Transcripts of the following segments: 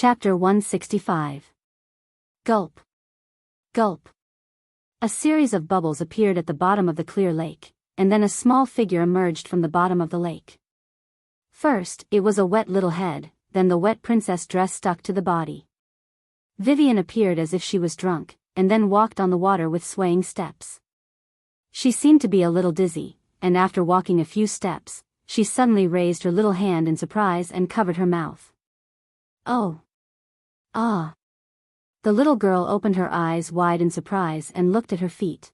Chapter 165. Gulp. Gulp. A series of bubbles appeared at the bottom of the clear lake, and then a small figure emerged from the bottom of the lake. First, it was a wet little head, then the wet princess dress stuck to the body. Vivian appeared as if she was drunk, and then walked on the water with swaying steps. She seemed to be a little dizzy, and after walking a few steps, she suddenly raised her little hand in surprise and covered her mouth. Oh. Ah. The little girl opened her eyes wide in surprise and looked at her feet.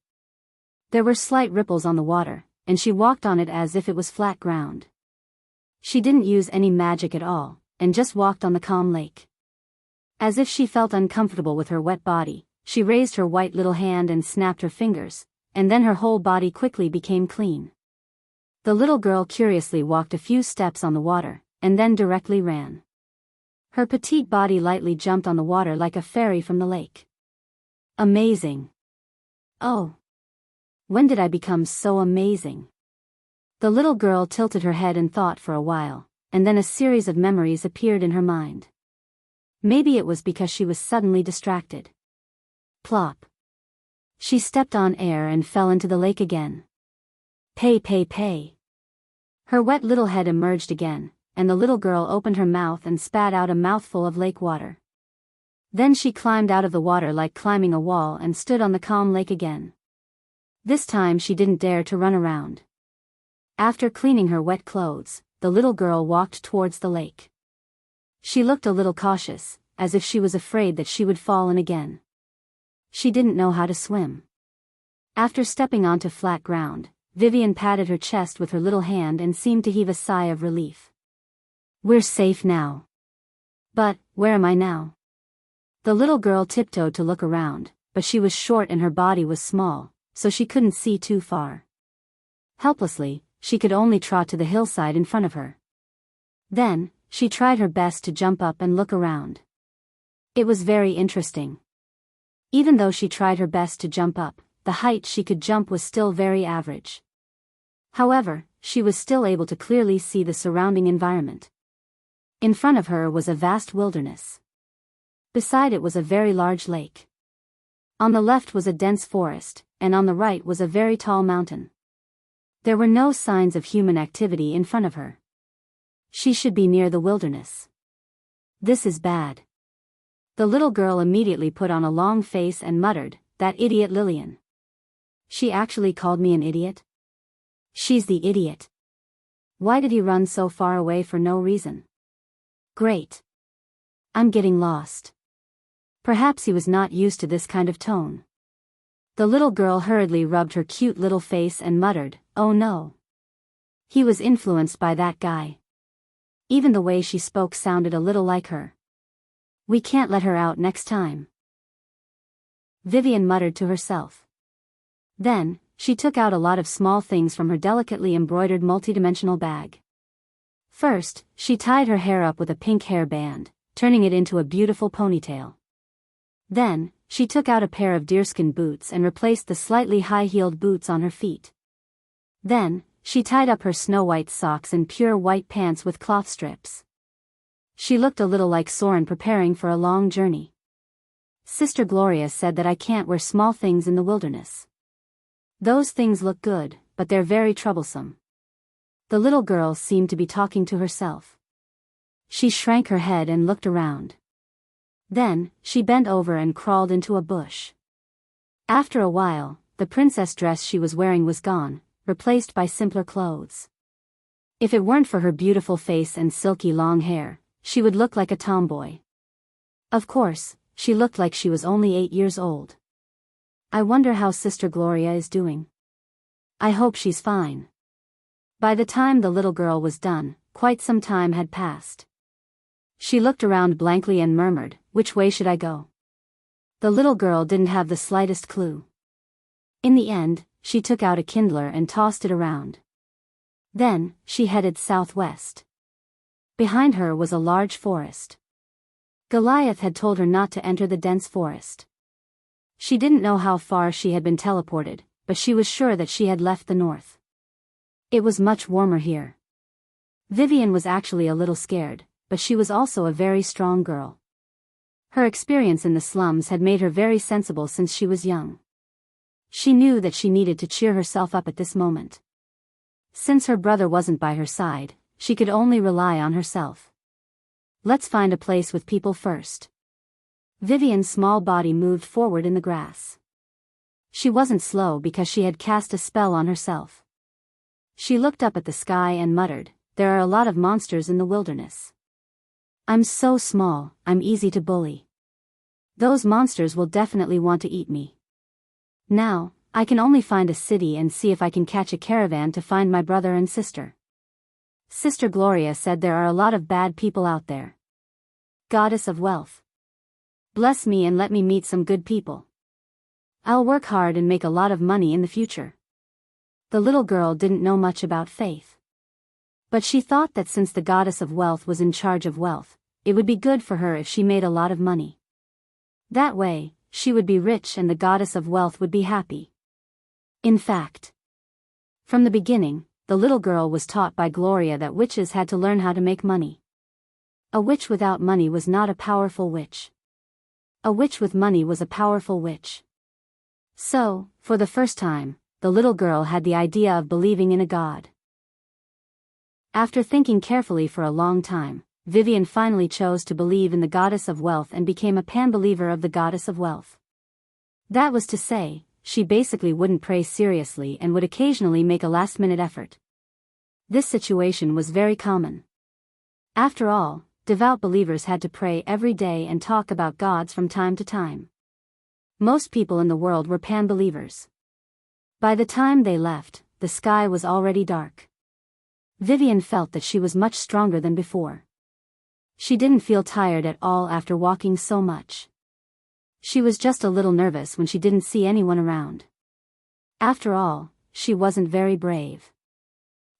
There were slight ripples on the water, and she walked on it as if it was flat ground. She didn't use any magic at all, and just walked on the calm lake. As if she felt uncomfortable with her wet body, she raised her white little hand and snapped her fingers, and then her whole body quickly became clean. The little girl curiously walked a few steps on the water, and then directly ran. Her petite body lightly jumped on the water like a fairy from the lake. Amazing. Oh. When did I become so amazing? The little girl tilted her head and thought for a while, and then a series of memories appeared in her mind. Maybe it was because she was suddenly distracted. Plop. She stepped on air and fell into the lake again. Pay, pay, pay. Her wet little head emerged again, and the little girl opened her mouth and spat out a mouthful of lake water. Then she climbed out of the water like climbing a wall and stood on the calm lake again. This time she didn't dare to run around. After cleaning her wet clothes, the little girl walked towards the lake. She looked a little cautious, as if she was afraid that she would fall in again. She didn't know how to swim. After stepping onto flat ground, Vivian patted her chest with her little hand and seemed to heave a sigh of relief. We're safe now. But, where am I now? The little girl tiptoed to look around, but she was short and her body was small, so she couldn't see too far. Helplessly, she could only trot to the hillside in front of her. Then, she tried her best to jump up and look around. It was very interesting. Even though she tried her best to jump up, the height she could jump was still very average. However, she was still able to clearly see the surrounding environment. In front of her was a vast wilderness. Beside it was a very large lake. On the left was a dense forest, and on the right was a very tall mountain. There were no signs of human activity in front of her. She should be near the wilderness. This is bad. The little girl immediately put on a long face and muttered, "That idiot Lillian. She actually called me an idiot? She's the idiot. Why did he run so far away for no reason? Great. I'm getting lost." Perhaps he was not used to this kind of tone. The little girl hurriedly rubbed her cute little face and muttered, "Oh no. He was influenced by that guy." Even the way she spoke sounded a little like her. "We can't let her out next time," Vivian muttered to herself. Then, she took out a lot of small things from her delicately embroidered multidimensional bag. First, she tied her hair up with a pink hairband, turning it into a beautiful ponytail. Then, she took out a pair of deerskin boots and replaced the slightly high-heeled boots on her feet. Then, she tied up her snow-white socks and pure white pants with cloth strips. She looked a little like Soren preparing for a long journey. Sister Gloria said that I can't wear small things in the wilderness. Those things look good, but they're very troublesome. The little girl seemed to be talking to herself. She shrank her head and looked around. Then, she bent over and crawled into a bush. After a while, the princess dress she was wearing was gone, replaced by simpler clothes. If it weren't for her beautiful face and silky long hair, she would look like a tomboy. Of course, she looked like she was only 8 years old. I wonder how Sister Gloria is doing. I hope she's fine. By the time the little girl was done, quite some time had passed. She looked around blankly and murmured, "Which way should I go?" The little girl didn't have the slightest clue. In the end, she took out a kindler and tossed it around. Then, she headed southwest. Behind her was a large forest. Goliath had told her not to enter the dense forest. She didn't know how far she had been teleported, but she was sure that she had left the north. It was much warmer here. Vivian was actually a little scared, but she was also a very strong girl. Her experience in the slums had made her very sensible since she was young. She knew that she needed to cheer herself up at this moment. Since her brother wasn't by her side, she could only rely on herself. Let's find a place with people first. Vivian's small body moved forward in the grass. She wasn't slow because she had cast a spell on herself. She looked up at the sky and muttered, "There are a lot of monsters in the wilderness. I'm so small, I'm easy to bully. Those monsters will definitely want to eat me. Now, I can only find a city and see if I can catch a caravan to find my brother and sister. Sister Gloria said there are a lot of bad people out there. Goddess of wealth. Bless me and let me meet some good people. I'll work hard and make a lot of money in the future." The little girl didn't know much about faith. But she thought that since the goddess of wealth was in charge of wealth, it would be good for her if she made a lot of money. That way, she would be rich and the goddess of wealth would be happy. In fact, from the beginning, the little girl was taught by Gloria that witches had to learn how to make money. A witch without money was not a powerful witch. A witch with money was a powerful witch. So, for the first time, the little girl had the idea of believing in a god. After thinking carefully for a long time, Vivian finally chose to believe in the goddess of wealth and became a pan-believer of the goddess of wealth. That was to say, she basically wouldn't pray seriously and would occasionally make a last-minute effort. This situation was very common. After all, devout believers had to pray every day and talk about gods from time to time. Most people in the world were pan-believers. By the time they left, the sky was already dark. Vivian felt that she was much stronger than before. She didn't feel tired at all after walking so much. She was just a little nervous when she didn't see anyone around. After all, she wasn't very brave.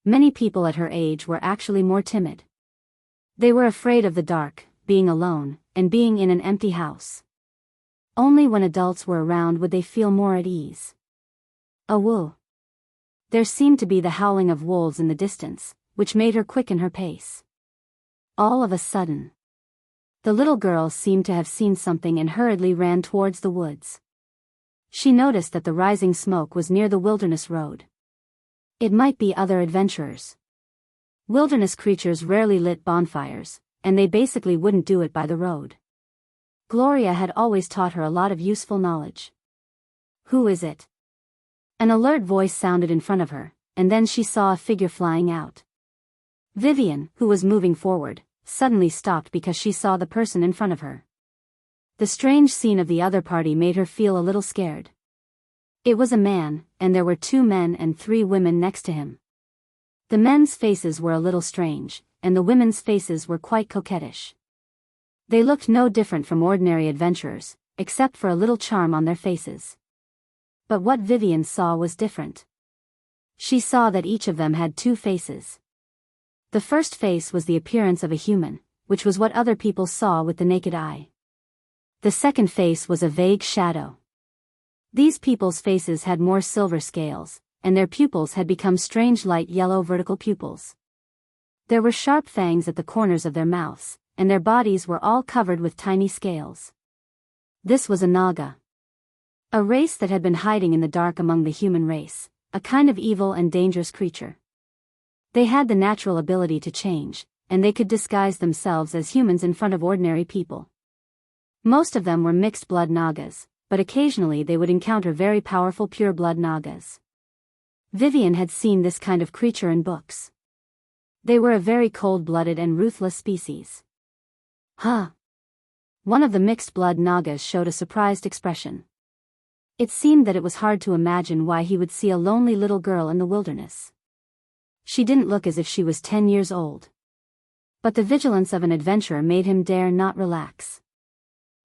Many people at her age were actually more timid. They were afraid of the dark, being alone, and being in an empty house. Only when adults were around would they feel more at ease. A woo. There seemed to be the howling of wolves in the distance, which made her quicken her pace. All of a sudden, the little girl seemed to have seen something and hurriedly ran towards the woods. She noticed that the rising smoke was near the wilderness road. It might be other adventurers. Wilderness creatures rarely lit bonfires, and they basically wouldn't do it by the road. Gloria had always taught her a lot of useful knowledge. "Who is it?" An alert voice sounded in front of her, and then she saw a figure flying out. Vivian, who was moving forward, suddenly stopped because she saw the person in front of her. The strange scene of the other party made her feel a little scared. It was a man, and there were 2 men and 3 women next to him. The men's faces were a little strange, and the women's faces were quite coquettish. They looked no different from ordinary adventurers, except for a little charm on their faces. But what Vivian saw was different. She saw that each of them had 2 faces. The first face was the appearance of a human, which was what other people saw with the naked eye. The second face was a vague shadow. These people's faces had more silver scales, and their pupils had become strange light yellow vertical pupils. There were sharp fangs at the corners of their mouths, and their bodies were all covered with tiny scales. This was a Naga. A race that had been hiding in the dark among the human race, a kind of evil and dangerous creature. They had the natural ability to change, and they could disguise themselves as humans in front of ordinary people. Most of them were mixed-blood Nagas, but occasionally they would encounter very powerful pure-blood Nagas. Vivian had seen this kind of creature in books. They were a very cold-blooded and ruthless species. Huh? One of the mixed-blood Nagas showed a surprised expression. It seemed that it was hard to imagine why he would see a lonely little girl in the wilderness. She didn't look as if she was 10 years old. But the vigilance of an adventurer made him dare not relax.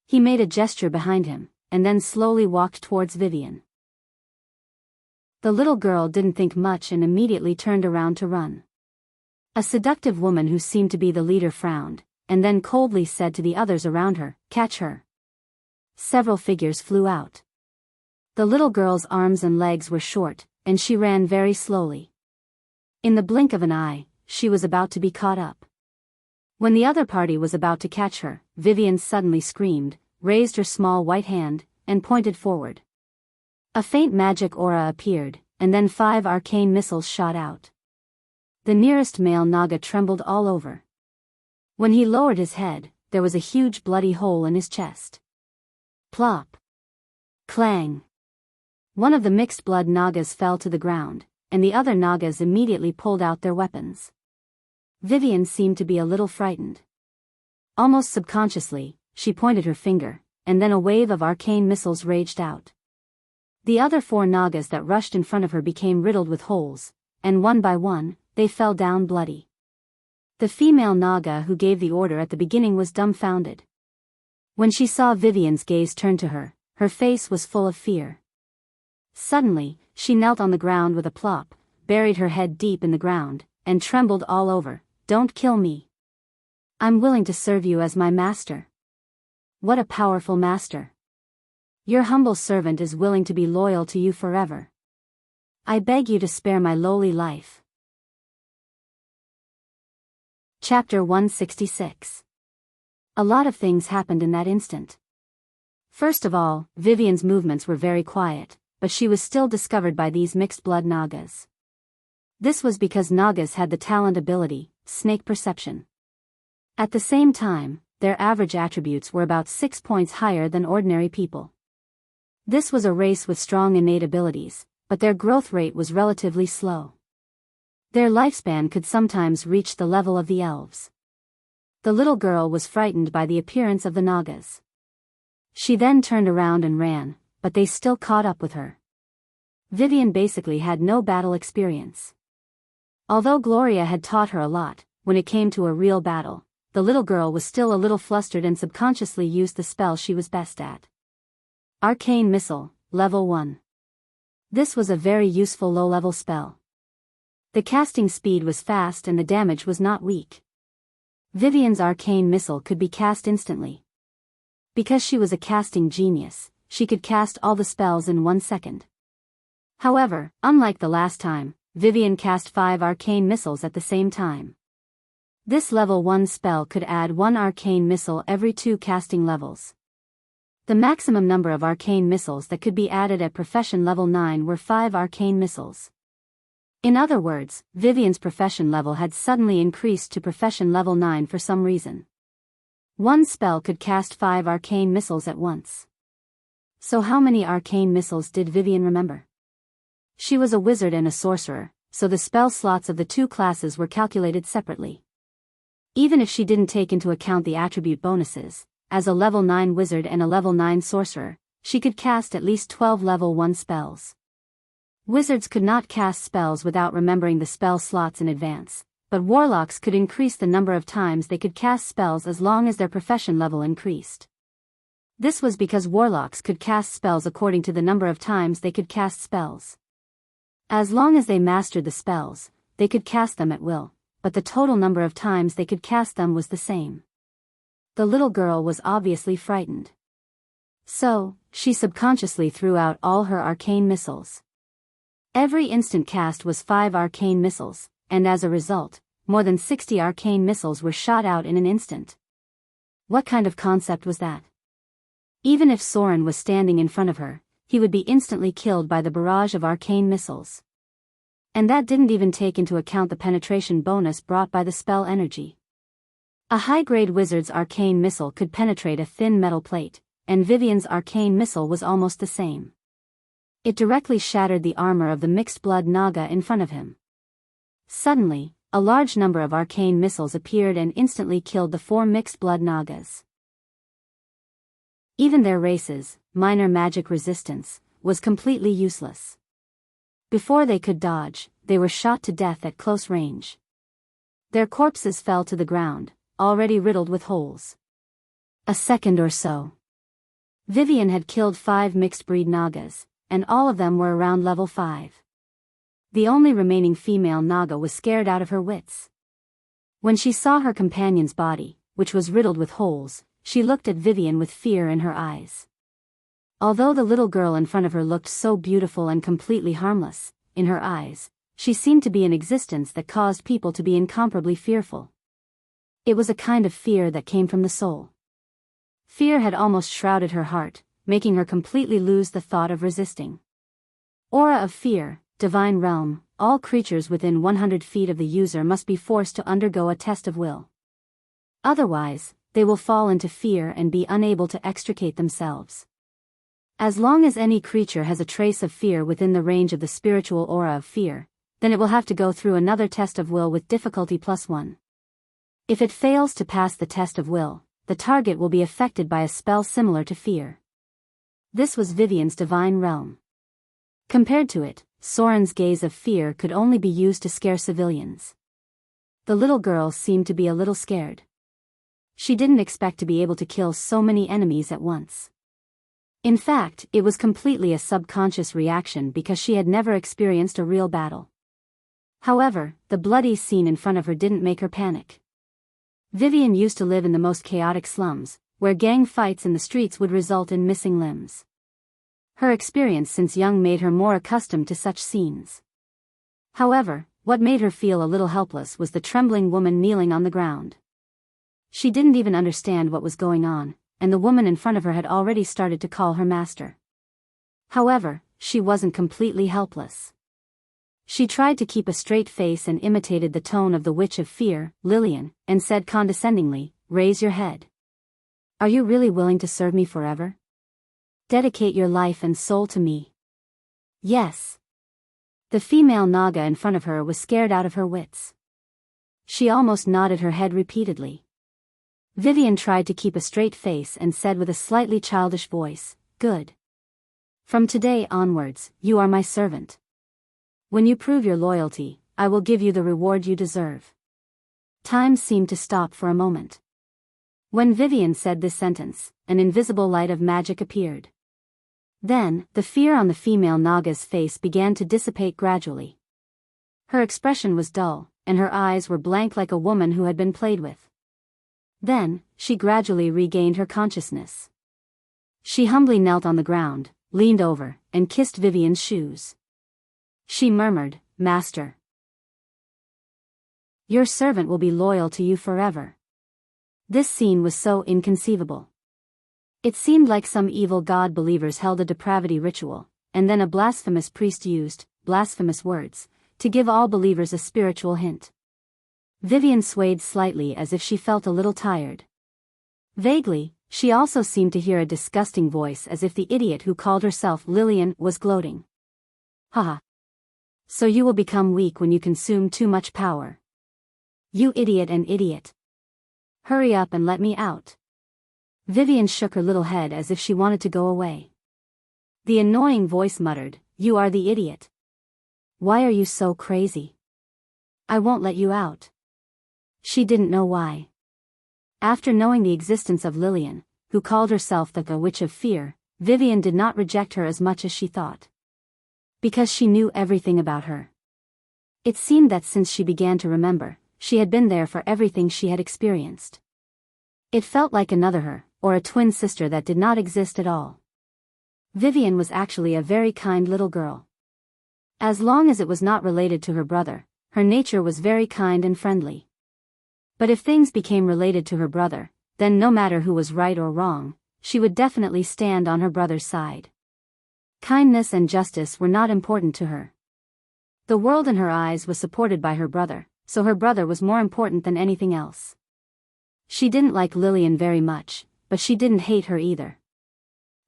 He made a gesture behind him, and then slowly walked towards Vivian. The little girl didn't think much and immediately turned around to run. A seductive woman who seemed to be the leader frowned, and then coldly said to the others around her, "Catch her." Several figures flew out. The little girl's arms and legs were short, and she ran very slowly. In the blink of an eye, she was about to be caught up. When the other party was about to catch her, Vivian suddenly screamed, raised her small white hand, and pointed forward. A faint magic aura appeared, and then 5 arcane missiles shot out. The nearest male Naga trembled all over. When he lowered his head, there was a huge bloody hole in his chest. Plop! Clang! One of the mixed blood Nagas fell to the ground, and the other Nagas immediately pulled out their weapons. Vivian seemed to be a little frightened. Almost subconsciously, she pointed her finger, and then a wave of arcane missiles raged out. The other 4 Nagas that rushed in front of her became riddled with holes, and one by one, they fell down bloody. The female Naga who gave the order at the beginning was dumbfounded. When she saw Vivian's gaze turn to her, her face was full of fear. Suddenly, she knelt on the ground with a plop, buried her head deep in the ground, and trembled all over. "Don't kill me. I'm willing to serve you as my master." What a powerful master. Your humble servant is willing to be loyal to you forever. I beg you to spare my lowly life. Chapter 166. A lot of things happened in that instant. First of all, Vivian's movements were very quiet, but she was still discovered by these mixed-blood Nagas. This was because Nagas had the talent ability, snake perception. At the same time, their average attributes were about 6 points higher than ordinary people. This was a race with strong innate abilities, but their growth rate was relatively slow. Their lifespan could sometimes reach the level of the elves. The little girl was frightened by the appearance of the Nagas. She then turned around and ran, but they still caught up with her. Vivian basically had no battle experience. Although Gloria had taught her a lot, when it came to a real battle, the little girl was still a little flustered and subconsciously used the spell she was best at. Arcane Missile, Level 1. This was a very useful low-level spell. The casting speed was fast and the damage was not weak. Vivian's Arcane Missile could be cast instantly. Because she was a casting genius, she could cast all the spells in 1 second. However, unlike the last time, Vivian cast 5 arcane missiles at the same time. This level 1 spell could add 1 arcane missile every 2 casting levels. The maximum number of arcane missiles that could be added at profession level 9 were 5 arcane missiles. In other words, Vivian's profession level had suddenly increased to profession level 9 for some reason. One spell could cast 5 arcane missiles at once. So how many arcane missiles did Vivian remember? She was a wizard and a sorcerer, so the spell slots of the 2 classes were calculated separately. Even if she didn't take into account the attribute bonuses, as a level 9 wizard and a level 9 sorcerer, she could cast at least 12 level 1 spells. Wizards could not cast spells without remembering the spell slots in advance, but warlocks could increase the number of times they could cast spells as long as their profession level increased. This was because warlocks could cast spells according to the number of times they could cast spells. As long as they mastered the spells, they could cast them at will, but the total number of times they could cast them was the same. The little girl was obviously frightened. So, she subconsciously threw out all her arcane missiles. Every instant cast was 5 arcane missiles, and as a result, more than 60 arcane missiles were shot out in an instant. What kind of concept was that? Even if Soren was standing in front of her, he would be instantly killed by the barrage of arcane missiles. And that didn't even take into account the penetration bonus brought by the spell energy. A high-grade wizard's arcane missile could penetrate a thin metal plate, and Vivian's arcane missile was almost the same. It directly shattered the armor of the mixed-blood Naga in front of him. Suddenly, a large number of arcane missiles appeared and instantly killed the 4 mixed-blood Nagas. Even their races, minor magic resistance, was completely useless. Before they could dodge, they were shot to death at close range. Their corpses fell to the ground, already riddled with holes. A second or so. Vivian had killed 5 mixed-breed Nagas, and all of them were around level 5. The only remaining female Naga was scared out of her wits. When she saw her companion's body, which was riddled with holes, she looked at Vivian with fear in her eyes. Although the little girl in front of her looked so beautiful and completely harmless, in her eyes, she seemed to be an existence that caused people to be incomparably fearful. It was a kind of fear that came from the soul. Fear had almost shrouded her heart, making her completely lose the thought of resisting. Aura of fear, divine realm, all creatures within 100 feet of the user must be forced to undergo a test of will. Otherwise, they will fall into fear and be unable to extricate themselves. As long as any creature has a trace of fear within the range of the spiritual aura of fear, then it will have to go through another test of will with difficulty +1. If it fails to pass the test of will, the target will be affected by a spell similar to fear. This was Vivian's divine realm. Compared to it, Soren's gaze of fear could only be used to scare civilians. The little girl seemed to be a little scared. She didn't expect to be able to kill so many enemies at once. In fact, it was completely a subconscious reaction because she had never experienced a real battle. However, the bloody scene in front of her didn't make her panic. Vivian used to live in the most chaotic slums, where gang fights in the streets would result in missing limbs. Her experience since young made her more accustomed to such scenes. However, what made her feel a little helpless was the trembling woman kneeling on the ground. She didn't even understand what was going on, and the woman in front of her had already started to call her master. However, she wasn't completely helpless. She tried to keep a straight face and imitated the tone of the witch of fear, Lillian, and said condescendingly, "Raise your head. Are you really willing to serve me forever? Dedicate your life and soul to me." Yes. The female Naga in front of her was scared out of her wits. She almost nodded her head repeatedly. Vivian tried to keep a straight face and said with a slightly childish voice, "Good. From today onwards, you are my servant. When you prove your loyalty, I will give you the reward you deserve." Time seemed to stop for a moment. When Vivian said this sentence, an invisible light of magic appeared. Then, the fear on the female Naga's face began to dissipate gradually. Her expression was dull, and her eyes were blank like a woman who had been played with. Then, she gradually regained her consciousness. She humbly knelt on the ground, leaned over, and kissed Vivian's shoes. She murmured, "Master, your servant will be loyal to you forever." This scene was so inconceivable. It seemed like some evil god believers held a depravity ritual, and then a blasphemous priest used blasphemous words to give all believers a spiritual hint. Vivian swayed slightly as if she felt a little tired. Vaguely, she also seemed to hear a disgusting voice as if the idiot who called herself Lillian was gloating. "Haha. So you will become weak when you consume too much power. You idiot and idiot. Hurry up and let me out." Vivian shook her little head as if she wanted to go away. The annoying voice muttered, "You are the idiot. Why are you so crazy? I won't let you out." She didn't know why. After knowing the existence of Lillian, who called herself the Witch of Fear, Vivian did not reject her as much as she thought. Because she knew everything about her. It seemed that since she began to remember, she had been there for everything she had experienced. It felt like another her, or a twin sister that did not exist at all. Vivian was actually a very kind little girl. As long as it was not related to her brother, her nature was very kind and friendly. But if things became related to her brother, then no matter who was right or wrong, she would definitely stand on her brother's side. Kindness and justice were not important to her. The world in her eyes was supported by her brother, so her brother was more important than anything else. She didn't like Lillian very much, but she didn't hate her either.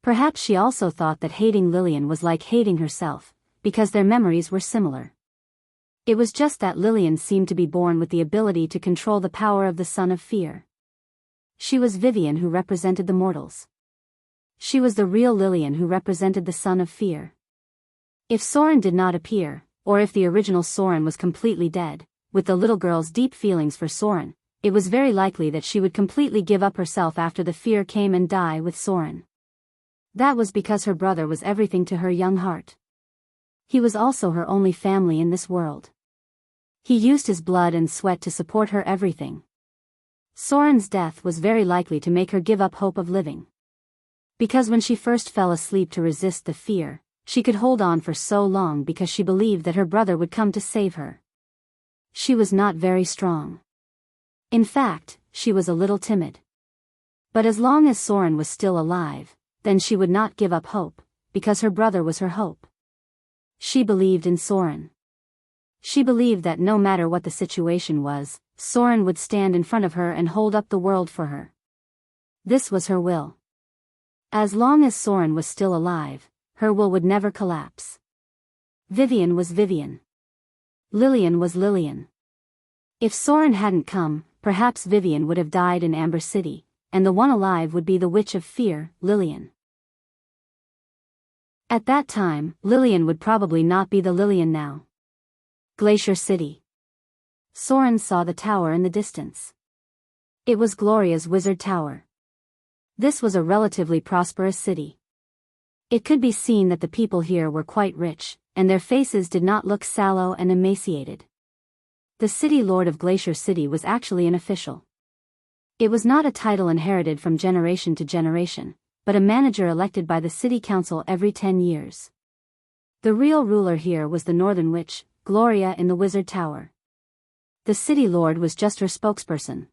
Perhaps she also thought that hating Lillian was like hating herself, because their memories were similar. It was just that Lillian seemed to be born with the ability to control the power of the Son of Fear. She was Vivian who represented the mortals. She was the real Lillian who represented the Son of Fear. If Soren did not appear, or if the original Soren was completely dead, with the little girl's deep feelings for Soren, it was very likely that she would completely give up herself after the fear came and die with Soren. That was because her brother was everything to her young heart. He was also her only family in this world. He used his blood and sweat to support her everything. Soren's death was very likely to make her give up hope of living. Because when she first fell asleep to resist the fear, she could hold on for so long because she believed that her brother would come to save her. She was not very strong. In fact, she was a little timid. But as long as Soren was still alive, then she would not give up hope, because her brother was her hope. She believed in Soren. She believed that no matter what the situation was, Soren would stand in front of her and hold up the world for her. This was her will. As long as Soren was still alive, her will would never collapse. Vivian was Vivian. Lillian was Lillian. If Soren hadn't come, perhaps Vivian would have died in Amber City, and the one alive would be the Witch of Fear, Lillian. At that time, Lillian would probably not be the Lillian now. Glacier City. Soren saw the tower in the distance. It was Gloria's wizard tower. This was a relatively prosperous city. It could be seen that the people here were quite rich, and their faces did not look sallow and emaciated. The city lord of Glacier City was actually an official. It was not a title inherited from generation to generation, but a manager elected by the city council every 10 years. The real ruler here was the Northern Witch, Gloria in the Wizard Tower. The city lord was just her spokesperson.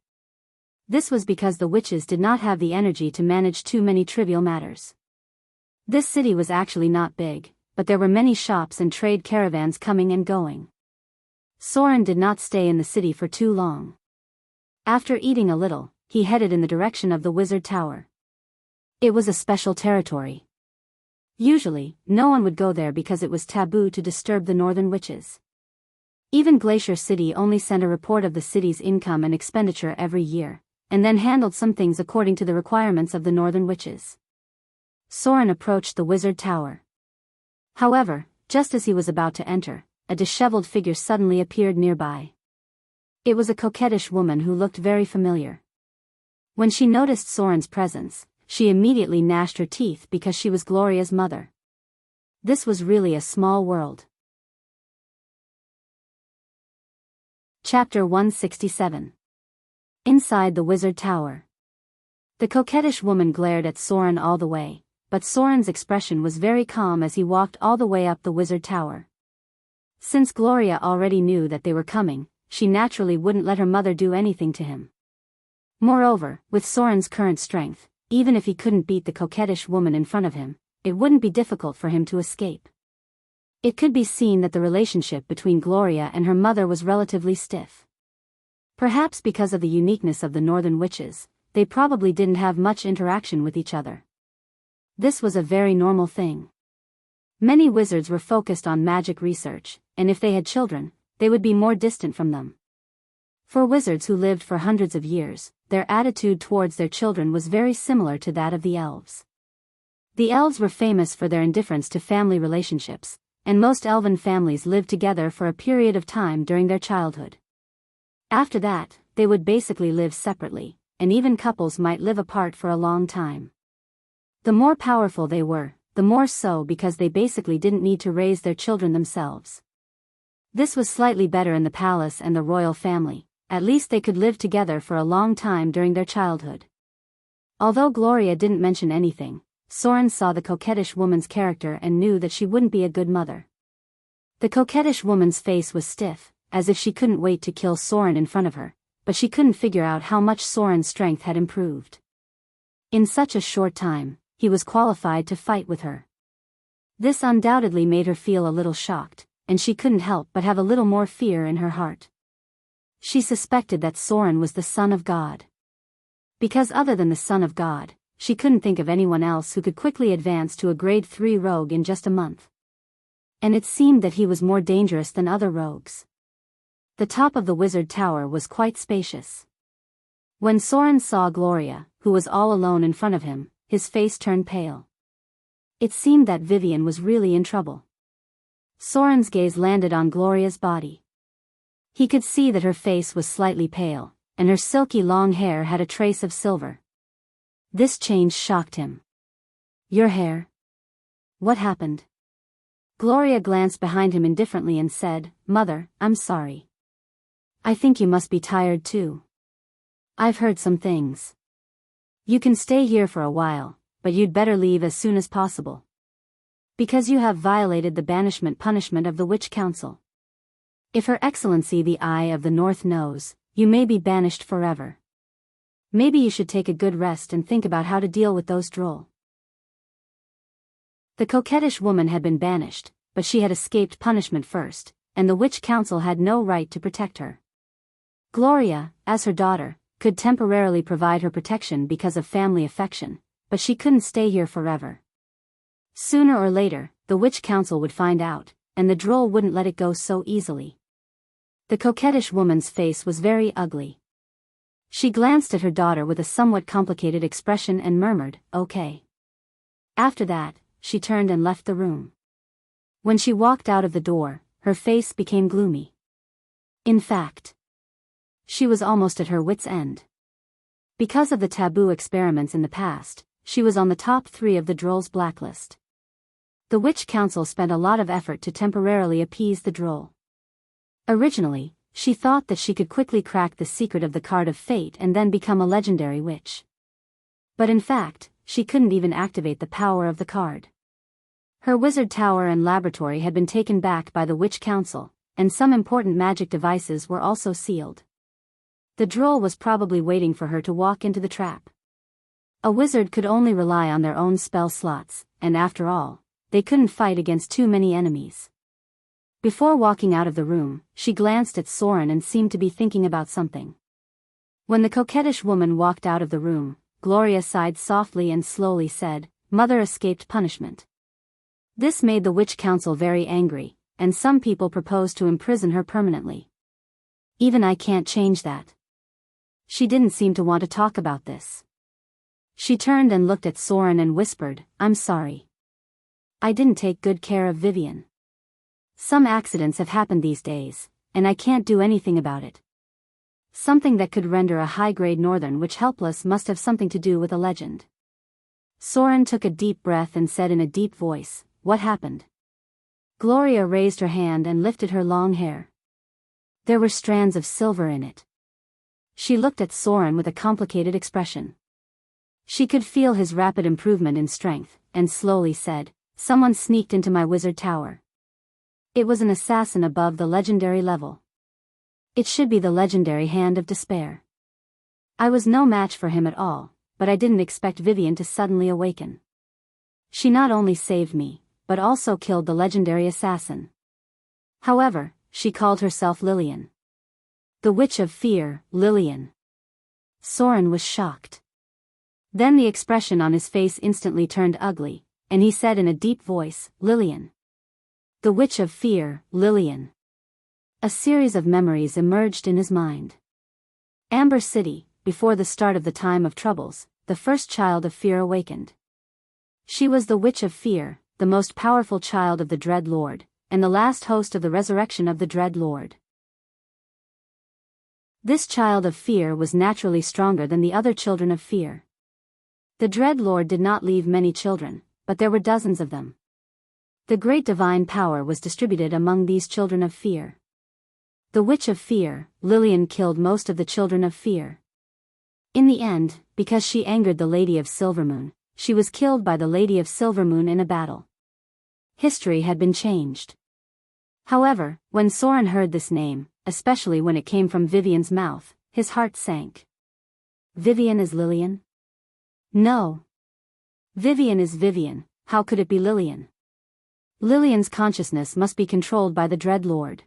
This was because the witches did not have the energy to manage too many trivial matters. This city was actually not big, but there were many shops and trade caravans coming and going. Soren did not stay in the city for too long. After eating a little, he headed in the direction of the Wizard Tower. It was a special territory. Usually, no one would go there because it was taboo to disturb the Northern Witches. Even Glacier City only sent a report of the city's income and expenditure every year, and then handled some things according to the requirements of the Northern Witches. Soren approached the Wizard Tower. However, just as he was about to enter, a disheveled figure suddenly appeared nearby. It was a coquettish woman who looked very familiar. When she noticed Soren's presence, she immediately gnashed her teeth because she was Gloria's mother. This was really a small world. Chapter 167. Inside the Wizard Tower. The coquettish woman glared at Soren all the way, but Soren's expression was very calm as he walked all the way up the Wizard Tower. Since Gloria already knew that they were coming, she naturally wouldn't let her mother do anything to him. Moreover, with Soren's current strength, even if he couldn't beat the coquettish woman in front of him, it wouldn't be difficult for him to escape. It could be seen that the relationship between Gloria and her mother was relatively stiff. Perhaps because of the uniqueness of the Northern Witches, they probably didn't have much interaction with each other. This was a very normal thing. Many wizards were focused on magic research, and if they had children, they would be more distant from them. For wizards who lived for hundreds of years, their attitude towards their children was very similar to that of the elves. The elves were famous for their indifference to family relationships, and most elven families lived together for a period of time during their childhood. After that, they would basically live separately, and even couples might live apart for a long time. The more powerful they were, the more so because they basically didn't need to raise their children themselves. This was slightly better in the palace and the royal family. At least they could live together for a long time during their childhood. Although Gloria didn't mention anything, Soren saw the coquettish woman's character and knew that she wouldn't be a good mother. The coquettish woman's face was stiff, as if she couldn't wait to kill Soren in front of her, but she couldn't figure out how much Soren's strength had improved. In such a short time, he was qualified to fight with her. This undoubtedly made her feel a little shocked, and she couldn't help but have a little more fear in her heart. She suspected that Soren was the son of God. Because other than the son of God, she couldn't think of anyone else who could quickly advance to a grade 3 rogue in just a month. And it seemed that he was more dangerous than other rogues. The top of the Wizard Tower was quite spacious. When Soren saw Gloria, who was all alone in front of him, his face turned pale. It seemed that Vivian was really in trouble. Soren's gaze landed on Gloria's body. He could see that her face was slightly pale, and her silky long hair had a trace of silver. This change shocked him. "Your hair? What happened?" Gloria glanced behind him indifferently and said, "Mother, I'm sorry. I think you must be tired too. I've heard some things. You can stay here for a while, but you'd better leave as soon as possible. Because you have violated the banishment punishment of the Witch Council. If Her Excellency the Eye of the North knows, you may be banished forever." Maybe you should take a good rest and think about how to deal with those droll. The coquettish woman had been banished, but she had escaped punishment first, and the witch council had no right to protect her. Gloria, as her daughter, could temporarily provide her protection because of family affection, but she couldn't stay here forever. Sooner or later, the witch council would find out, and the droll wouldn't let it go so easily. The coquettish woman's face was very ugly. She glanced at her daughter with a somewhat complicated expression and murmured, "Okay." After that, she turned and left the room. When she walked out of the door, her face became gloomy. In fact, she was almost at her wit's end. Because of the taboo experiments in the past, she was on the top 3 of the droll's blacklist. The witch council spent a lot of effort to temporarily appease the droll. Originally, she thought that she could quickly crack the secret of the card of fate and then become a legendary witch. But in fact, she couldn't even activate the power of the card. Her wizard tower and laboratory had been taken back by the witch council, and some important magic devices were also sealed. The droll was probably waiting for her to walk into the trap. A wizard could only rely on their own spell slots, and after all, they couldn't fight against too many enemies. Before walking out of the room, she glanced at Soren and seemed to be thinking about something. When the coquettish woman walked out of the room, Gloria sighed softly and slowly said, "Mother escaped punishment." This made the witch council very angry, and some people proposed to imprison her permanently. Even I can't change that. She didn't seem to want to talk about this. She turned and looked at Soren and whispered, "I'm sorry. I didn't take good care of Vivian. Some accidents have happened these days, and I can't do anything about it. Something that could render a high-grade northern witch helpless must have something to do with a legend." Soren took a deep breath and said in a deep voice, "What happened?" Gloria raised her hand and lifted her long hair. There were strands of silver in it. She looked at Soren with a complicated expression. She could feel his rapid improvement in strength, and slowly said, "Someone sneaked into my wizard tower. It was an assassin above the legendary level. It should be the legendary Hand of Despair. I was no match for him at all, but I didn't expect Vivian to suddenly awaken. She not only saved me, but also killed the legendary assassin. However, she called herself Lillian. The Witch of Fear, Lillian." Soren was shocked. Then the expression on his face instantly turned ugly, and he said in a deep voice, "Lillian. The Witch of Fear, Lillian." A series of memories emerged in his mind. Amber City, before the start of the time of troubles, the first child of fear awakened. She was the Witch of Fear, the most powerful child of the Dread Lord, and the last host of the resurrection of the Dread Lord. This child of fear was naturally stronger than the other children of fear. The Dread Lord did not leave many children, but there were dozens of them. The great divine power was distributed among these children of fear. The Witch of Fear, Lillian, killed most of the children of fear. In the end, because she angered the Lady of Silvermoon, she was killed by the Lady of Silvermoon in a battle. History had been changed. However, when Soren heard this name, especially when it came from Vivian's mouth, his heart sank. Vivian is Lillian? No. Vivian is Vivian, how could it be Lillian? Lillian's consciousness must be controlled by the Dread Lord.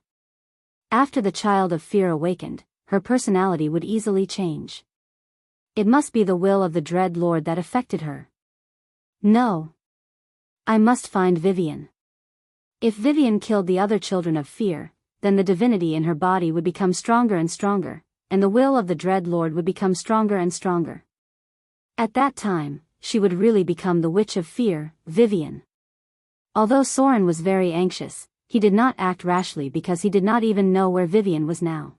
After the child of fear awakened, her personality would easily change. It must be the will of the Dread Lord that affected her. No. I must find Vivian. If Vivian killed the other children of fear, then the divinity in her body would become stronger and stronger, and the will of the Dread Lord would become stronger and stronger. At that time, she would really become the Witch of Fear, Vivian. Although Soren was very anxious, he did not act rashly because he did not even know where Vivian was now.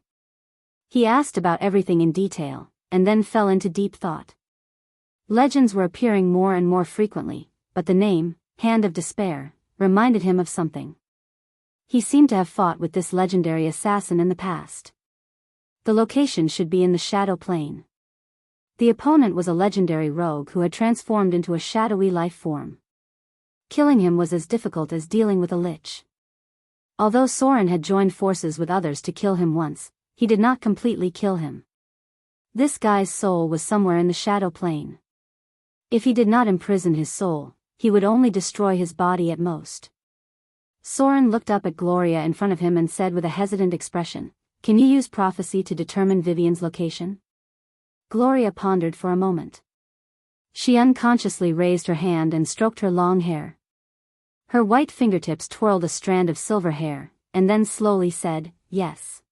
He asked about everything in detail, and then fell into deep thought. Legends were appearing more and more frequently, but the name, Hand of Despair, reminded him of something. He seemed to have fought with this legendary assassin in the past. The location should be in the Shadow Plane. The opponent was a legendary rogue who had transformed into a shadowy life form. Killing him was as difficult as dealing with a lich. Although Soren had joined forces with others to kill him once, he did not completely kill him. This guy's soul was somewhere in the shadow plane. If he did not imprison his soul, he would only destroy his body at most. Soren looked up at Gloria in front of him and said with a hesitant expression, "Can you use prophecy to determine Vivian's location?" Gloria pondered for a moment. She unconsciously raised her hand and stroked her long hair. Her white fingertips twirled a strand of silver hair, and then slowly said, "Yes.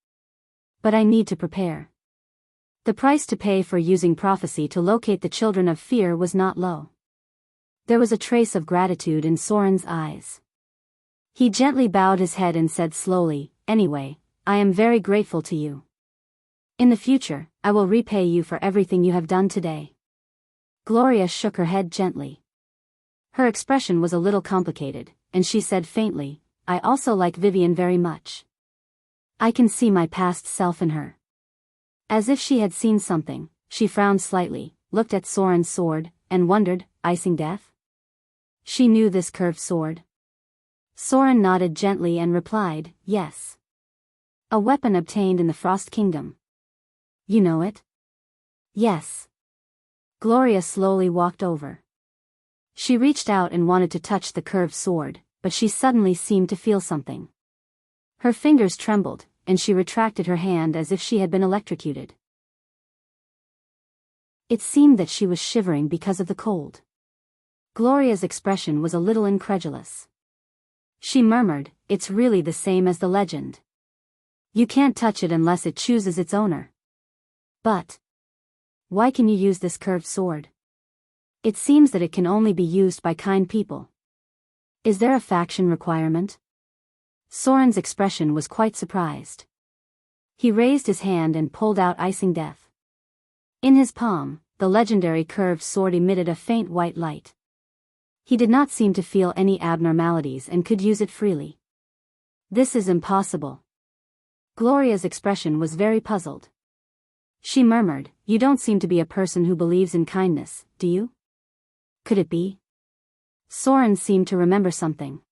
But I need to prepare." The price to pay for using prophecy to locate the children of fear was not low. There was a trace of gratitude in Soren's eyes. He gently bowed his head and said slowly, "Anyway, I am very grateful to you. In the future, I will repay you for everything you have done today." Gloria shook her head gently. Her expression was a little complicated, and she said faintly, "I also like Vivian very much. I can see my past self in her." As if she had seen something, she frowned slightly, looked at Soren's sword, and wondered, icing death? She knew this curved sword. Soren nodded gently and replied, "Yes. A weapon obtained in the Frost Kingdom." "You know it?" "Yes." Gloria slowly walked over. She reached out and wanted to touch the curved sword, but she suddenly seemed to feel something. Her fingers trembled, and she retracted her hand as if she had been electrocuted. It seemed that she was shivering because of the cold. Gloria's expression was a little incredulous. She murmured, "It's really the same as the legend. You can't touch it unless it chooses its owner." "But why can you use this curved sword? It seems that it can only be used by kind people. Is there a faction requirement?" Soren's expression was quite surprised. He raised his hand and pulled out icing death. In his palm, the legendary curved sword emitted a faint white light. He did not seem to feel any abnormalities and could use it freely. "This is impossible." Gloria's expression was very puzzled. She murmured, "You don't seem to be a person who believes in kindness, do you? Could it be?" Soren seemed to remember something.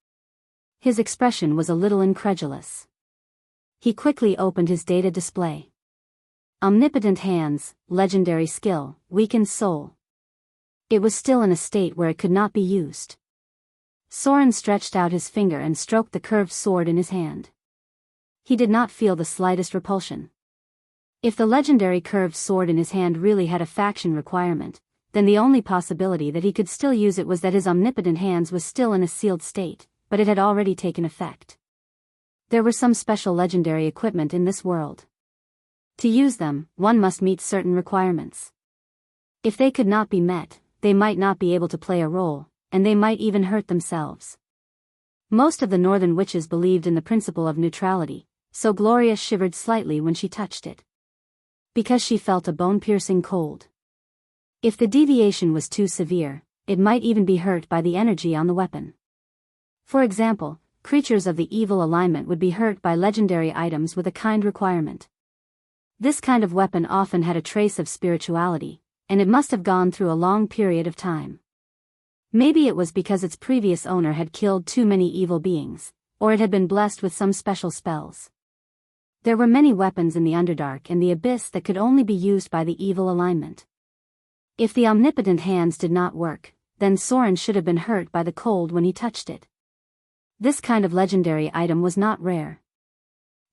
His expression was a little incredulous. He quickly opened his data display. Omnipotent hands, legendary skill, weakened soul. It was still in a state where it could not be used. Soren stretched out his finger and stroked the curved sword in his hand. He did not feel the slightest repulsion. If the legendary curved sword in his hand really had a faction requirement, then the only possibility that he could still use it was that his omnipotent hands was still in a sealed state, but it had already taken effect. There were some special legendary equipment in this world. To use them, one must meet certain requirements. If they could not be met, they might not be able to play a role, and they might even hurt themselves. Most of the northern witches believed in the principle of neutrality, so Gloria shivered slightly when she touched it. Because she felt a bone-piercing cold. If the deviation was too severe, it might even be hurt by the energy on the weapon. For example, creatures of the evil alignment would be hurt by legendary items with a kind requirement. This kind of weapon often had a trace of spirituality, and it must have gone through a long period of time. Maybe it was because its previous owner had killed too many evil beings, or it had been blessed with some special spells. There were many weapons in the Underdark and the Abyss that could only be used by the evil alignment. If the omnipotent hands did not work, then Soren should have been hurt by the cold when he touched it. This kind of legendary item was not rare.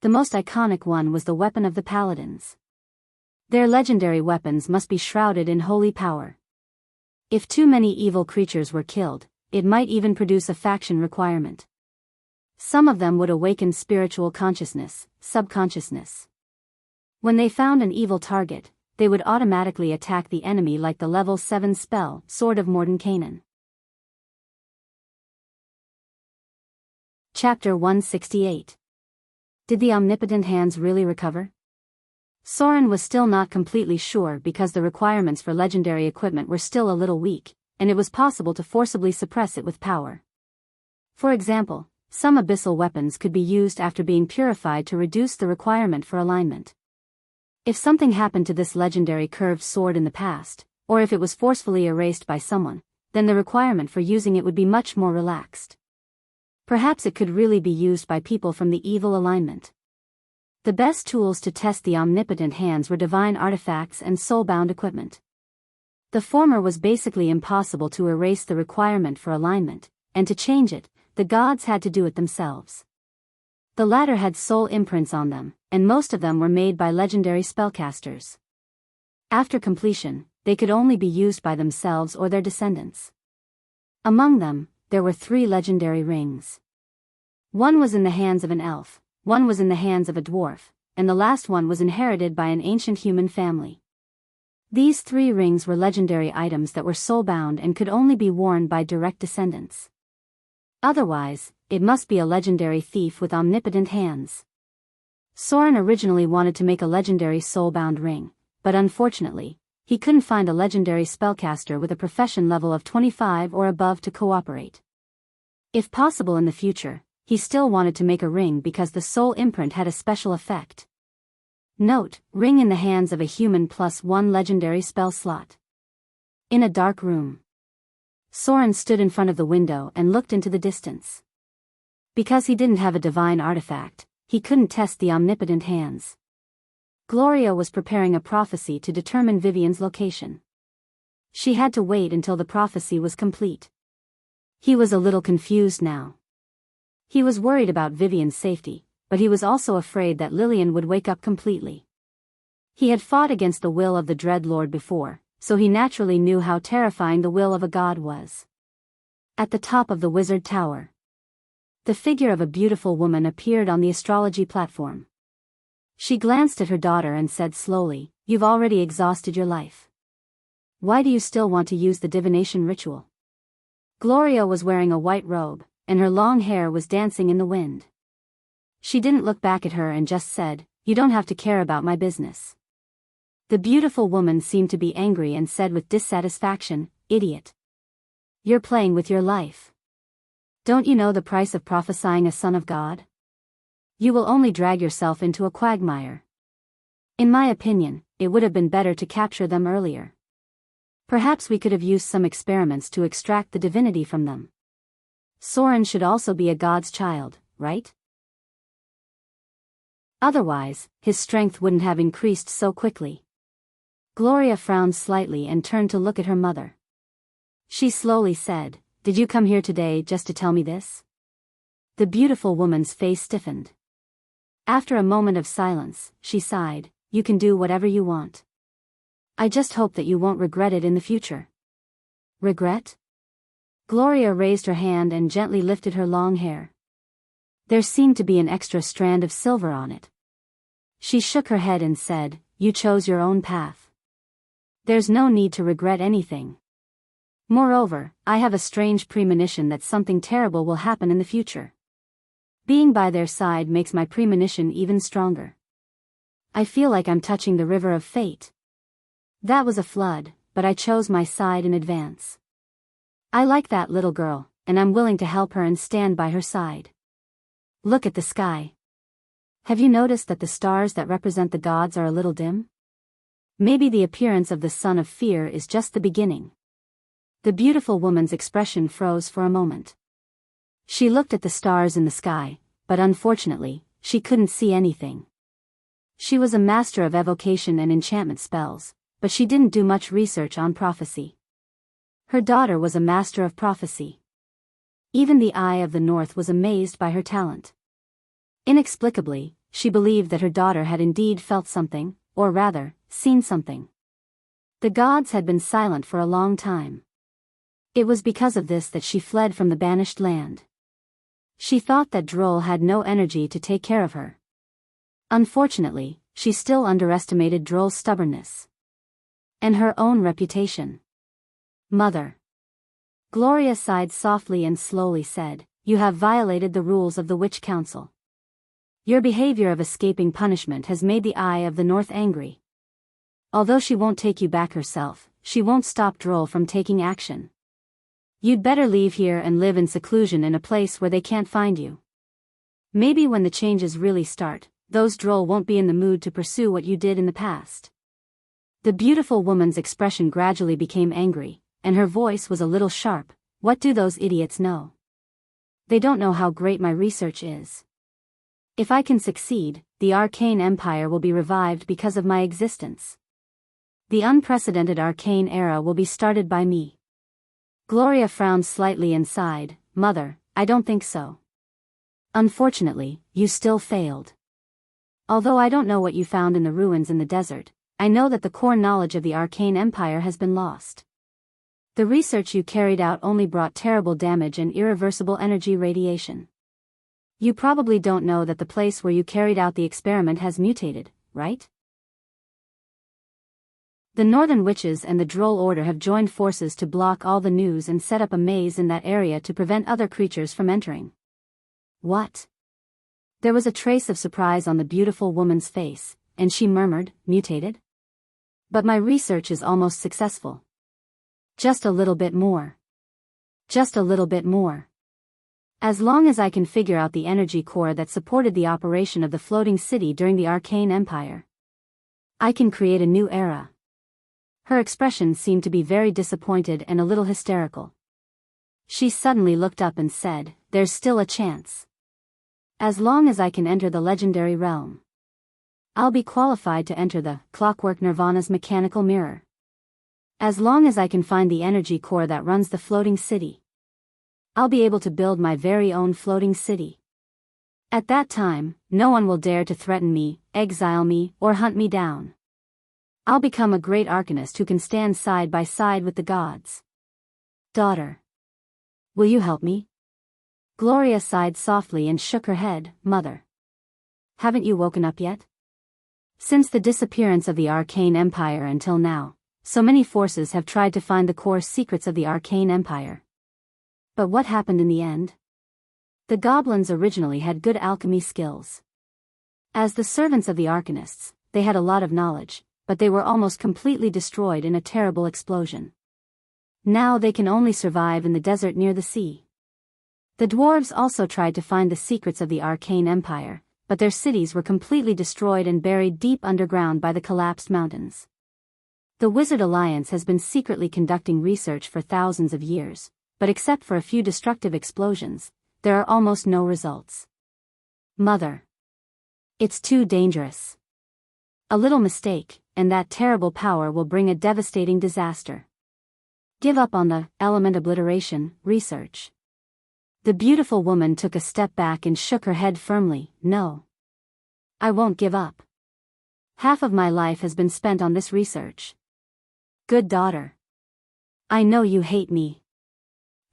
The most iconic one was the weapon of the paladins. Their legendary weapons must be shrouded in holy power. If too many evil creatures were killed, it might even produce a faction requirement. Some of them would awaken spiritual consciousness, subconsciousness. When they found an evil target, they would automatically attack the enemy like the level 7 spell, Sword of Mordenkainen. Chapter 168. Did the omnipotent hands really recover? Soren was still not completely sure because the requirements for legendary equipment were still a little weak, and it was possible to forcibly suppress it with power. For example, some abyssal weapons could be used after being purified to reduce the requirement for alignment. If something happened to this legendary curved sword in the past, or if it was forcefully erased by someone, then the requirement for using it would be much more relaxed. Perhaps it could really be used by people from the evil alignment. The best tools to test the omnipotent hands were divine artifacts and soul-bound equipment. The former was basically impossible to erase the requirement for alignment, and to change it, the gods had to do it themselves. The latter had soul imprints on them, and most of them were made by legendary spellcasters. After completion, they could only be used by themselves or their descendants. Among them, there were 3 legendary rings. One was in the hands of an elf, one was in the hands of a dwarf, and the last one was inherited by an ancient human family. These 3 rings were legendary items that were soul-bound and could only be worn by direct descendants. Otherwise, it must be a legendary thief with omnipotent hands. Soren originally wanted to make a legendary soul-bound ring, but unfortunately, he couldn't find a legendary spellcaster with a profession level of 25 or above to cooperate. If possible in the future, he still wanted to make a ring because the soul imprint had a special effect. Note, ring in the hands of a human plus 1 legendary spell slot. In a dark room. Soren stood in front of the window and looked into the distance. Because he didn't have a divine artifact, he couldn't test the omnipotent hands. Gloria was preparing a prophecy to determine Vivian's location. She had to wait until the prophecy was complete. He was a little confused now. He was worried about Vivian's safety, but he was also afraid that Lillian would wake up completely. He had fought against the will of the Dread Lord before, so he naturally knew how terrifying the will of a god was. At the top of the wizard tower, the figure of a beautiful woman appeared on the astrology platform. She glanced at her daughter and said slowly, "You've already exhausted your life. Why do you still want to use the divination ritual?" Gloria was wearing a white robe, and her long hair was dancing in the wind. She didn't look back at her and just said, "You don't have to care about my business." The beautiful woman seemed to be angry and said with dissatisfaction, "Idiot. You're playing with your life. Don't you know the price of prophesying a son of God? You will only drag yourself into a quagmire. In my opinion, it would have been better to capture them earlier. Perhaps we could have used some experiments to extract the divinity from them. Soren should also be a god's child, right? Otherwise, his strength wouldn't have increased so quickly." Gloria frowned slightly and turned to look at her mother. She slowly said, "Did you come here today just to tell me this?" The beautiful woman's face stiffened. After a moment of silence, she sighed, "You can do whatever you want. I just hope that you won't regret it in the future." "Regret?" Gloria raised her hand and gently lifted her long hair. There seemed to be an extra strand of silver on it. She shook her head and said, "You chose your own path. There's no need to regret anything. Moreover, I have a strange premonition that something terrible will happen in the future. Being by their side makes my premonition even stronger. I feel like I'm touching the river of fate. That was a flood, but I chose my side in advance. I like that little girl, and I'm willing to help her and stand by her side. Look at the sky. Have you noticed that the stars that represent the gods are a little dim? Maybe the appearance of the son of fear is just the beginning." The beautiful woman's expression froze for a moment. She looked at the stars in the sky, but unfortunately, she couldn't see anything. She was a master of evocation and enchantment spells, but she didn't do much research on prophecy. Her daughter was a master of prophecy. Even the Eye of the North was amazed by her talent. Inexplicably, she believed that her daughter had indeed felt something, or rather, seen something. The gods had been silent for a long time. It was because of this that she fled from the banished land. She thought that Droll had no energy to take care of her. Unfortunately, she still underestimated Droll's stubbornness. And her own reputation. "Mother." Gloria sighed softly and slowly said, "You have violated the rules of the Witch Council. Your behavior of escaping punishment has made the Eye of the North angry. Although she won't take you back herself, she won't stop Droll from taking action. You'd better leave here and live in seclusion in a place where they can't find you. Maybe when the changes really start, those Droll won't be in the mood to pursue what you did in the past." The beautiful woman's expression gradually became angry, and her voice was a little sharp. "What do those idiots know? They don't know how great my research is. If I can succeed, the arcane empire will be revived because of my existence. The unprecedented arcane era will be started by me. Gloria frowned slightly and sighed. Mother, I don't think so. Unfortunately, you still failed. Although I don't know what you found in the ruins in the desert, I know that the core knowledge of the arcane empire has been lost. The research you carried out only brought terrible damage and irreversible energy radiation. You probably don't know that the place where you carried out the experiment has mutated, right? The Northern Witches and the Droll Order have joined forces to block all the news and set up a maze in that area to prevent other creatures from entering. What? There was a trace of surprise on the beautiful woman's face, and she murmured, mutated? But my research is almost successful. Just a little bit more. Just a little bit more. As long as I can figure out the energy core that supported the operation of the floating city during the Arcane Empire, I can create a new era. Her expression seemed to be very disappointed and a little hysterical. She suddenly looked up and said, "There's still a chance. As long as I can enter the legendary realm, I'll be qualified to enter the Clockwork Nirvana's mechanical mirror. As long as I can find the energy core that runs the floating city, I'll be able to build my very own floating city. At that time, no one will dare to threaten me, exile me, or hunt me down. I'll become a great arcanist who can stand side by side with the gods." "Daughter, will you help me?" Gloria sighed softly and shook her head. "Mother, haven't you woken up yet? Since the disappearance of the Arcane Empire until now, so many forces have tried to find the core secrets of the Arcane Empire. But what happened in the end? The goblins originally had good alchemy skills. As the servants of the arcanists, they had a lot of knowledge, but they were almost completely destroyed in a terrible explosion. Now they can only survive in the desert near the sea. The dwarves also tried to find the secrets of the Arcane Empire, but their cities were completely destroyed and buried deep underground by the collapsed mountains. The Wizard Alliance has been secretly conducting research for thousands of years, but except for a few destructive explosions, there are almost no results. Mother, it's too dangerous. A little mistake, and that terrible power will bring a devastating disaster. Give up on the element obliteration research." The beautiful woman took a step back and shook her head firmly. "No. I won't give up. Half of my life has been spent on this research. Good daughter. I know you hate me.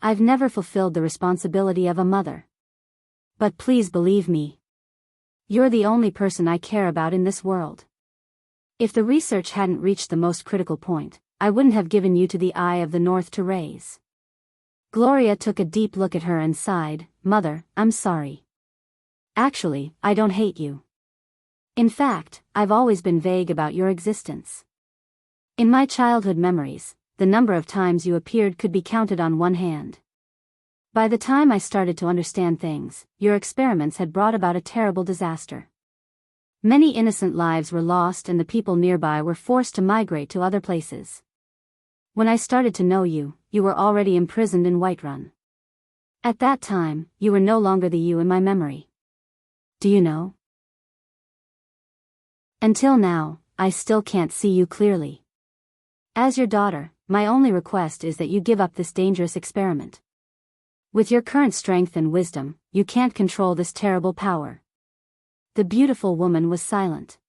I've never fulfilled the responsibility of a mother. But please believe me. You're the only person I care about in this world. If the research hadn't reached the most critical point, I wouldn't have given you to the Eye of the North to raise." Gloria took a deep look at her and sighed. "Mother, I'm sorry. Actually, I don't hate you. In fact, I've always been vague about your existence. In my childhood memories, the number of times you appeared could be counted on one hand. By the time I started to understand things, your experiments had brought about a terrible disaster. Many innocent lives were lost and the people nearby were forced to migrate to other places. When I started to know you, you were already imprisoned in Whiterun. At that time, you were no longer the you in my memory. Do you know? Until now, I still can't see you clearly. As your daughter, my only request is that you give up this dangerous experiment. With your current strength and wisdom, you can't control this terrible power." The beautiful woman was silent.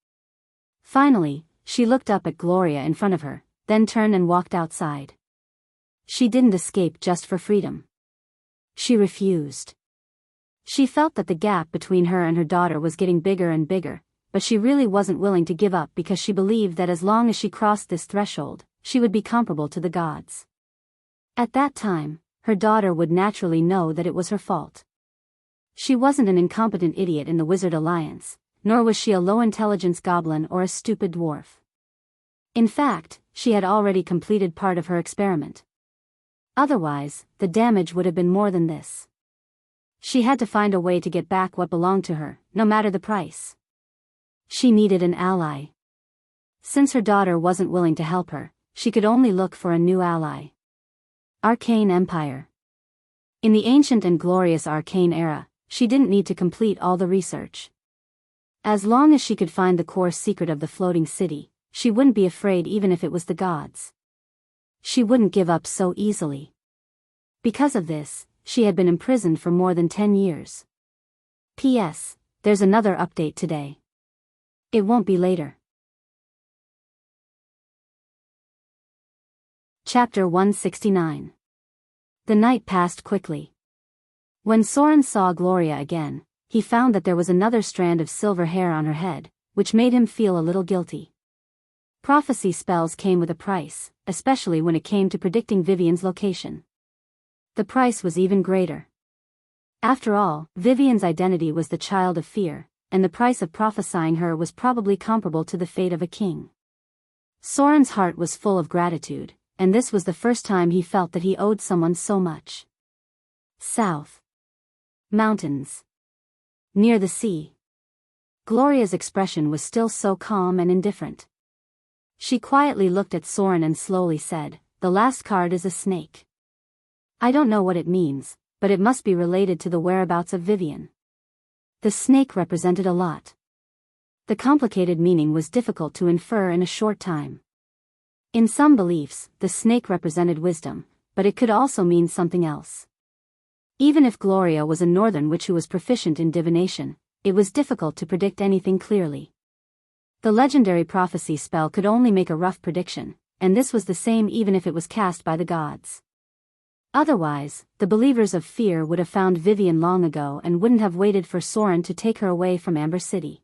Finally, she looked up at Gloria in front of her, then turned and walked outside. She didn't escape just for freedom. She refused. She felt that the gap between her and her daughter was getting bigger and bigger, but she really wasn't willing to give up because she believed that as long as she crossed this threshold, she would be comparable to the gods. At that time, her daughter would naturally know that it was her fault. She wasn't an incompetent idiot in the Wizard Alliance, nor was she a low-intelligence goblin or a stupid dwarf. In fact, she had already completed part of her experiment. Otherwise, the damage would have been more than this. She had to find a way to get back what belonged to her, no matter the price. She needed an ally. Since her daughter wasn't willing to help her, she could only look for a new ally. Arcane Empire. In the ancient and glorious Arcane era, she didn't need to complete all the research. As long as she could find the core secret of the floating city, she wouldn't be afraid even if it was the gods. She wouldn't give up so easily. Because of this, she had been imprisoned for more than 10 years. P.S. There's another update today. It won't be later. Chapter 169. The night passed quickly. When Soren saw Gloria again, he found that there was another strand of silver hair on her head, which made him feel a little guilty. Prophecy spells came with a price, especially when it came to predicting Vivian's location. The price was even greater. After all, Vivian's identity was the child of fear, and the price of prophesying her was probably comparable to the fate of a king. Soren's heart was full of gratitude, and this was the first time he felt that he owed someone so much. South. Mountains. Near the sea. Gloria's expression was still so calm and indifferent. She quietly looked at Soren and slowly said, "The last card is a snake. I don't know what it means, but it must be related to the whereabouts of Vivian." The snake represented a lot. The complicated meaning was difficult to infer in a short time. In some beliefs, the snake represented wisdom, but it could also mean something else. Even if Gloria was a northern witch who was proficient in divination, it was difficult to predict anything clearly. The legendary prophecy spell could only make a rough prediction, and this was the same even if it was cast by the gods. Otherwise, the believers of fear would have found Vivian long ago and wouldn't have waited for Soren to take her away from Amber City.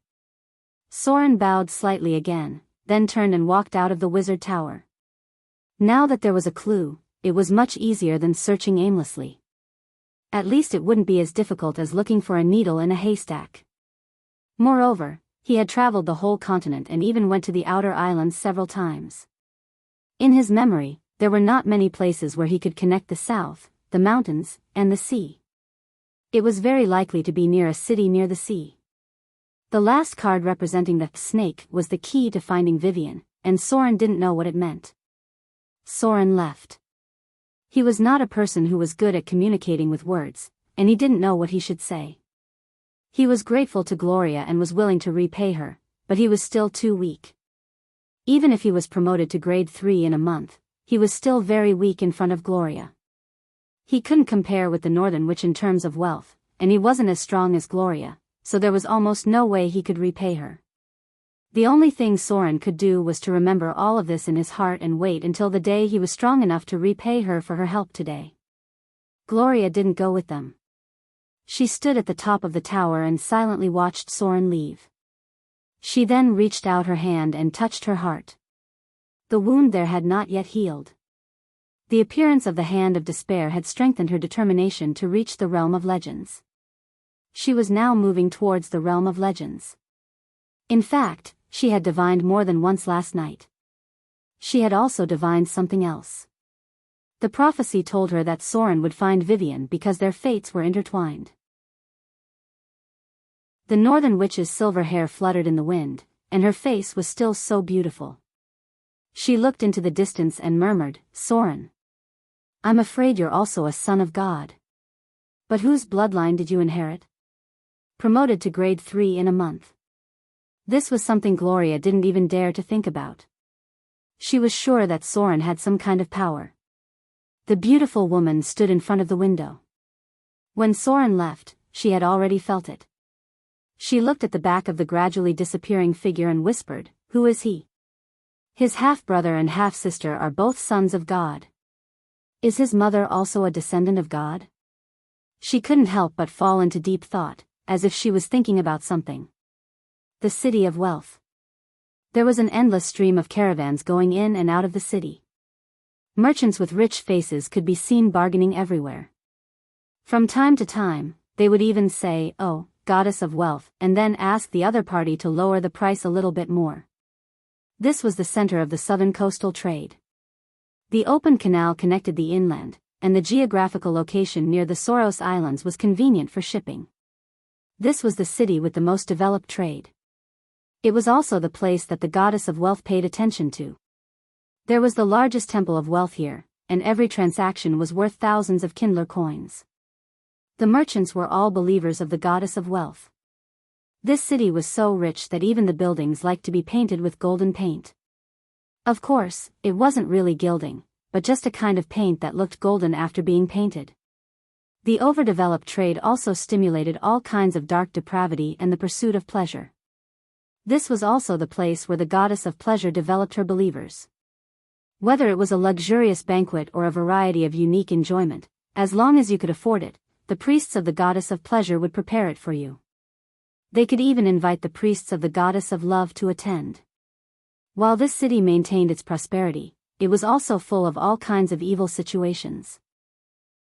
Soren bowed slightly again, then turned and walked out of the wizard tower. Now that there was a clue, it was much easier than searching aimlessly. At least it wouldn't be as difficult as looking for a needle in a haystack. Moreover, he had traveled the whole continent and even went to the outer islands several times. In his memory, there were not many places where he could connect the south, the mountains, and the sea. It was very likely to be near a city near the sea. The last card representing the snake was the key to finding Vivian, and Soren didn't know what it meant. Soren left. He was not a person who was good at communicating with words, and he didn't know what he should say. He was grateful to Gloria and was willing to repay her, but he was still too weak. Even if he was promoted to grade 3 in a month, he was still very weak in front of Gloria. He couldn't compare with the Northern Witch in terms of wealth, and he wasn't as strong as Gloria, so there was almost no way he could repay her. The only thing Soren could do was to remember all of this in his heart and wait until the day he was strong enough to repay her for her help today. Gloria didn't go with them. She stood at the top of the tower and silently watched Soren leave. She then reached out her hand and touched her heart. The wound there had not yet healed. The appearance of the hand of despair had strengthened her determination to reach the realm of legends. She was now moving towards the realm of legends. In fact, she had divined more than once last night. She had also divined something else. The prophecy told her that Soren would find Vivian because their fates were intertwined. The Northern Witch's silver hair fluttered in the wind, and her face was still so beautiful. She looked into the distance and murmured, "Soren. I'm afraid you're also a son of God. But whose bloodline did you inherit?" Promoted to grade 3 in a month. This was something Gloria didn't even dare to think about. She was sure that Soren had some kind of power. The beautiful woman stood in front of the window. When Soren left, she had already felt it. She looked at the back of the gradually disappearing figure and whispered, "Who is he?" His half-brother and half-sister are both sons of God. Is his mother also a descendant of God? She couldn't help but fall into deep thought, as if she was thinking about something. The city of wealth. There was an endless stream of caravans going in and out of the city. Merchants with rich faces could be seen bargaining everywhere. From time to time, they would even say, "Oh, goddess of wealth," and then ask the other party to lower the price a little bit more. This was the center of the southern coastal trade. The open canal connected the inland, and the geographical location near the Soros Islands was convenient for shipping. This was the city with the most developed trade. It was also the place that the goddess of wealth paid attention to. There was the largest temple of wealth here, and every transaction was worth thousands of Kindler coins. The merchants were all believers of the goddess of wealth. This city was so rich that even the buildings liked to be painted with golden paint. Of course, it wasn't really gilding, but just a kind of paint that looked golden after being painted. The overdeveloped trade also stimulated all kinds of dark depravity and the pursuit of pleasure. This was also the place where the goddess of pleasure developed her believers. Whether it was a luxurious banquet or a variety of unique enjoyment, as long as you could afford it, the priests of the goddess of pleasure would prepare it for you. They could even invite the priests of the goddess of love to attend. While this city maintained its prosperity, it was also full of all kinds of evil situations.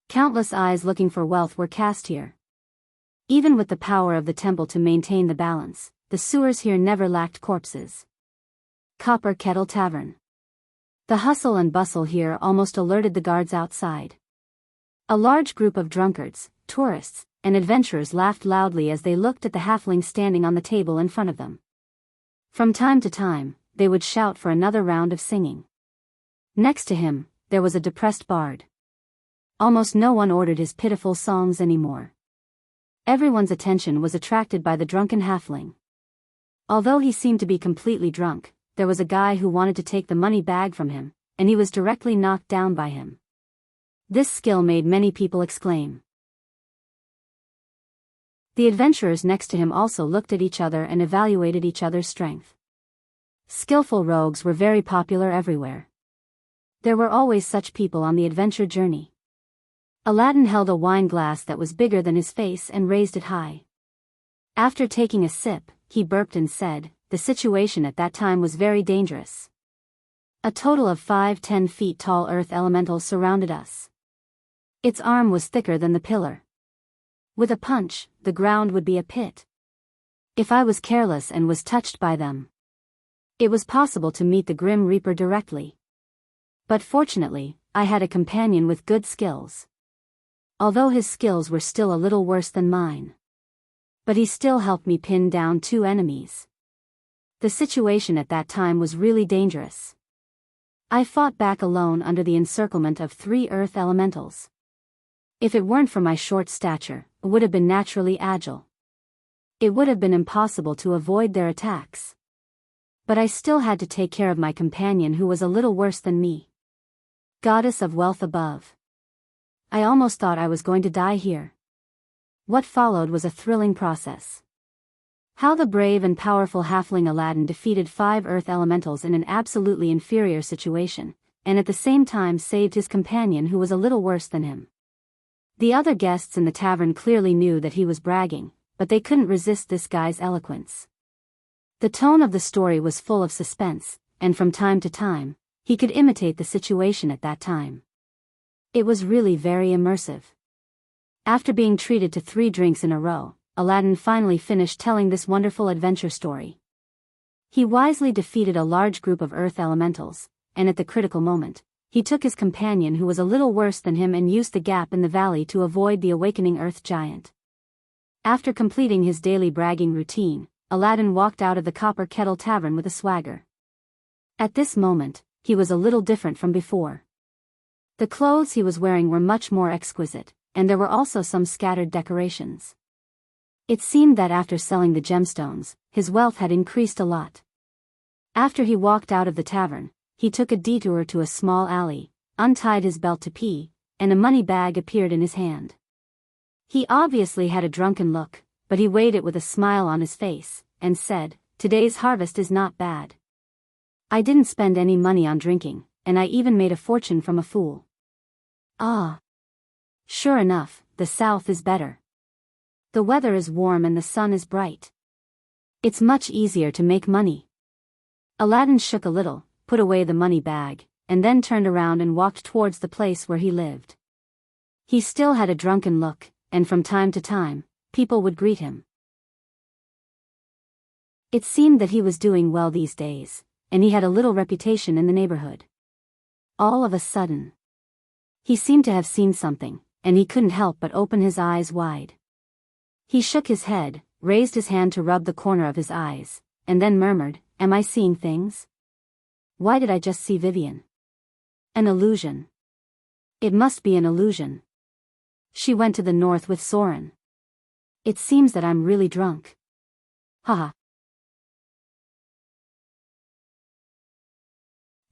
Countless eyes looking for wealth were cast here. Even with the power of the temple to maintain the balance, the sewers here never lacked corpses. Copper Kettle Tavern. The hustle and bustle here almost alerted the guards outside. A large group of drunkards, tourists, and adventurers laughed loudly as they looked at the halfling standing on the table in front of them. From time to time, they would shout for another round of singing. Next to him, there was a depressed bard. Almost no one ordered his pitiful songs anymore. Everyone's attention was attracted by the drunken halfling. Although he seemed to be completely drunk, there was a guy who wanted to take the money bag from him, and he was directly knocked down by him. This skill made many people exclaim. The adventurers next to him also looked at each other and evaluated each other's strength. Skillful rogues were very popular everywhere. There were always such people on the adventure journey. Aladdin held a wine glass that was bigger than his face and raised it high. After taking a sip, he burped and said, "The situation at that time was very dangerous. A total of 5-10 feet tall earth elementals surrounded us. Its arm was thicker than the pillar. With a punch, the ground would be a pit. If I was careless and was touched by them, it was possible to meet the Grim Reaper directly. But fortunately, I had a companion with good skills. Although his skills were still a little worse than mine. But he still helped me pin down 2 enemies. The situation at that time was really dangerous. I fought back alone under the encirclement of 3 earth elementals. If it weren't for my short stature, I would have been naturally agile. It would have been impossible to avoid their attacks. But I still had to take care of my companion who was a little worse than me. Goddess of wealth above. I almost thought I was going to die here. What followed was a thrilling process. How the brave and powerful halfling Aladdin defeated 5 earth elementals in an absolutely inferior situation, and at the same time saved his companion who was a little worse than him. The other guests in the tavern clearly knew that he was bragging, but they couldn't resist this guy's eloquence. The tone of the story was full of suspense, and from time to time, he could imitate the situation at that time. It was really very immersive. After being treated to 3 drinks in a row, Aladdin finally finished telling this wonderful adventure story. He wisely defeated a large group of earth elementals, and at the critical moment, he took his companion who was a little worse than him and used the gap in the valley to avoid the awakening earth giant. After completing his daily bragging routine, Aladdin walked out of the Copper Kettle Tavern with a swagger. At this moment, he was a little different from before. The clothes he was wearing were much more exquisite, and there were also some scattered decorations. It seemed that after selling the gemstones, his wealth had increased a lot. After he walked out of the tavern, he took a detour to a small alley, untied his belt to pee, and a money bag appeared in his hand. He obviously had a drunken look, but he weighed it with a smile on his face, and said, "Today's harvest is not bad. I didn't spend any money on drinking, and I even made a fortune from a fool. Ah. Sure enough, the south is better. The weather is warm and the sun is bright. It's much easier to make money." Aladdin shook a little, put away the money bag, and then turned around and walked towards the place where he lived. He still had a drunken look, and from time to time, people would greet him. It seemed that he was doing well these days, and he had a little reputation in the neighborhood. All of a sudden, he seemed to have seen something, and he couldn't help but open his eyes wide. He shook his head, raised his hand to rub the corner of his eyes, and then murmured, "Am I seeing things? Why did I just see Vivian? An illusion. It must be an illusion. She went to the north with Soren. It seems that I'm really drunk." Haha.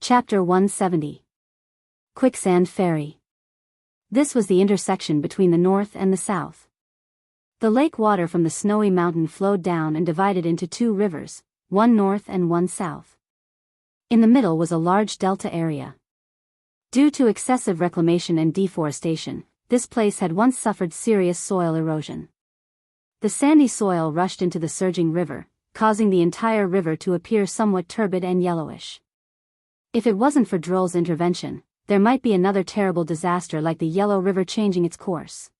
Chapter 170. Quicksand Ferry. This was the intersection between the north and the south. The lake water from the snowy mountain flowed down and divided into two rivers, one north and one south. In the middle was a large delta area. Due to excessive reclamation and deforestation, this place had once suffered serious soil erosion. The sandy soil rushed into the surging river, causing the entire river to appear somewhat turbid and yellowish. If it wasn't for Droll's intervention, there might be another terrible disaster like the Yellow River changing its course.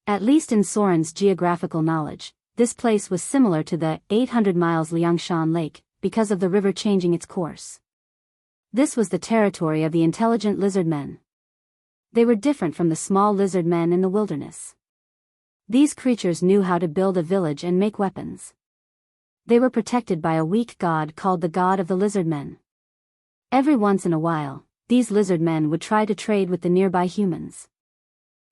At least in Soren's geographical knowledge, this place was similar to the 800 miles Liangshan Lake, because of the river changing its course. This was the territory of the intelligent lizard men. They were different from the small lizard men in the wilderness. These creatures knew how to build a village and make weapons. They were protected by a weak god called the God of the Lizard Men. Every once in a while, these lizard men would try to trade with the nearby humans.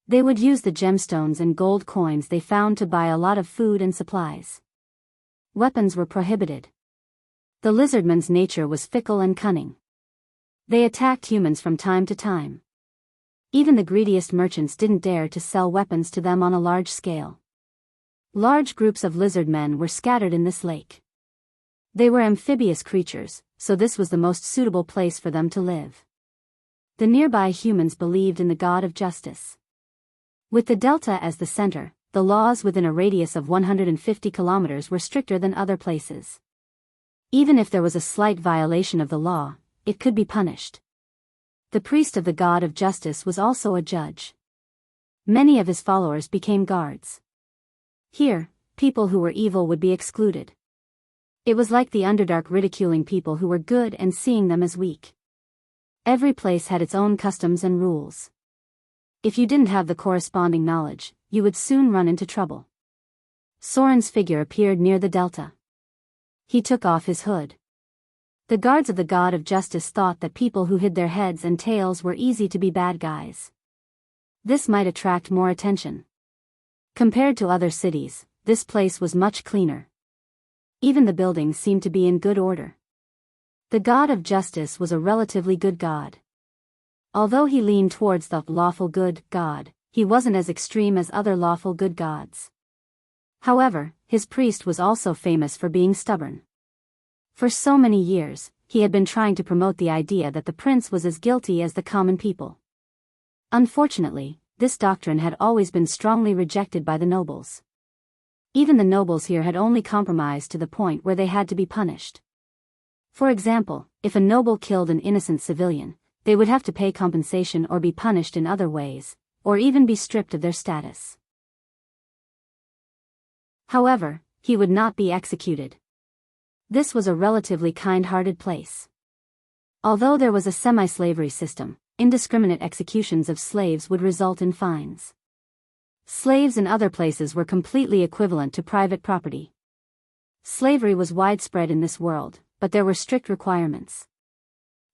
They would use the gemstones and gold coins they found to buy a lot of food and supplies. Weapons were prohibited. The lizardmen's nature was fickle and cunning. They attacked humans from time to time. Even the greediest merchants didn't dare to sell weapons to them on a large scale. Large groups of lizard men were scattered in this lake. They were amphibious creatures, so this was the most suitable place for them to live. The nearby humans believed in the god of justice. With the delta as the center, the laws within a radius of 150 kilometers were stricter than other places. Even if there was a slight violation of the law, it could be punished. The priest of the god of justice was also a judge. Many of his followers became guards. Here, people who were evil would be excluded. It was like the Underdark ridiculing people who were good and seeing them as weak. Every place had its own customs and rules. If you didn't have the corresponding knowledge, you would soon run into trouble. Soren's figure appeared near the delta. He took off his hood. The guards of the god of justice thought that people who hid their heads and tails were easy to be bad guys. This might attract more attention. Compared to other cities, this place was much cleaner. Even the buildings seemed to be in good order. The god of justice was a relatively good god. Although he leaned towards the lawful good god, he wasn't as extreme as other lawful good gods. However, his priest was also famous for being stubborn. For so many years, he had been trying to promote the idea that the prince was as guilty as the common people. Unfortunately, this doctrine had always been strongly rejected by the nobles. Even the nobles here had only compromised to the point where they had to be punished. For example, if a noble killed an innocent civilian, they would have to pay compensation or be punished in other ways, or even be stripped of their status. However, he would not be executed. This was a relatively kind-hearted place. Although there was a semi-slavery system, indiscriminate executions of slaves would result in fines. Slaves in other places were completely equivalent to private property. Slavery was widespread in this world, but there were strict requirements.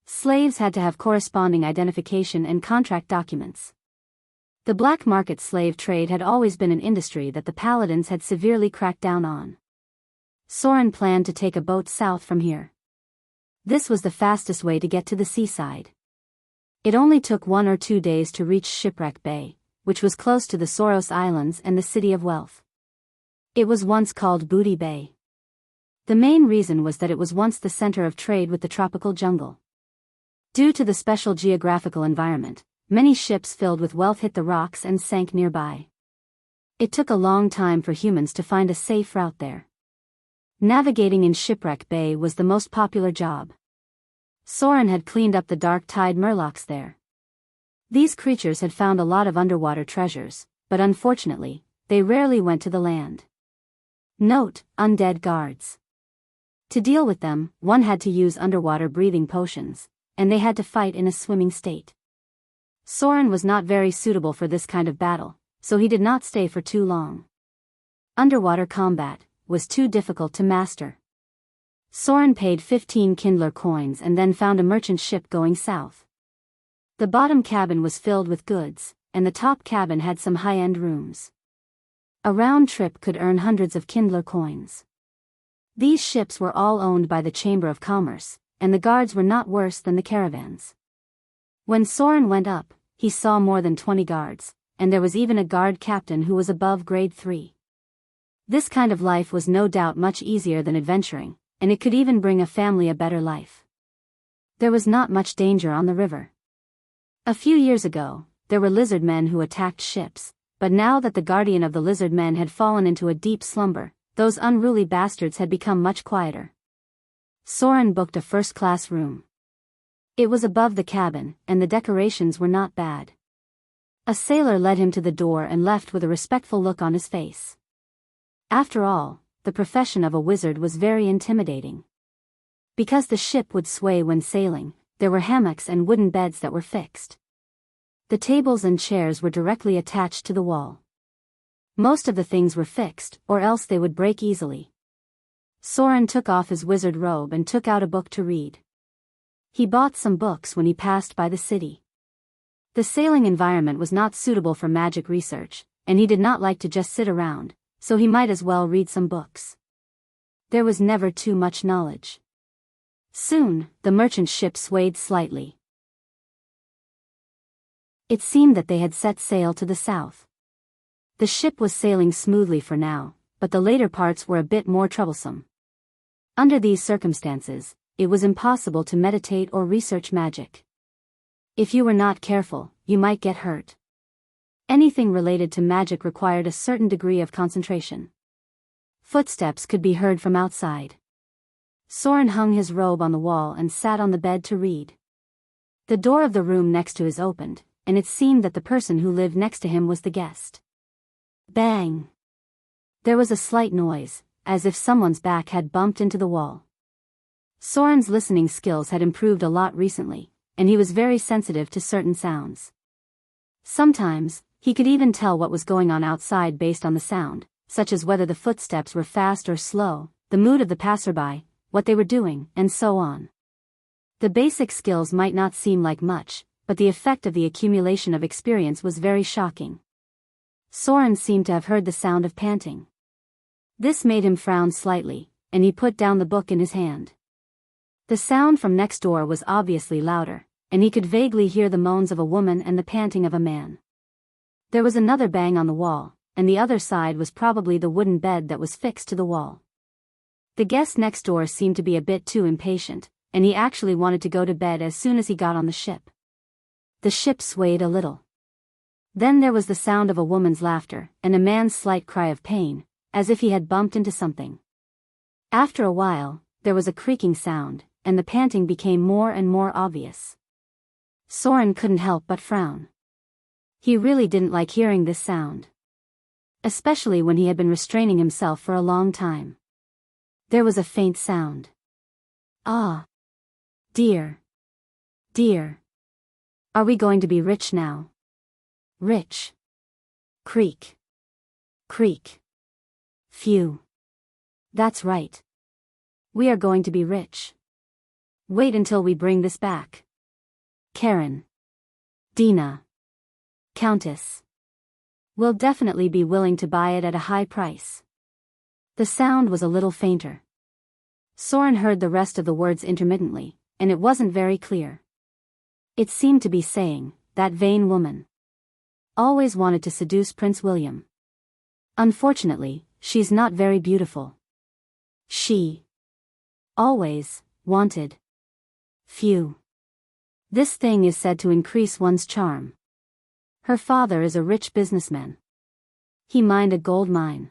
Slaves had to have corresponding identification and contract documents. The black market slave trade had always been an industry that the paladins had severely cracked down on. Soren planned to take a boat south from here. This was the fastest way to get to the seaside. It only took 1 or 2 days to reach Shipwreck Bay, which was close to the Soros Islands and the City of Wealth. It was once called Booty Bay. The main reason was that it was once the center of trade with the tropical jungle. Due to the special geographical environment, many ships filled with wealth hit the rocks and sank nearby. It took a long time for humans to find a safe route there. Navigating in Shipwreck Bay was the most popular job. Soren had cleaned up the dark tide murlocs there. These creatures had found a lot of underwater treasures, but unfortunately, they rarely went to the land. Note: undead guards. To deal with them, one had to use underwater breathing potions, and they had to fight in a swimming state. Soren was not very suitable for this kind of battle, so he did not stay for too long. Underwater combat was too difficult to master. Soren paid 15 Kindler coins and then found a merchant ship going south. The bottom cabin was filled with goods, and the top cabin had some high-end rooms. A round trip could earn hundreds of Kindler coins. These ships were all owned by the Chamber of Commerce, and the guards were not worse than the caravans. When Soren went up, he saw more than 20 guards, and there was even a guard captain who was above grade 3. This kind of life was no doubt much easier than adventuring, and it could even bring a family a better life. There was not much danger on the river. A few years ago, there were lizard men who attacked ships, but now that the guardian of the lizard men had fallen into a deep slumber, those unruly bastards had become much quieter. Soren booked a first-class room. It was above the cabin, and the decorations were not bad. A sailor led him to the door and left with a respectful look on his face. After all, the profession of a wizard was very intimidating. Because the ship would sway when sailing, there were hammocks and wooden beds that were fixed. The tables and chairs were directly attached to the wall. Most of the things were fixed, or else they would break easily. Soren took off his wizard robe and took out a book to read. He bought some books when he passed by the city. The sailing environment was not suitable for magic research, and he did not like to just sit around, so he might as well read some books. There was never too much knowledge. Soon, the merchant ship swayed slightly. It seemed that they had set sail to the south. The ship was sailing smoothly for now, but the later parts were a bit more troublesome. Under these circumstances, it was impossible to meditate or research magic. If you were not careful, you might get hurt. Anything related to magic required a certain degree of concentration. Footsteps could be heard from outside. Soren hung his robe on the wall and sat on the bed to read. The door of the room next to his opened, and it seemed that the person who lived next to him was the guest. Bang! There was a slight noise, as if someone's back had bumped into the wall. Soren's listening skills had improved a lot recently, and he was very sensitive to certain sounds. Sometimes, he could even tell what was going on outside based on the sound, such as whether the footsteps were fast or slow, the mood of the passerby, what they were doing, and so on. The basic skills might not seem like much, but the effect of the accumulation of experience was very shocking. Soren seemed to have heard the sound of panting. This made him frown slightly, and he put down the book in his hand. The sound from next door was obviously louder, and he could vaguely hear the moans of a woman and the panting of a man. There was another bang on the wall, and the other side was probably the wooden bed that was fixed to the wall. The guest next door seemed to be a bit too impatient, and he actually wanted to go to bed as soon as he got on the ship. The ship swayed a little. Then there was the sound of a woman's laughter, and a man's slight cry of pain, as if he had bumped into something. After a while, there was a creaking sound, and the panting became more and more obvious. Soren couldn't help but frown. He really didn't like hearing this sound. Especially when he had been restraining himself for a long time. There was a faint sound. Ah! Dear! Dear! Are we going to be rich now? Rich. Creak. Creak. Phew. That's right. We are going to be rich. Wait until we bring this back. Karen. Dina. Countess. Will definitely be willing to buy it at a high price. The sound was a little fainter. Soren heard the rest of the words intermittently, and it wasn't very clear. It seemed to be saying, that vain woman. Always wanted to seduce Prince William. Unfortunately, she's not very beautiful. She. Always, wanted. Phew. This thing is said to increase one's charm. Her father is a rich businessman. He mined a gold mine.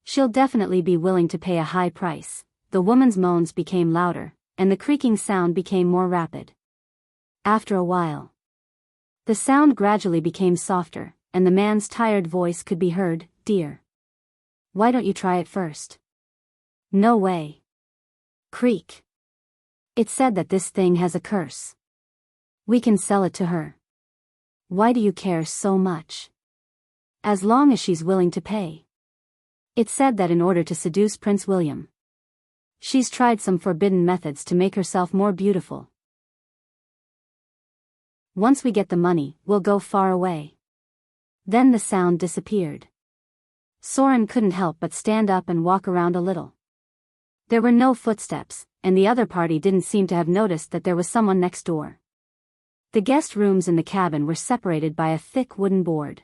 She'll definitely be willing to pay a high price. The woman's moans became louder, and the creaking sound became more rapid. After a while, the sound gradually became softer, and the man's tired voice could be heard, "Dear. Why don't you try it first?" "No way." Creak. It said that this thing has a curse. We can sell it to her. Why do you care so much? As long as she's willing to pay. It said that in order to seduce Prince William, she's tried some forbidden methods to make herself more beautiful. Once we get the money, we'll go far away. Then the sound disappeared. Soren couldn't help but stand up and walk around a little. There were no footsteps, and the other party didn't seem to have noticed that there was someone next door. The guest rooms in the cabin were separated by a thick wooden board.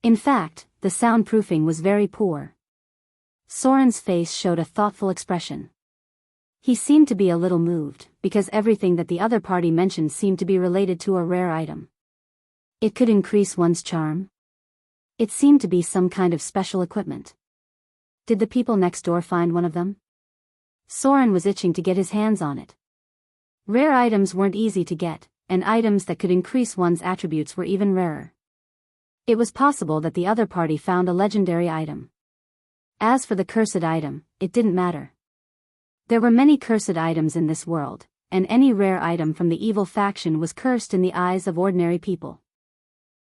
In fact, the soundproofing was very poor. Soren's face showed a thoughtful expression. He seemed to be a little moved, because everything that the other party mentioned seemed to be related to a rare item. It could increase one's charm. It seemed to be some kind of special equipment. Did the people next door find one of them? Soren was itching to get his hands on it. Rare items weren't easy to get, and items that could increase one's attributes were even rarer. It was possible that the other party found a legendary item. As for the cursed item, it didn't matter. There were many cursed items in this world, and any rare item from the evil faction was cursed in the eyes of ordinary people.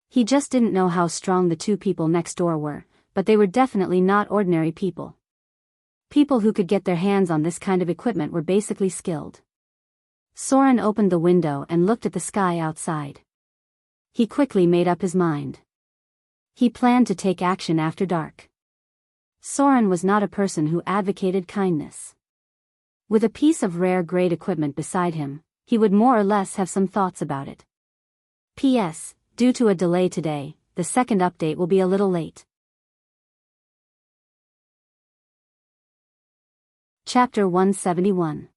He just didn't know how strong the two people next door were, but they were definitely not ordinary people. People who could get their hands on this kind of equipment were basically skilled. Soren opened the window and looked at the sky outside. He quickly made up his mind. He planned to take action after dark. Soren was not a person who advocated kindness. With a piece of rare great equipment beside him, he would more or less have some thoughts about it. P.S. Due to a delay today, the second update will be a little late. Chapter 171.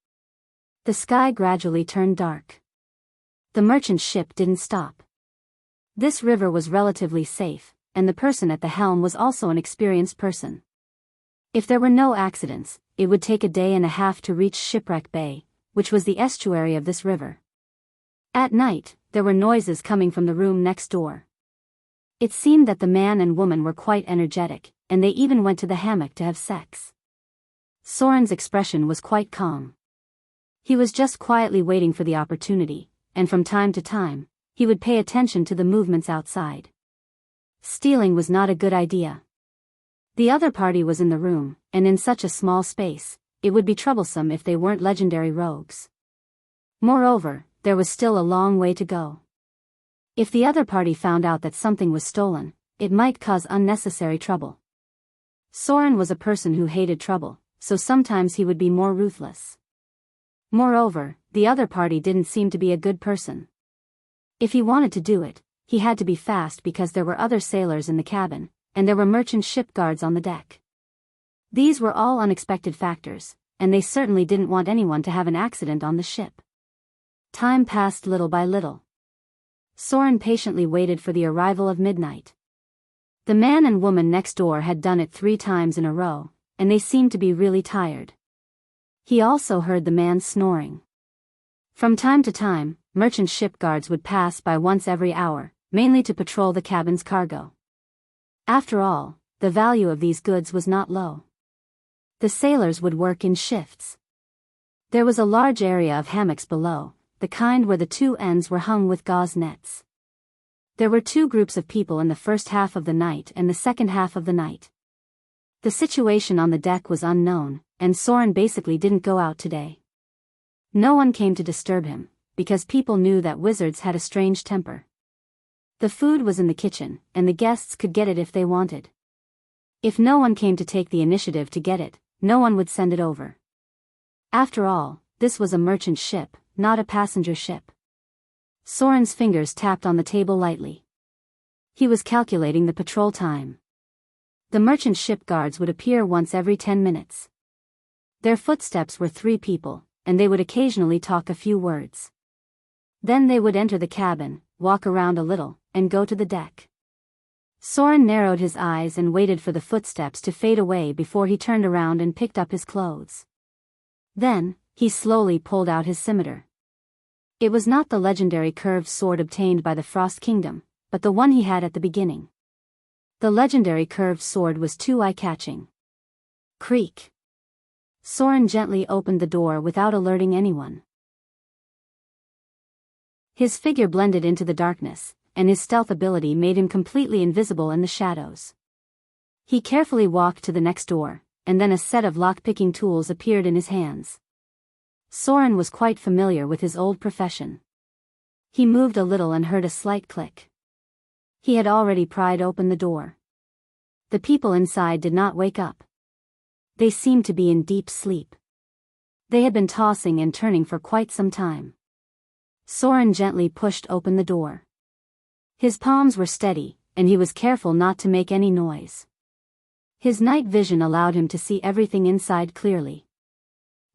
The sky gradually turned dark. The merchant ship didn't stop. This river was relatively safe, and the person at the helm was also an experienced person. If there were no accidents, it would take a day and a half to reach Shipwreck Bay, which was the estuary of this river. At night, there were noises coming from the room next door. It seemed that the man and woman were quite energetic, and they even went to the hammock to have sex. Soren's expression was quite calm. He was just quietly waiting for the opportunity, and from time to time, he would pay attention to the movements outside. Stealing was not a good idea. The other party was in the room, and in such a small space, it would be troublesome if they weren't legendary rogues. Moreover, there was still a long way to go. If the other party found out that something was stolen, it might cause unnecessary trouble. Soren was a person who hated trouble, so sometimes he would be more ruthless. Moreover, the other party didn't seem to be a good person. If he wanted to do it, he had to be fast because there were other sailors in the cabin, and there were merchant ship guards on the deck. These were all unexpected factors, and they certainly didn't want anyone to have an accident on the ship. Time passed little by little. Soren patiently waited for the arrival of midnight. The man and woman next door had done it 3 times in a row, and they seemed to be really tired. He also heard the man snoring. From time to time, merchant ship guards would pass by once every hour, mainly to patrol the cabin's cargo. After all, the value of these goods was not low. The sailors would work in shifts. There was a large area of hammocks below, the kind where the 2 ends were hung with gauze nets. There were 2 groups of people in the first half of the night and the second half of the night. The situation on the deck was unknown, and Soren basically didn't go out today. No one came to disturb him, because people knew that wizards had a strange temper. The food was in the kitchen, and the guests could get it if they wanted. If no one came to take the initiative to get it, no one would send it over. After all, this was a merchant ship, not a passenger ship. Soren's fingers tapped on the table lightly. He was calculating the patrol time. The merchant ship guards would appear once every 10 minutes. Their footsteps were 3 people, and they would occasionally talk a few words. Then they would enter the cabin, walk around a little, and go to the deck. Soren narrowed his eyes and waited for the footsteps to fade away before he turned around and picked up his clothes. Then, he slowly pulled out his scimitar. It was not the legendary curved sword obtained by the Frost Kingdom, but the one he had at the beginning. The legendary curved sword was too eye-catching. Creak. Soren gently opened the door without alerting anyone. His figure blended into the darkness, and his stealth ability made him completely invisible in the shadows. He carefully walked to the next door, and then a set of lock-picking tools appeared in his hands. Soren was quite familiar with his old profession. He moved a little and heard a slight click. He had already pried open the door. The people inside did not wake up. They seemed to be in deep sleep. They had been tossing and turning for quite some time. Soren gently pushed open the door. His palms were steady, and he was careful not to make any noise. His night vision allowed him to see everything inside clearly.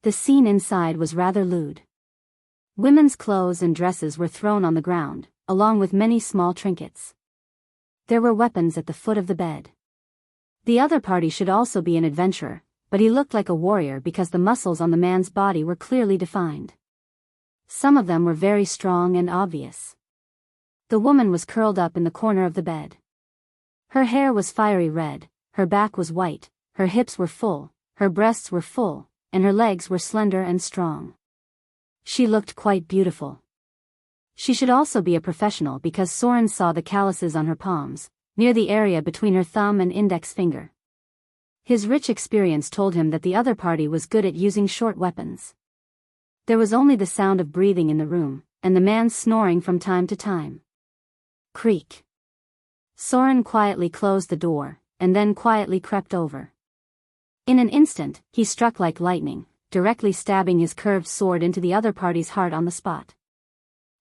The scene inside was rather lewd. Women's clothes and dresses were thrown on the ground, along with many small trinkets. There were weapons at the foot of the bed. The other party should also be an adventurer, but he looked like a warrior because the muscles on the man's body were clearly defined. Some of them were very strong and obvious. The woman was curled up in the corner of the bed. Her hair was fiery red, her back was white, her hips were full, her breasts were full, and her legs were slender and strong. She looked quite beautiful. She should also be a professional because Soren saw the calluses on her palms, near the area between her thumb and index finger. His rich experience told him that the other party was good at using short weapons. There was only the sound of breathing in the room, and the man snoring from time to time. Creak. Soren quietly closed the door, and then quietly crept over. In an instant, he struck like lightning, directly stabbing his curved sword into the other party's heart on the spot.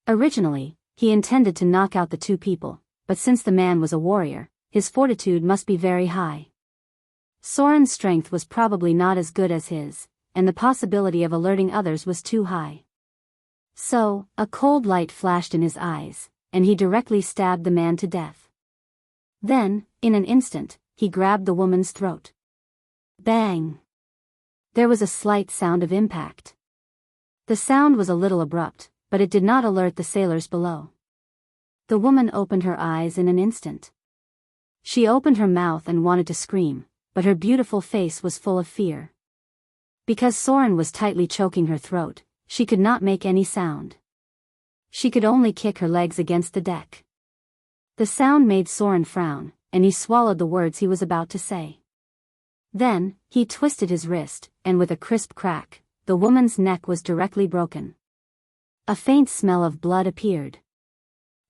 Originally, he intended to knock out the two people, but since the man was a warrior, his fortitude must be very high. Soren's strength was probably not as good as his, and the possibility of alerting others was too high. So, a cold light flashed in his eyes, and he directly stabbed the man to death. Then, in an instant, he grabbed the woman's throat. Bang! There was a slight sound of impact. The sound was a little abrupt, but it did not alert the sailors below. The woman opened her eyes in an instant. She opened her mouth and wanted to scream, but her beautiful face was full of fear. Because Soren was tightly choking her throat, she could not make any sound. She could only kick her legs against the deck. The sound made Soren frown, and he swallowed the words he was about to say. Then, he twisted his wrist, and with a crisp crack, the woman's neck was directly broken. A faint smell of blood appeared.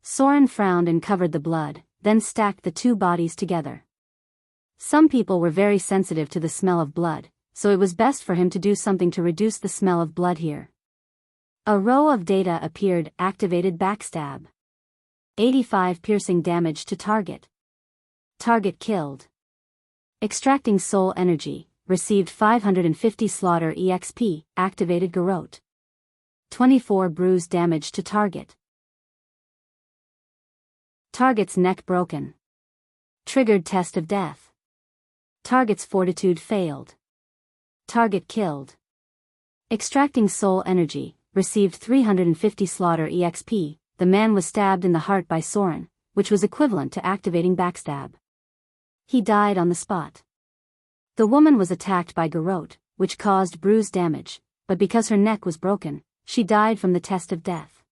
Soren frowned and covered the blood, then stacked the two bodies together. Some people were very sensitive to the smell of blood, so it was best for him to do something to reduce the smell of blood here. A row of data appeared: activated backstab. 85 piercing damage to target. Target killed. Extracting soul energy, received 550 slaughter EXP, activated garrote. 24 bruise damage to target. Target's neck broken. Triggered test of death. Target's fortitude failed. Target killed. Extracting soul energy, received 350 slaughter EXP, the man was stabbed in the heart by Soren, which was equivalent to activating backstab. He died on the spot. The woman was attacked by garrote, which caused bruise damage, but because her neck was broken, she died from the test of death.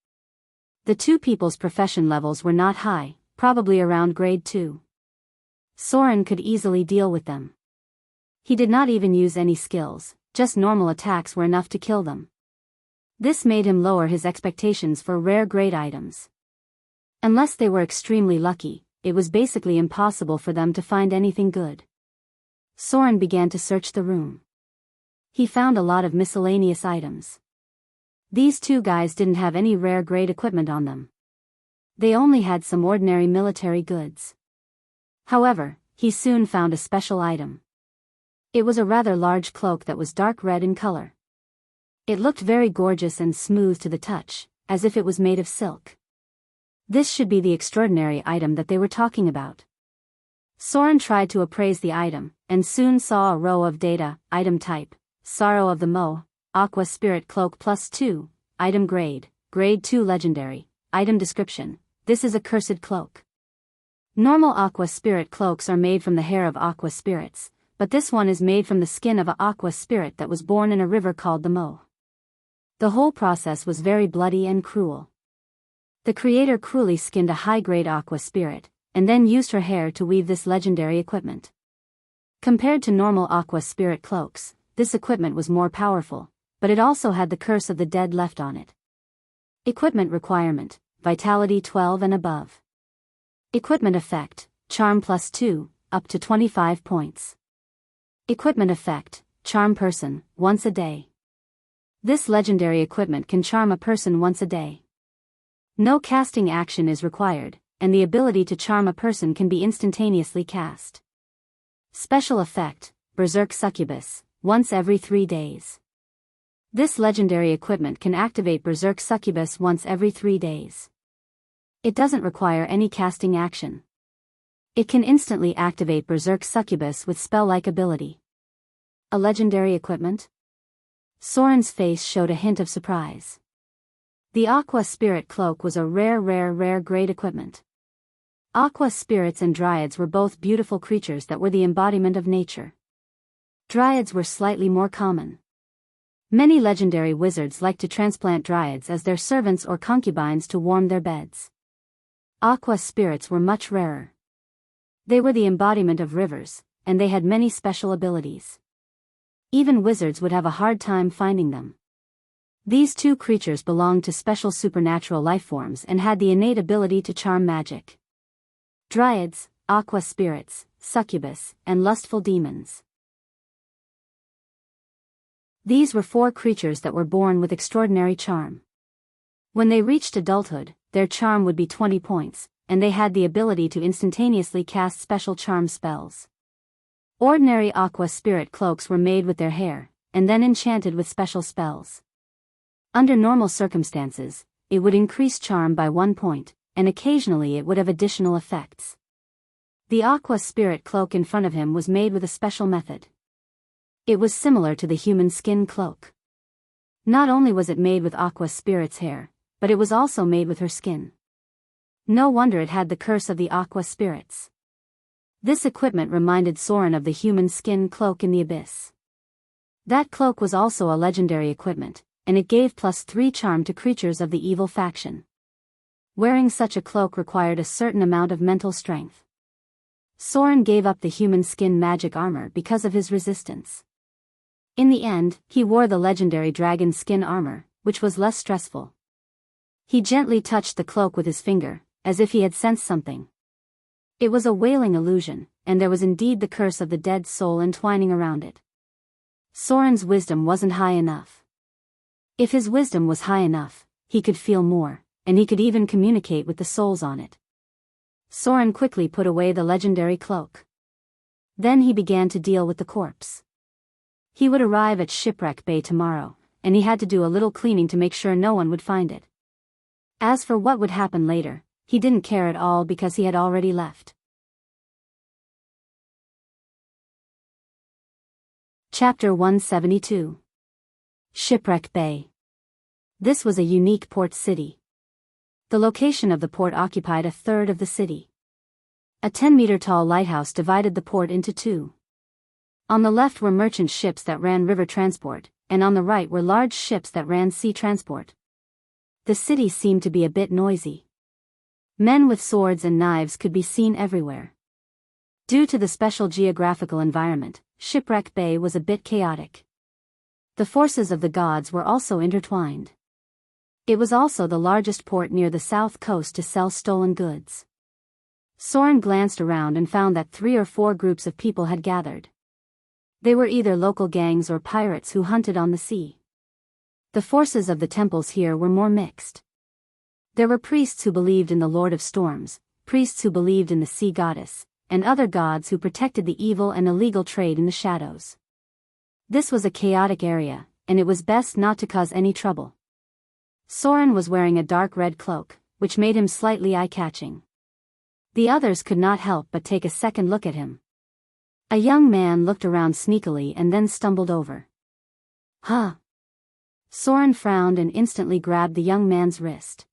The two people's profession levels were not high, probably around grade 2. Soren could easily deal with them. He did not even use any skills, just normal attacks were enough to kill them. This made him lower his expectations for rare grade items. Unless they were extremely lucky, it was basically impossible for them to find anything good. Soren began to search the room. He found a lot of miscellaneous items. These two guys didn't have any rare grade equipment on them. They only had some ordinary military goods. However, he soon found a special item. It was a rather large cloak that was dark red in color. It looked very gorgeous and smooth to the touch, as if it was made of silk. This should be the extraordinary item that they were talking about. Soren tried to appraise the item, and soon saw a row of data: item type, Sorrow of the Moe, Aqua Spirit Cloak +2, item grade, grade 2 legendary, item description, this is a cursed cloak. Normal Aqua Spirit cloaks are made from the hair of aqua spirits, but this one is made from the skin of an aqua spirit that was born in a river called the Moe. The whole process was very bloody and cruel. The creator cruelly skinned a high-grade aqua spirit, and then used her hair to weave this legendary equipment. Compared to normal aqua spirit cloaks, this equipment was more powerful, but it also had the curse of the dead left on it. Equipment requirement: Vitality 12 and above. Equipment effect: Charm +2, up to 25 points. Equipment effect: Charm person, once a day. This legendary equipment can charm a person once a day. No casting action is required, and the ability to charm a person can be instantaneously cast. Special effect, Berserk Succubus, once every 3 days. This legendary equipment can activate Berserk Succubus once every 3 days. It doesn't require any casting action. It can instantly activate Berserk Succubus with spell-like ability. A legendary equipment? Soren's face showed a hint of surprise. The Aqua Spirit Cloak was a rare great equipment. Aqua spirits and dryads were both beautiful creatures that were the embodiment of nature. Dryads were slightly more common. Many legendary wizards liked to transplant dryads as their servants or concubines to warm their beds. Aqua spirits were much rarer. They were the embodiment of rivers, and they had many special abilities. Even wizards would have a hard time finding them. These two creatures belonged to special supernatural lifeforms and had the innate ability to charm magic. Dryads, aqua spirits, succubus, and lustful demons. These were 4 creatures that were born with extraordinary charm. When they reached adulthood, their charm would be 20 points, and they had the ability to instantaneously cast special charm spells. Ordinary aqua spirit cloaks were made with their hair, and then enchanted with special spells. Under normal circumstances, it would increase charm by 1 point, and occasionally it would have additional effects. The aqua spirit cloak in front of him was made with a special method. It was similar to the human skin cloak. Not only was it made with aqua spirit's hair, but it was also made with her skin. No wonder it had the curse of the aqua spirits. This equipment reminded Soren of the human skin cloak in the abyss. That cloak was also a legendary equipment, and it gave +3 charm to creatures of the evil faction. Wearing such a cloak required a certain amount of mental strength. Soren gave up the human skin magic armor because of his resistance. In the end, he wore the legendary dragon skin armor, which was less stressful. He gently touched the cloak with his finger, as if he had sensed something. It was a wailing illusion, and there was indeed the curse of the dead soul entwining around it. Soren's wisdom wasn't high enough. If his wisdom was high enough, he could feel more, and he could even communicate with the souls on it. Soren quickly put away the legendary cloak. Then he began to deal with the corpse. He would arrive at Shipwreck Bay tomorrow, and he had to do a little cleaning to make sure no one would find it. As for what would happen later, he didn't care at all because he had already left. Chapter 172. Shipwreck Bay. This was a unique port city. The location of the port occupied a third of the city. A 10-meter-tall lighthouse divided the port into 2. On the left were merchant ships that ran river transport, and on the right were large ships that ran sea transport. The city seemed to be a bit noisy. Men with swords and knives could be seen everywhere. Due to the special geographical environment, Shipwreck Bay was a bit chaotic. The forces of the gods were also intertwined. It was also the largest port near the south coast to sell stolen goods. Soren glanced around and found that 3 or 4 groups of people had gathered. They were either local gangs or pirates who hunted on the sea. The forces of the temples here were more mixed. There were priests who believed in the Lord of Storms, priests who believed in the sea goddess, and other gods who protected the evil and illegal trade in the shadows. This was a chaotic area, and it was best not to cause any trouble. Soren was wearing a dark red cloak, which made him slightly eye-catching. The others could not help but take a second look at him. A young man looked around sneakily and then stumbled over. Huh? Soren frowned and instantly grabbed the young man's wrist.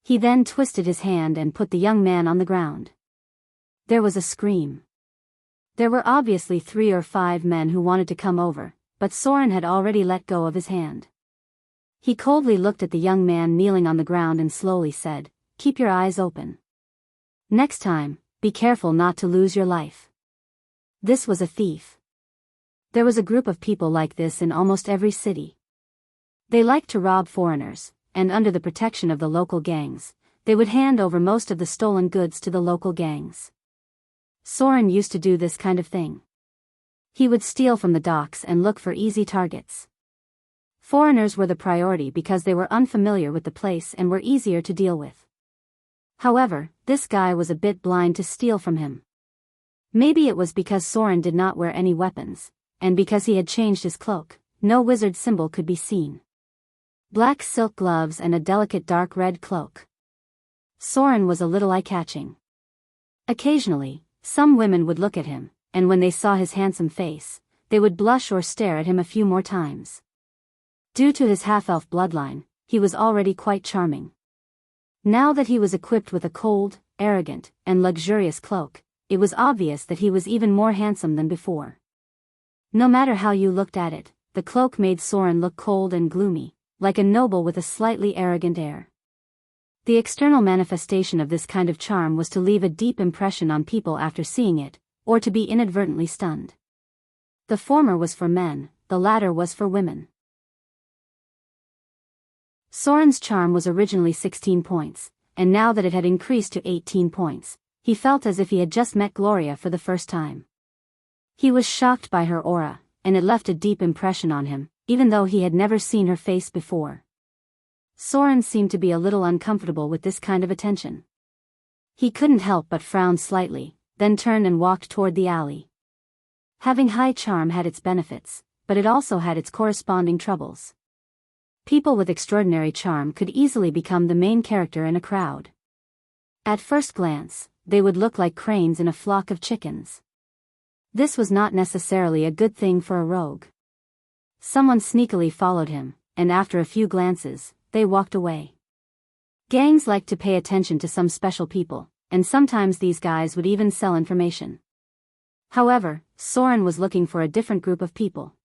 He then twisted his hand and put the young man on the ground. There was a scream. There were obviously 3 or 5 men who wanted to come over, but Soren had already let go of his hand. He coldly looked at the young man kneeling on the ground and slowly said, "Keep your eyes open. Next time, be careful not to lose your life." This was a thief. There was a group of people like this in almost every city. They liked to rob foreigners, and under the protection of the local gangs, they would hand over most of the stolen goods to the local gangs. Soren used to do this kind of thing. He would steal from the docks and look for easy targets. Foreigners were the priority because they were unfamiliar with the place and were easier to deal with. However, this guy was a bit blind to steal from him. Maybe it was because Soren did not wear any weapons, and because he had changed his cloak, no wizard symbol could be seen. Black silk gloves and a delicate dark red cloak. Soren was a little eye-catching. Occasionally, some women would look at him, and when they saw his handsome face, they would blush or stare at him a few more times. Due to his half-elf bloodline, he was already quite charming. Now that he was equipped with a cold, arrogant, and luxurious cloak, it was obvious that he was even more handsome than before. No matter how you looked at it, the cloak made Soren look cold and gloomy, like a noble with a slightly arrogant air. The external manifestation of this kind of charm was to leave a deep impression on people after seeing it, or to be inadvertently stunned. The former was for men, the latter was for women. Soren's charm was originally 16 points, and now that it had increased to 18 points, he felt as if he had just met Gloria for the first time. He was shocked by her aura, and it left a deep impression on him, even though he had never seen her face before. Soren seemed to be a little uncomfortable with this kind of attention. He couldn't help but frown slightly, then turned and walked toward the alley. Having high charm had its benefits, but it also had its corresponding troubles. People with extraordinary charm could easily become the main character in a crowd. At first glance, they would look like cranes in a flock of chickens. This was not necessarily a good thing for a rogue. Someone sneakily followed him, and after a few glances, they walked away. Gangs liked to pay attention to some special people, and sometimes these guys would even sell information. However, Soren was looking for a different group of people.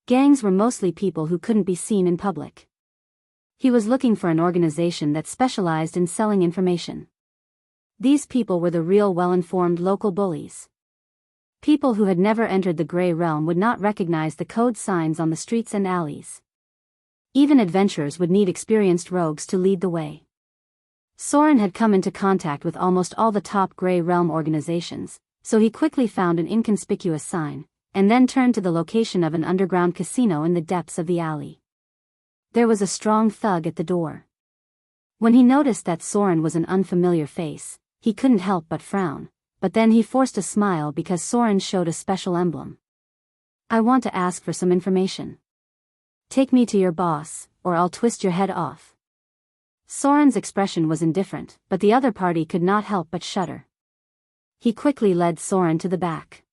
Gangs were mostly people who couldn't be seen in public. He was looking for an organization that specialized in selling information. These people were the real well-informed local bullies. People who had never entered the Grey Realm would not recognize the code signs on the streets and alleys. Even adventurers would need experienced rogues to lead the way. Soren had come into contact with almost all the top Grey Realm organizations, so he quickly found an inconspicuous sign, and then turned to the location of an underground casino in the depths of the alley. There was a strong thug at the door. When he noticed that Soren was an unfamiliar face, he couldn't help but frown, but then he forced a smile because Soren showed a special emblem. "I want to ask for some information. Take me to your boss, or I'll twist your head off." Soren's expression was indifferent, but the other party could not help but shudder. He quickly led Soren to the back.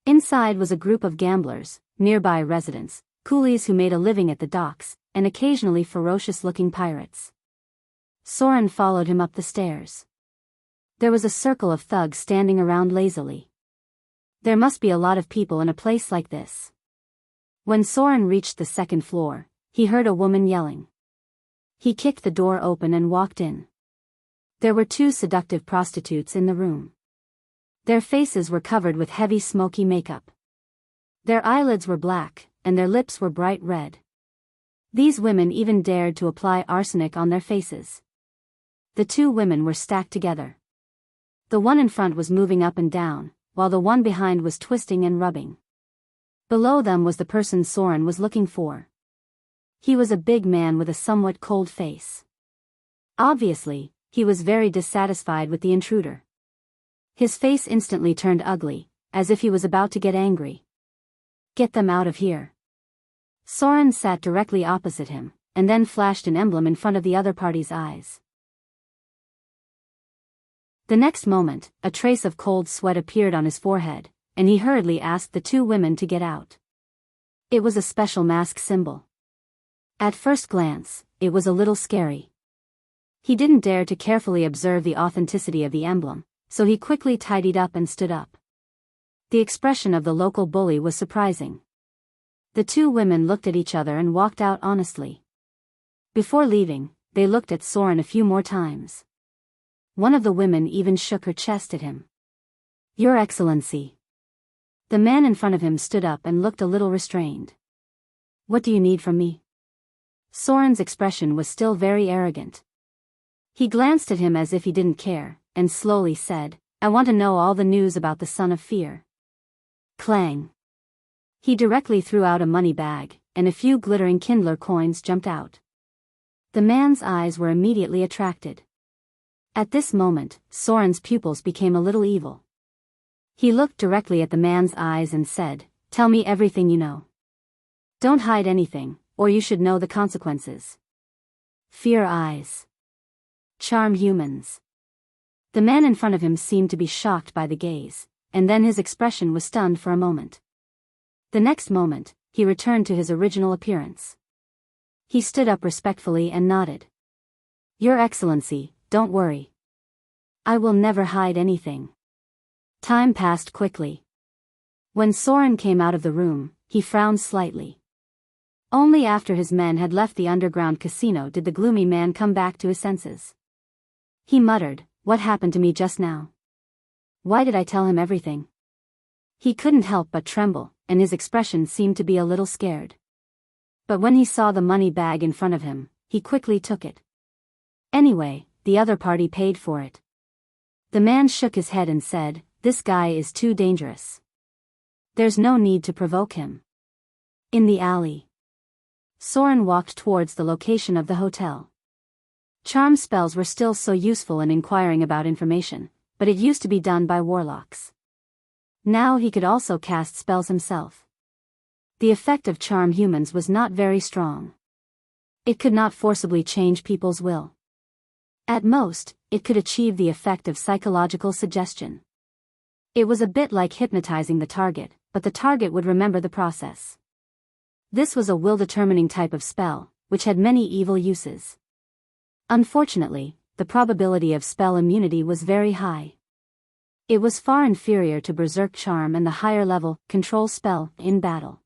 Inside was a group of gamblers, nearby residents, coolies who made a living at the docks, and occasionally ferocious-looking pirates. Soren followed him up the stairs. There was a circle of thugs standing around lazily. There must be a lot of people in a place like this. When Soren reached the second floor, he heard a woman yelling. He kicked the door open and walked in. There were two seductive prostitutes in the room. Their faces were covered with heavy smoky makeup. Their eyelids were black, and their lips were bright red. These women even dared to apply arsenic on their faces. The two women were stacked together. The one in front was moving up and down, while the one behind was twisting and rubbing. Below them was the person Soren was looking for. He was a big man with a somewhat cold face. Obviously, he was very dissatisfied with the intruder. His face instantly turned ugly, as if he was about to get angry. "Get them out of here." Soren sat directly opposite him, and then flashed an emblem in front of the other party's eyes. The next moment, a trace of cold sweat appeared on his forehead, and he hurriedly asked the two women to get out. It was a special mask symbol. At first glance, it was a little scary. He didn't dare to carefully observe the authenticity of the emblem, so he quickly tidied up and stood up. The expression of the local bully was surprising. The two women looked at each other and walked out honestly. Before leaving, they looked at Soren a few more times. One of the women even shook her chest at him. "Your Excellency." The man in front of him stood up and looked a little restrained. "What do you need from me?" Soren's expression was still very arrogant. He glanced at him as if he didn't care, and slowly said, "I want to know all the news about the Son of Fear." Clang. He directly threw out a money bag, and a few glittering kindler coins jumped out. The man's eyes were immediately attracted. At this moment, Soren's pupils became a little evil. He looked directly at the man's eyes and said, "Tell me everything you know. Don't hide anything, or you should know the consequences." Fear eyes. Charm humans. The man in front of him seemed to be shocked by the gaze, and then his expression was stunned for a moment. The next moment, he returned to his original appearance. He stood up respectfully and nodded. "Your Excellency, don't worry. I will never hide anything." Time passed quickly. When Soren came out of the room, he frowned slightly. Only after his men had left the underground casino did the gloomy man come back to his senses. He muttered, "What happened to me just now? Why did I tell him everything?" He couldn't help but tremble, and his expression seemed to be a little scared. But when he saw the money bag in front of him, he quickly took it. Anyway, the other party paid for it. The man shook his head and said, "This guy is too dangerous. There's no need to provoke him." In the alley, Soren walked towards the location of the hotel. Charm spells were still so useful in inquiring about information, but it used to be done by warlocks. Now he could also cast spells himself. The effect of charm humans was not very strong. It could not forcibly change people's will. At most, it could achieve the effect of psychological suggestion. It was a bit like hypnotizing the target, but the target would remember the process. This was a will-determining type of spell, which had many evil uses. Unfortunately, the probability of spell immunity was very high. It was far inferior to Berserk Charm and the higher-level control spell in battle.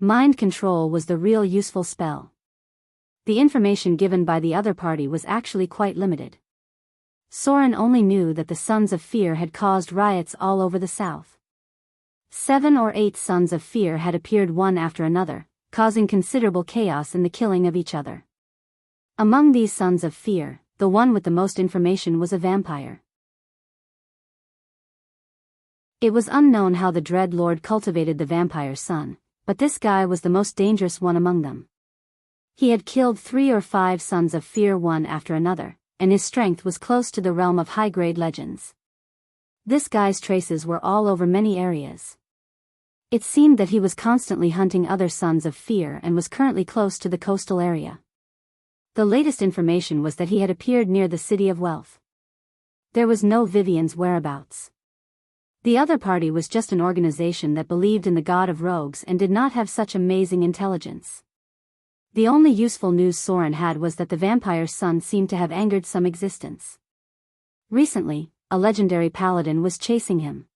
Mind control was the real useful spell. The information given by the other party was actually quite limited. Soren only knew that the Sons of Fear had caused riots all over the south. 7 or 8 Sons of Fear had appeared one after another, causing considerable chaos in the killing of each other. Among these Sons of Fear, the one with the most information was a vampire. It was unknown how the Dread Lord cultivated the vampire's son, but this guy was the most dangerous one among them. He had killed 3 or 5 Sons of Fear one after another, and his strength was close to the realm of high-grade legends. This guy's traces were all over many areas. It seemed that he was constantly hunting other Sons of Fear and was currently close to the coastal area. The latest information was that he had appeared near the City of Wealth. There was no Vivian's whereabouts. The other party was just an organization that believed in the god of rogues and did not have such amazing intelligence. The only useful news Soren had was that the vampire's son seemed to have angered some existence. Recently, a legendary paladin was chasing him.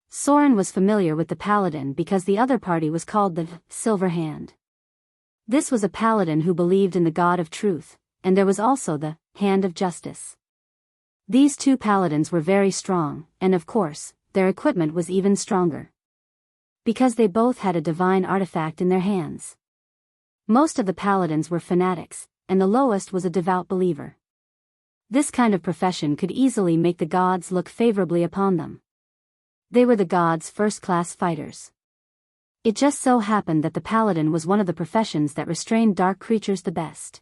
Soren was familiar with the paladin because the other party was called the Silver Hand. This was a paladin who believed in the god of truth, and there was also the Hand of Justice. These two paladins were very strong, and of course, their equipment was even stronger. Because they both had a divine artifact in their hands. Most of the paladins were fanatics, and the lowest was a devout believer. This kind of profession could easily make the gods look favorably upon them. They were the gods' first-class fighters. It just so happened that the paladin was one of the professions that restrained dark creatures the best.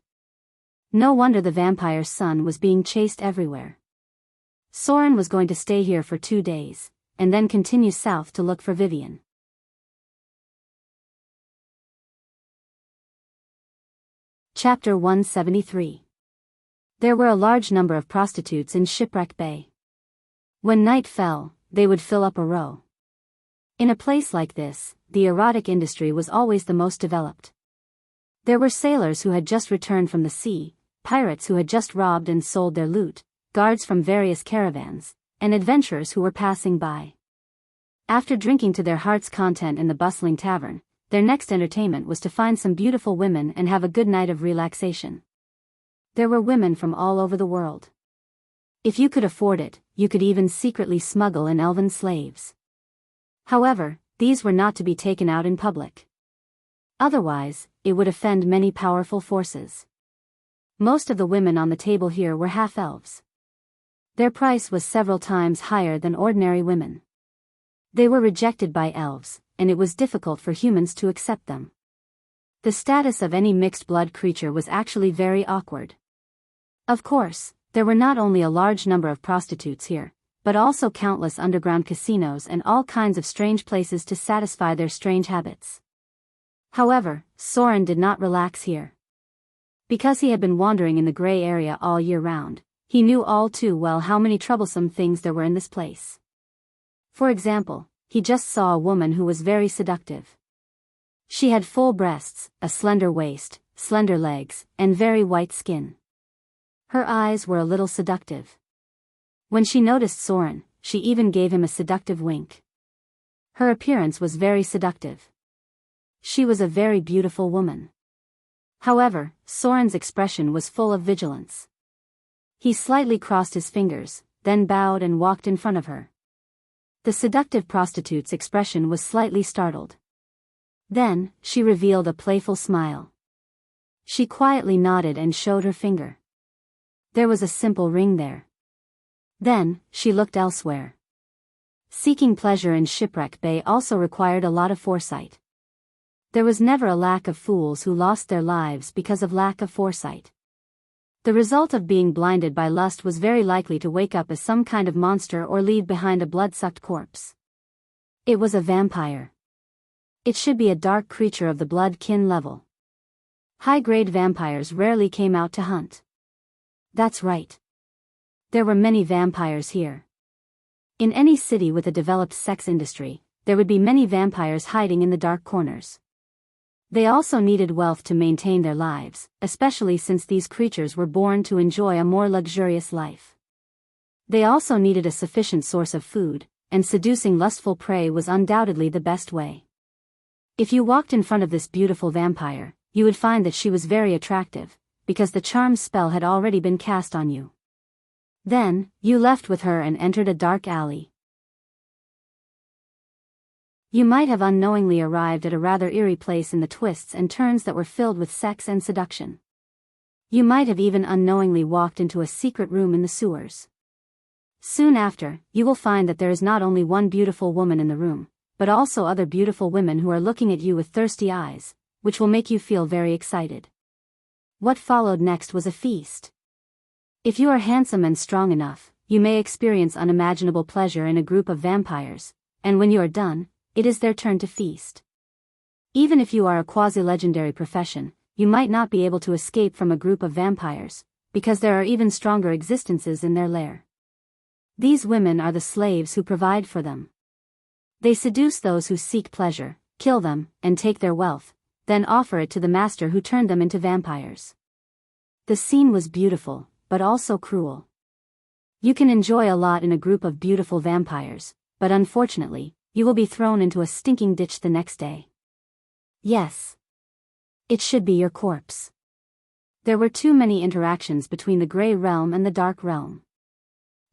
No wonder the vampire's son was being chased everywhere. Soren was going to stay here for 2 days, and then continue south to look for Vivian. Chapter 173. There were a large number of prostitutes in Shipwreck Bay. When night fell, they would fill up a row. In a place like this, the erotic industry was always the most developed. There were sailors who had just returned from the sea, pirates who had just robbed and sold their loot, guards from various caravans, and adventurers who were passing by. After drinking to their heart's content in the bustling tavern, their next entertainment was to find some beautiful women and have a good night of relaxation. There were women from all over the world. If you could afford it, you could even secretly smuggle in elven slaves. However, these were not to be taken out in public. Otherwise, it would offend many powerful forces. Most of the women on the table here were half-elves. Their price was several times higher than ordinary women. They were rejected by elves, and it was difficult for humans to accept them. The status of any mixed-blood creature was actually very awkward. Of course, there were not only a large number of prostitutes here, but also countless underground casinos and all kinds of strange places to satisfy their strange habits. However, Soren did not relax here. Because he had been wandering in the gray area all year round, he knew all too well how many troublesome things there were in this place. For example, he just saw a woman who was very seductive. She had full breasts, a slender waist, slender legs, and very white skin. Her eyes were a little seductive. When she noticed Soren, she even gave him a seductive wink. Her appearance was very seductive. She was a very beautiful woman. However, Soren's expression was full of vigilance. He slightly crossed his fingers, then bowed and walked in front of her. The seductive prostitute's expression was slightly startled. Then, she revealed a playful smile. She quietly nodded and showed her finger. There was a simple ring there. Then, she looked elsewhere. Seeking pleasure in Shipwreck Bay also required a lot of foresight. There was never a lack of fools who lost their lives because of lack of foresight. The result of being blinded by lust was very likely to wake up as some kind of monster or leave behind a blood-sucked corpse. It was a vampire. It should be a dark creature of the blood-kin level. High-grade vampires rarely came out to hunt. That's right. There were many vampires here. In any city with a developed sex industry, there would be many vampires hiding in the dark corners. They also needed wealth to maintain their lives, especially since these creatures were born to enjoy a more luxurious life. They also needed a sufficient source of food, and seducing lustful prey was undoubtedly the best way. If you walked in front of this beautiful vampire, you would find that she was very attractive, because the charm spell had already been cast on you. Then, you left with her and entered a dark alley. You might have unknowingly arrived at a rather eerie place in the twists and turns that were filled with sex and seduction. You might have even unknowingly walked into a secret room in the sewers. Soon after, you will find that there is not only one beautiful woman in the room, but also other beautiful women who are looking at you with thirsty eyes, which will make you feel very excited. What followed next was a feast. If you are handsome and strong enough, you may experience unimaginable pleasure in a group of vampires, and when you are done, it is their turn to feast. Even if you are a quasi-legendary profession, you might not be able to escape from a group of vampires, because there are even stronger existences in their lair. These women are the slaves who provide for them. They seduce those who seek pleasure, kill them, and take their wealth, then offer it to the master who turned them into vampires. The scene was beautiful, but also cruel. You can enjoy a lot in a group of beautiful vampires, but unfortunately, you will be thrown into a stinking ditch the next day. Yes. It should be your corpse. There were too many interactions between the Grey Realm and the Dark Realm.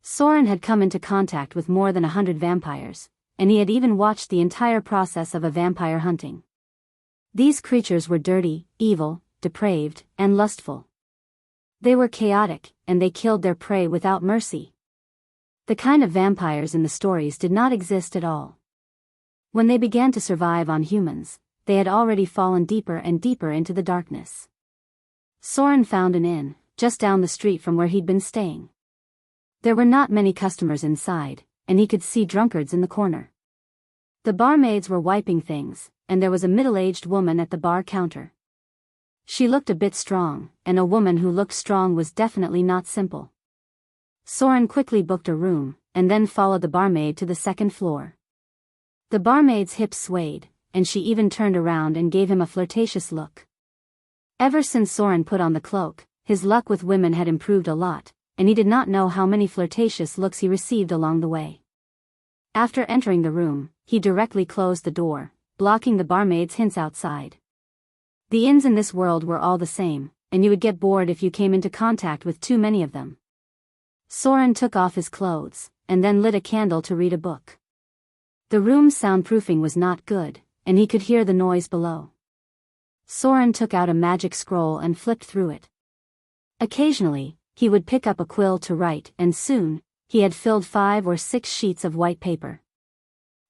Soren had come into contact with more than 100 vampires, and he had even watched the entire process of a vampire hunting. These creatures were dirty, evil, depraved, and lustful. They were chaotic, and they killed their prey without mercy. The kind of vampires in the stories did not exist at all. When they began to survive on humans, they had already fallen deeper and deeper into the darkness. Soren found an inn, just down the street from where he'd been staying. There were not many customers inside, and he could see drunkards in the corner. The barmaids were wiping things, and there was a middle-aged woman at the bar counter. She looked a bit strong, and a woman who looked strong was definitely not simple. Soren quickly booked a room, and then followed the barmaid to the second floor. The barmaid's hips swayed, and she even turned around and gave him a flirtatious look. Ever since Soren put on the cloak, his luck with women had improved a lot, and he did not know how many flirtatious looks he received along the way. After entering the room, he directly closed the door, blocking the barmaid's hints outside. The inns in this world were all the same, and you would get bored if you came into contact with too many of them. Soren took off his clothes, and then lit a candle to read a book. The room's soundproofing was not good, and he could hear the noise below. Soren took out a magic scroll and flipped through it. Occasionally, he would pick up a quill to write, and soon, he had filled 5 or 6 sheets of white paper.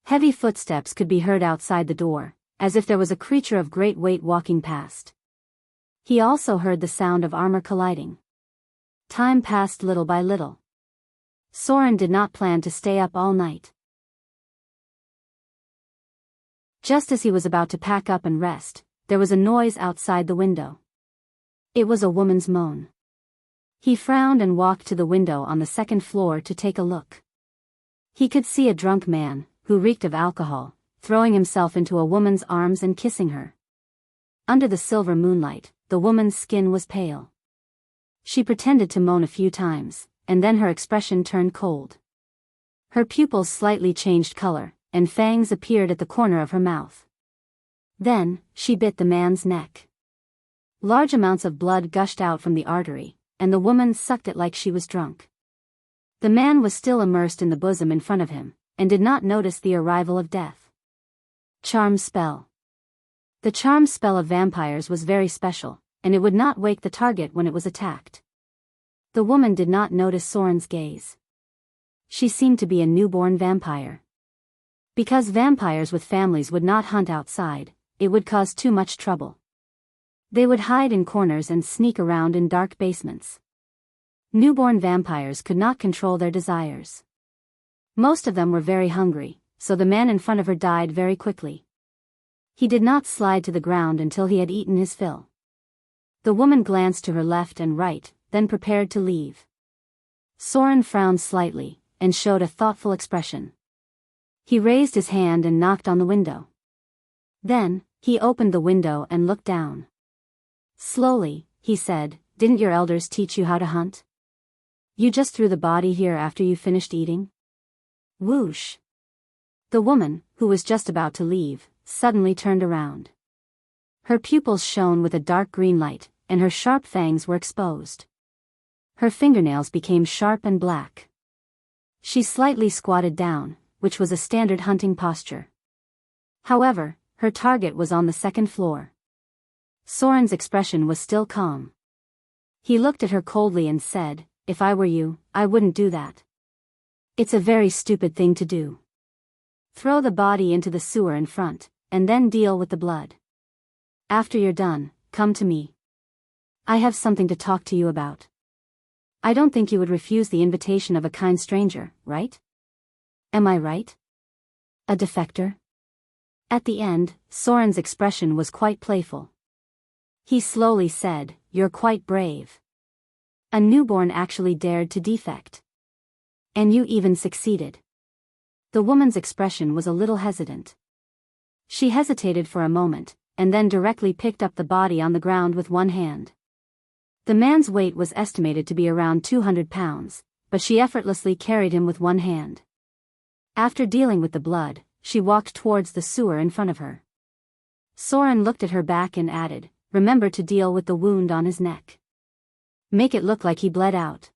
Heavy footsteps could be heard outside the door, as if there was a creature of great weight walking past. He also heard the sound of armor colliding. Time passed little by little. Soren did not plan to stay up all night. Just as he was about to pack up and rest, there was a noise outside the window. It was a woman's moan. He frowned and walked to the window on the second floor to take a look. He could see a drunk man, who reeked of alcohol, throwing himself into a woman's arms and kissing her. Under the silver moonlight, the woman's skin was pale. She pretended to moan a few times, and then her expression turned cold. Her pupils slightly changed color, and fangs appeared at the corner of her mouth. Then, she bit the man's neck. Large amounts of blood gushed out from the artery, and the woman sucked it like she was drunk. The man was still immersed in the bosom in front of him, and did not notice the arrival of death. Charm spell. The charm spell of vampires was very special, and it would not wake the target when it was attacked. The woman did not notice Soren's gaze. She seemed to be a newborn vampire. Because vampires with families would not hunt outside, it would cause too much trouble. They would hide in corners and sneak around in dark basements. Newborn vampires could not control their desires. Most of them were very hungry, so the man in front of her died very quickly. He did not slide to the ground until he had eaten his fill. The woman glanced to her left and right, then prepared to leave. Soren frowned slightly, and showed a thoughtful expression. He raised his hand and knocked on the window. Then, he opened the window and looked down. Slowly, he said, "Didn't your elders teach you how to hunt? You just threw the body here after you finished eating?" Whoosh! The woman, who was just about to leave, suddenly turned around. Her pupils shone with a dark green light, and her sharp fangs were exposed. Her fingernails became sharp and black. She slightly squatted down, which was a standard hunting posture. However, her target was on the second floor. Soren's expression was still calm. He looked at her coldly and said, "If I were you, I wouldn't do that. It's a very stupid thing to do. Throw the body into the sewer in front, and then deal with the blood. After you're done, come to me. I have something to talk to you about. I don't think you would refuse the invitation of a kind stranger, right? Am I right? A defector?" At the end, Soren's expression was quite playful. He slowly said, "You're quite brave. A newborn actually dared to defect. And you even succeeded." The woman's expression was a little hesitant. She hesitated for a moment, and then directly picked up the body on the ground with one hand. The man's weight was estimated to be around 200 pounds, but she effortlessly carried him with one hand. After dealing with the blood, she walked towards the sewer in front of her. Soren looked at her back and added, "Remember to deal with the wound on his neck. Make it look like he bled out."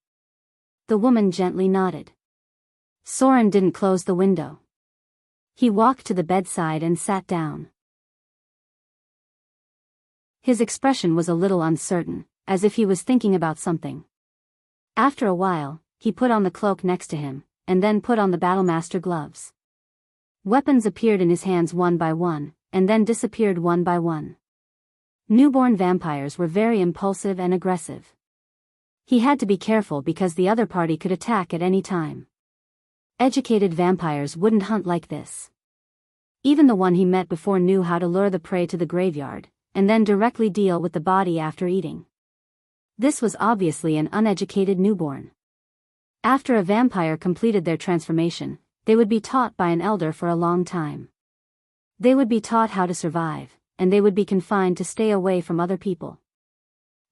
The woman gently nodded. Soren didn't close the window. He walked to the bedside and sat down. His expression was a little uncertain, as if he was thinking about something. After a while, he put on the cloak next to him, and then put on the battlemaster gloves. Weapons appeared in his hands one by one, and then disappeared one by one. Newborn vampires were very impulsive and aggressive. He had to be careful because the other party could attack at any time. Educated vampires wouldn't hunt like this. Even the one he met before knew how to lure the prey to the graveyard, and then directly deal with the body after eating. This was obviously an uneducated newborn. After a vampire completed their transformation, they would be taught by an elder for a long time. They would be taught how to survive, and they would be confined to stay away from other people.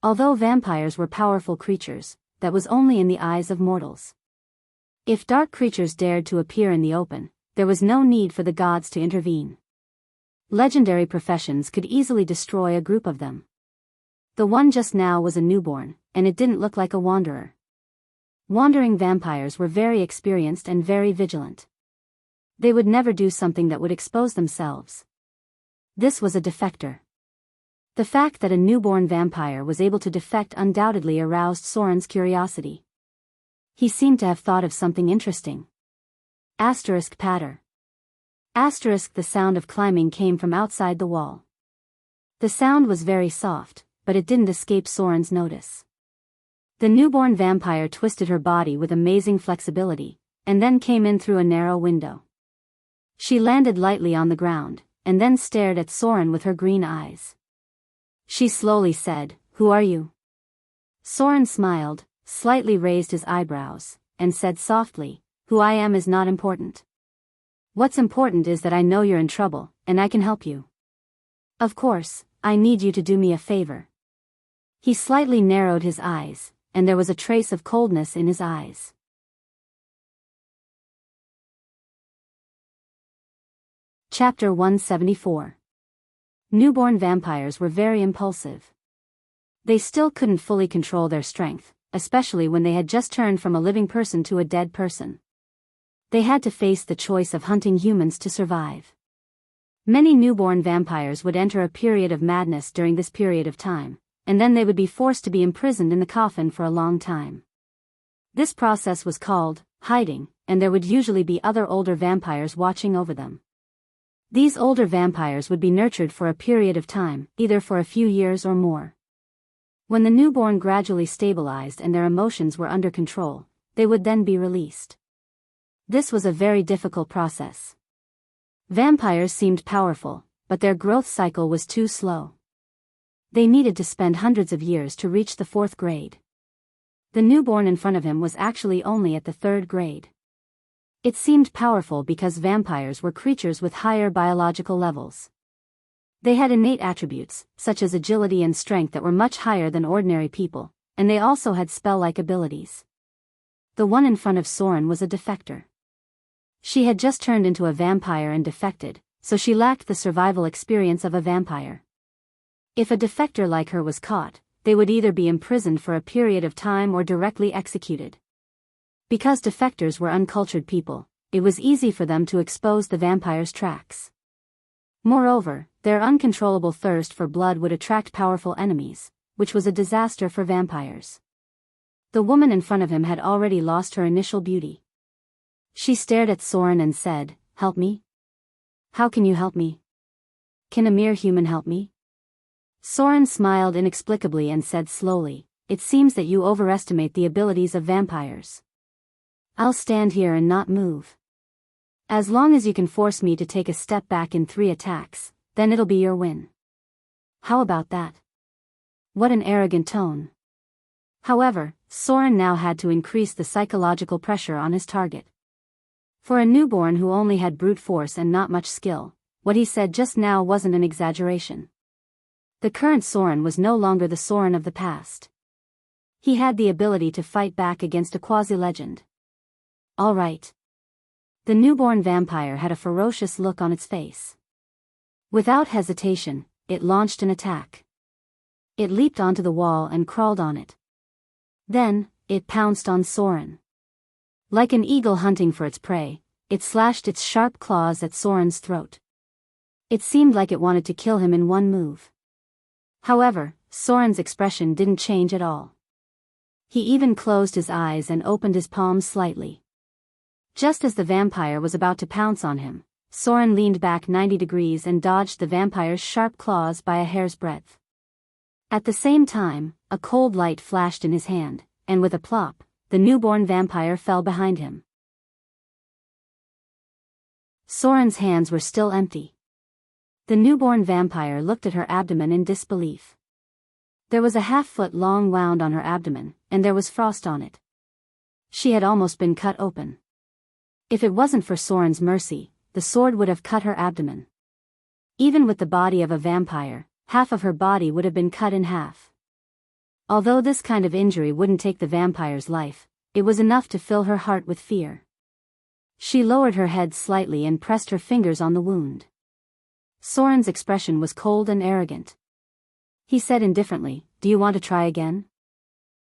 Although vampires were powerful creatures, that was only in the eyes of mortals. If dark creatures dared to appear in the open, there was no need for the gods to intervene. Legendary professions could easily destroy a group of them. The one just now was a newborn, and it didn't look like a wanderer. Wandering vampires were very experienced and very vigilant. They would never do something that would expose themselves. This was a defector. The fact that a newborn vampire was able to defect undoubtedly aroused Soren's curiosity. He seemed to have thought of something interesting. Asterisk patter. The sound of climbing came from outside the wall. The sound was very soft, but it didn't escape Soren's notice. The newborn vampire twisted her body with amazing flexibility, and then came in through a narrow window. She landed lightly on the ground, and then stared at Soren with her green eyes. She slowly said, "Who are you?" Soren smiled, slightly raised his eyebrows, and said softly, "Who I am is not important. What's important is that I know you're in trouble, and I can help you. Of course, I need you to do me a favor." He slightly narrowed his eyes, and there was a trace of coldness in his eyes. Chapter 174. Newborn vampires were very impulsive. They still couldn't fully control their strength, especially when they had just turned from a living person to a dead person. They had to face the choice of hunting humans to survive. Many newborn vampires would enter a period of madness during this period of time, and then they would be forced to be imprisoned in the coffin for a long time. This process was called hiding, and there would usually be other older vampires watching over them. These older vampires would be nurtured for a period of time, either for a few years or more. When the newborn gradually stabilized and their emotions were under control, they would then be released. This was a very difficult process. Vampires seemed powerful, but their growth cycle was too slow. They needed to spend hundreds of years to reach the 4th grade. The newborn in front of him was actually only at the 3rd grade. It seemed powerful because vampires were creatures with higher biological levels. They had innate attributes, such as agility and strength, that were much higher than ordinary people, and they also had spell-like abilities. The one in front of Soren was a defector. She had just turned into a vampire and defected, so she lacked the survival experience of a vampire. If a defector like her was caught, they would either be imprisoned for a period of time or directly executed. Because defectors were uncultured people, it was easy for them to expose the vampire's tracks. Moreover, their uncontrollable thirst for blood would attract powerful enemies, which was a disaster for vampires. The woman in front of him had already lost her initial beauty. She stared at Soren and said, "Help me? How can you help me? Can a mere human help me?" Soren smiled inexplicably and said slowly, "It seems that you overestimate the abilities of vampires. I'll stand here and not move. As long as you can force me to take a step back in 3 attacks, then it'll be your win. How about that?" What an arrogant tone. However, Soren now had to increase the psychological pressure on his target. For a newborn who only had brute force and not much skill, what he said just now wasn't an exaggeration. The current Soren was no longer the Soren of the past. He had the ability to fight back against a quasi-legend. All right. The newborn vampire had a ferocious look on its face. Without hesitation, it launched an attack. It leaped onto the wall and crawled on it. Then, it pounced on Soren. Like an eagle hunting for its prey, it slashed its sharp claws at Soren's throat. It seemed like it wanted to kill him in one move. However, Soren's expression didn't change at all. He even closed his eyes and opened his palms slightly. Just as the vampire was about to pounce on him, Soren leaned back 90 degrees and dodged the vampire's sharp claws by a hair's breadth. At the same time, a cold light flashed in his hand, and with a plop, the newborn vampire fell behind him. Soren's hands were still empty. The newborn vampire looked at her abdomen in disbelief. There was a half-foot long wound on her abdomen, and there was frost on it. She had almost been cut open. If it wasn't for Soren's mercy, the sword would have cut her abdomen. Even with the body of a vampire, half of her body would have been cut in half. Although this kind of injury wouldn't take the vampire's life, it was enough to fill her heart with fear. She lowered her head slightly and pressed her fingers on the wound. Soren's expression was cold and arrogant. He said indifferently, "Do you want to try again?"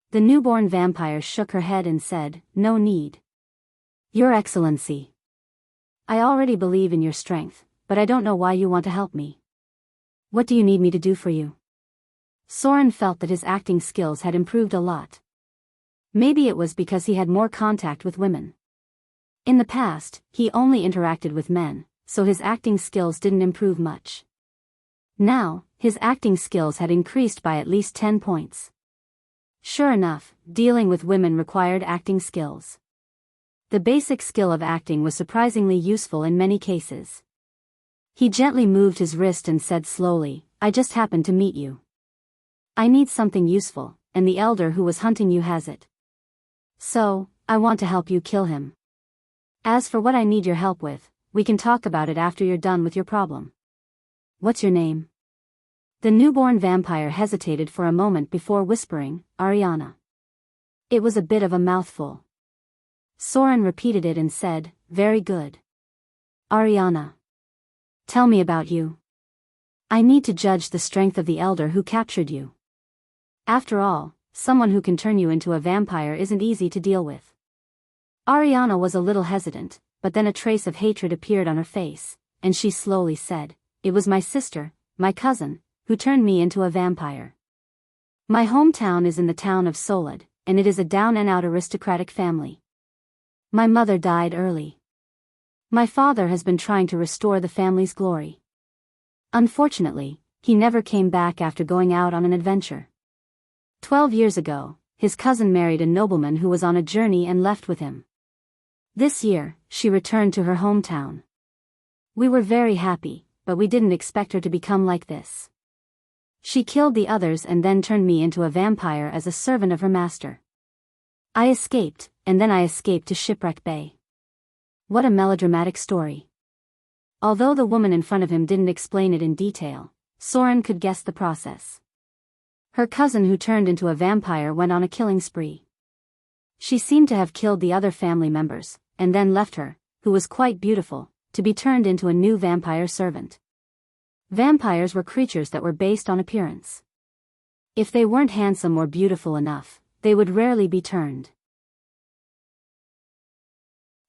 The newborn vampire shook her head and said, "No need. Your Excellency. I already believe in your strength, but I don't know why you want to help me. What do you need me to do for you?" Soren felt that his acting skills had improved a lot. Maybe it was because he had more contact with women. In the past, he only interacted with men, so his acting skills didn't improve much. Now, his acting skills had increased by at least 10 points. Sure enough, dealing with women required acting skills. The basic skill of acting was surprisingly useful in many cases. He gently moved his wrist and said slowly, "I just happened to meet you. I need something useful, and the elder who was hunting you has it. So, I want to help you kill him. As for what I need your help with, we can talk about it after you're done with your problem. What's your name?" The newborn vampire hesitated for a moment before whispering, "Ariana." It was a bit of a mouthful. Soren repeated it and said, "Very good. Ariana. Tell me about you. I need to judge the strength of the elder who captured you. After all, someone who can turn you into a vampire isn't easy to deal with." Ariana was a little hesitant, but then a trace of hatred appeared on her face, and she slowly said, "It was my sister, my cousin, who turned me into a vampire. My hometown is in the town of Solid, and it is a down-and-out aristocratic family. My mother died early. My father has been trying to restore the family's glory. Unfortunately, he never came back after going out on an adventure. 12 years ago, his cousin married a nobleman who was on a journey and left with him. This year, she returned to her hometown. We were very happy, but we didn't expect her to become like this. She killed the others and then turned me into a vampire as a servant of her master. I escaped, and then I escaped to Shipwreck Bay." What a melodramatic story. Although the woman in front of him didn't explain it in detail, Soren could guess the process. Her cousin who turned into a vampire went on a killing spree. She seemed to have killed the other family members, and then left her, who was quite beautiful, to be turned into a new vampire servant. Vampires were creatures that were based on appearance. If they weren't handsome or beautiful enough, they would rarely be turned.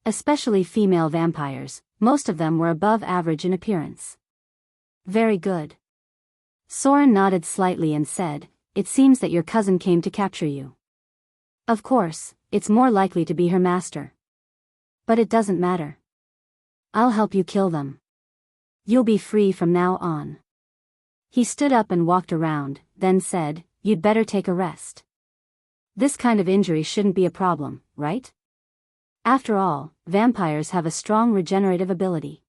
Especially female vampires, most of them were above average in appearance. "Very good." Soren nodded slightly and said, "It seems that your cousin came to capture you. Of course, it's more likely to be her master. But it doesn't matter. I'll help you kill them. You'll be free from now on." He stood up and walked around, then said, "You'd better take a rest. This kind of injury shouldn't be a problem, right? After all, vampires have a strong regenerative ability.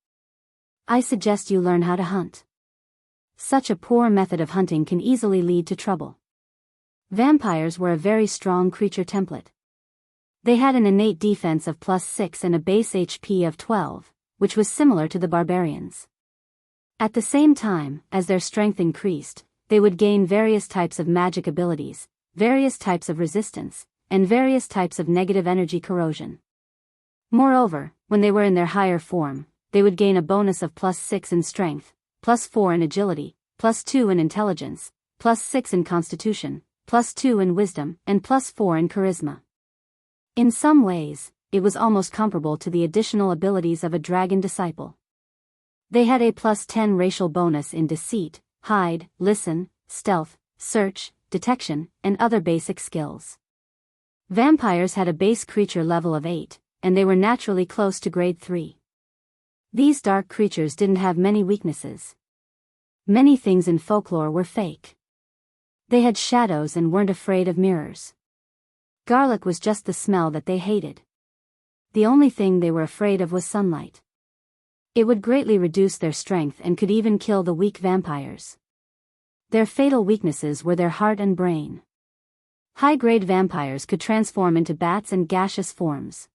I suggest you learn how to hunt. Such a poor method of hunting can easily lead to trouble." Vampires were a very strong creature template. They had an innate defense of +6 and a base HP of 12, which was similar to the barbarians. At the same time, as their strength increased, they would gain various types of magic abilities, various types of resistance, and various types of negative energy corrosion. Moreover, when they were in their higher form, they would gain a bonus of +6 in strength, +4 in agility, +2 in intelligence, +6 in constitution, +2 in wisdom, and +4 in charisma. In some ways, it was almost comparable to the additional abilities of a dragon disciple. They had a +10 racial bonus in deceit, hide, listen, stealth, search, detection, and other basic skills. Vampires had a base creature level of 8, and they were naturally close to grade 3. These dark creatures didn't have many weaknesses. Many things in folklore were fake. They had shadows and weren't afraid of mirrors. Garlic was just the smell that they hated. The only thing they were afraid of was sunlight. It would greatly reduce their strength and could even kill the weak vampires. Their fatal weaknesses were their heart and brain. High-grade vampires could transform into bats and gaseous forms.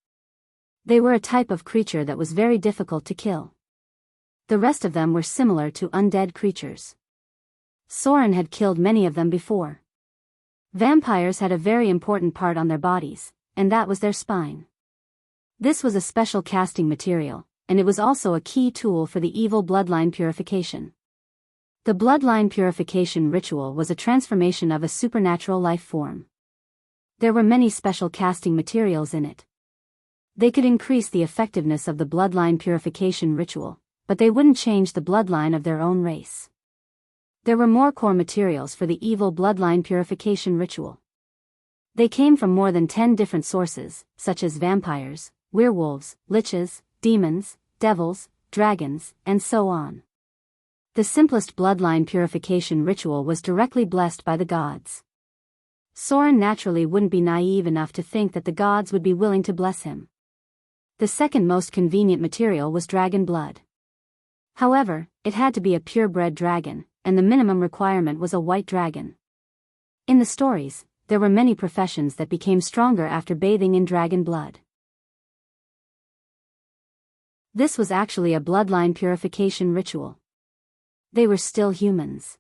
They were a type of creature that was very difficult to kill. The rest of them were similar to undead creatures. Soren had killed many of them before. Vampires had a very important part on their bodies, and that was their spine. This was a special casting material, and it was also a key tool for the evil bloodline purification. The bloodline purification ritual was a transformation of a supernatural life form. There were many special casting materials in it. They could increase the effectiveness of the bloodline purification ritual, but they wouldn't change the bloodline of their own race. There were more core materials for the evil bloodline purification ritual. They came from more than 10 different sources, such as vampires, werewolves, liches, demons, devils, dragons, and so on. The simplest bloodline purification ritual was directly blessed by the gods. Soren naturally wouldn't be naive enough to think that the gods would be willing to bless him. The second most convenient material was dragon blood. However, it had to be a purebred dragon, and the minimum requirement was a white dragon. In the stories, there were many professions that became stronger after bathing in dragon blood. This was actually a bloodline purification ritual. They were still humans.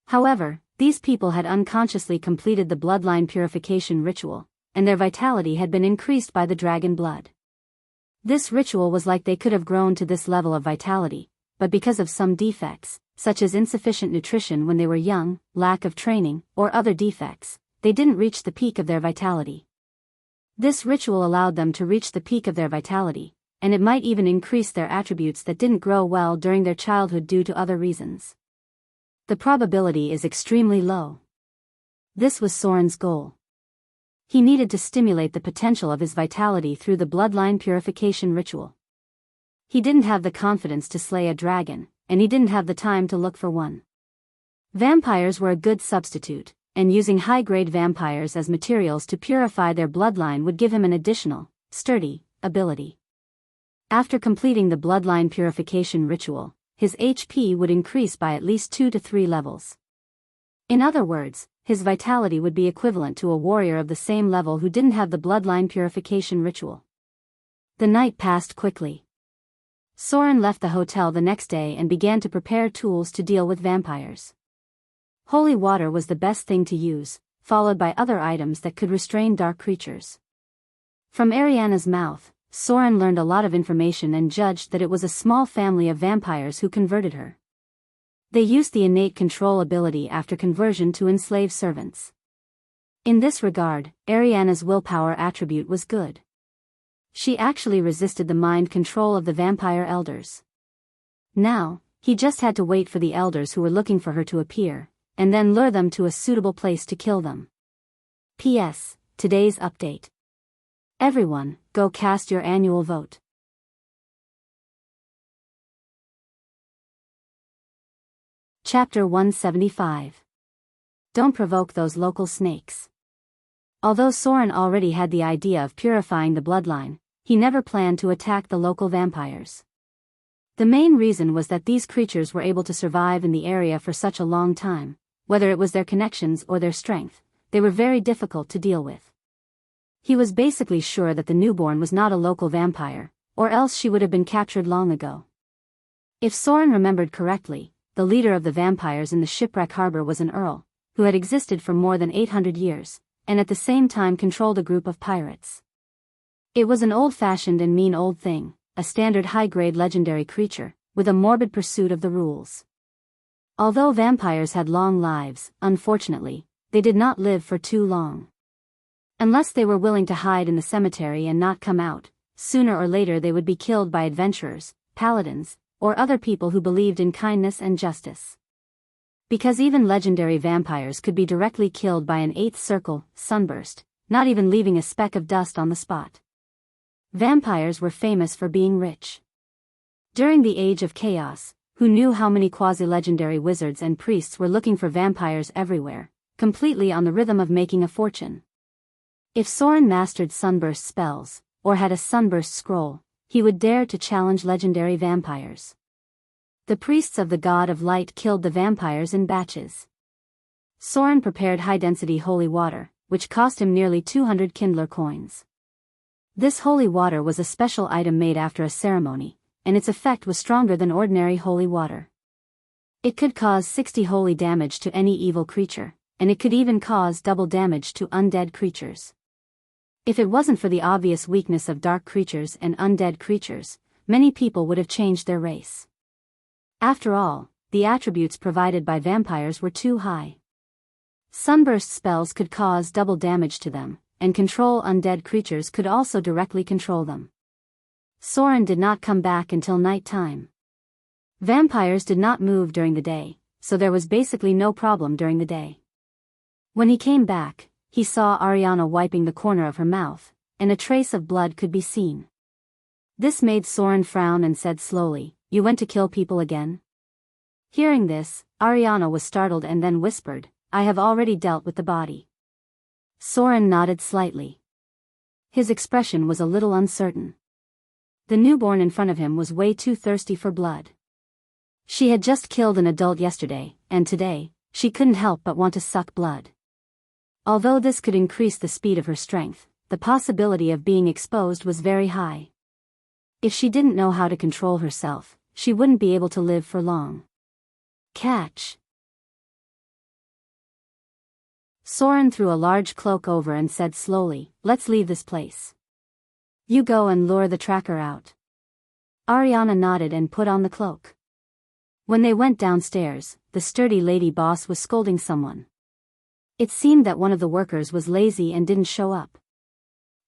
However, these people had unconsciously completed the bloodline purification ritual, and their vitality had been increased by the dragon blood. This ritual was like they could have grown to this level of vitality, but because of some defects, such as insufficient nutrition when they were young, lack of training, or other defects, they didn't reach the peak of their vitality. This ritual allowed them to reach the peak of their vitality, and it might even increase their attributes that didn't grow well during their childhood due to other reasons. The probability is extremely low. This was Soren's goal. He needed to stimulate the potential of his vitality through the bloodline purification ritual. He didn't have the confidence to slay a dragon, and he didn't have the time to look for one. Vampires were a good substitute, and using high-grade vampires as materials to purify their bloodline would give him an additional, sturdy, ability. After completing the bloodline purification ritual, his HP would increase by at least 2 to 3 levels. In other words, his vitality would be equivalent to a warrior of the same level who didn't have the bloodline purification ritual. The night passed quickly. Soren left the hotel the next day and began to prepare tools to deal with vampires. Holy water was the best thing to use, followed by other items that could restrain dark creatures. From Ariana's mouth, Soren learned a lot of information and judged that it was a small family of vampires who converted her. They used the innate control ability after conversion to enslave servants. In this regard, Ariana's willpower attribute was good. She actually resisted the mind control of the vampire elders. Now, he just had to wait for the elders who were looking for her to appear, and then lure them to a suitable place to kill them. P.S. Today's update. Everyone, go cast your annual vote. Chapter 175. Don't provoke those local snakes. Although Soren already had the idea of purifying the bloodline, he never planned to attack the local vampires. The main reason was that these creatures were able to survive in the area for such a long time. Whether it was their connections or their strength, they were very difficult to deal with. He was basically sure that the newborn was not a local vampire, or else she would have been captured long ago. If Soren remembered correctly, the leader of the vampires in the shipwreck harbor was an earl, who had existed for more than 800 years, and at the same time controlled a group of pirates. It was an old-fashioned and mean old thing, a standard high-grade legendary creature, with a morbid pursuit of the rules. Although vampires had long lives, unfortunately, they did not live for too long. Unless they were willing to hide in the cemetery and not come out, sooner or later they would be killed by adventurers, paladins, or other people who believed in kindness and justice. Because even legendary vampires could be directly killed by an eighth circle, sunburst, not even leaving a speck of dust on the spot. Vampires were famous for being rich. During the Age of Chaos, who knew how many quasi-legendary wizards and priests were looking for vampires everywhere, completely on the rhythm of making a fortune. If Soren mastered sunburst spells, or had a sunburst scroll, he would dare to challenge legendary vampires. The priests of the god of light killed the vampires in batches. Soren prepared high-density holy water, which cost him nearly 200 Kindler coins. This holy water was a special item made after a ceremony, and its effect was stronger than ordinary holy water. It could cause 60 holy damage to any evil creature, and it could even cause double damage to undead creatures. If it wasn't for the obvious weakness of dark creatures and undead creatures, many people would have changed their race. After all, the attributes provided by vampires were too high. Sunburst spells could cause double damage to them, and control undead creatures could also directly control them. Soren did not come back until night time. Vampires did not move during the day, so there was basically no problem during the day. When he came back, he saw Ariana wiping the corner of her mouth, and a trace of blood could be seen. This made Soren frown and said slowly, "You went to kill people again?" Hearing this, Ariana was startled and then whispered, "I have already dealt with the body." Soren nodded slightly. His expression was a little uncertain. The newborn in front of him was way too thirsty for blood. She had just killed an adult yesterday, and today, she couldn't help but want to suck blood. Although this could increase the speed of her strength, the possibility of being exposed was very high. If she didn't know how to control herself, she wouldn't be able to live for long. Catch! Soren threw a large cloak over and said slowly, "Let's leave this place. You go and lure the tracker out." Ariana nodded and put on the cloak. When they went downstairs, the sturdy lady boss was scolding someone. It seemed that one of the workers was lazy and didn't show up.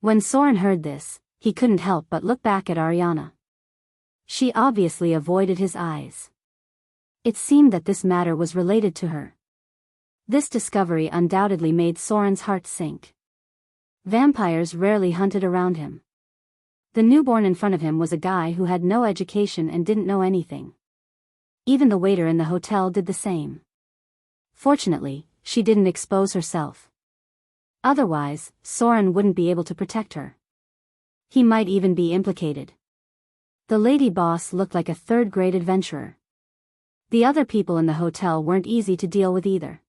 When Soren heard this, he couldn't help but look back at Ariana. She obviously avoided his eyes. It seemed that this matter was related to her. This discovery undoubtedly made Soren's heart sink. Vampires rarely hunted around him. The newborn in front of him was a guy who had no education and didn't know anything. Even the waiter in the hotel did the same. Fortunately, she didn't expose herself. Otherwise, Soren wouldn't be able to protect her. He might even be implicated. The lady boss looked like a third-grade adventurer. The other people in the hotel weren't easy to deal with either.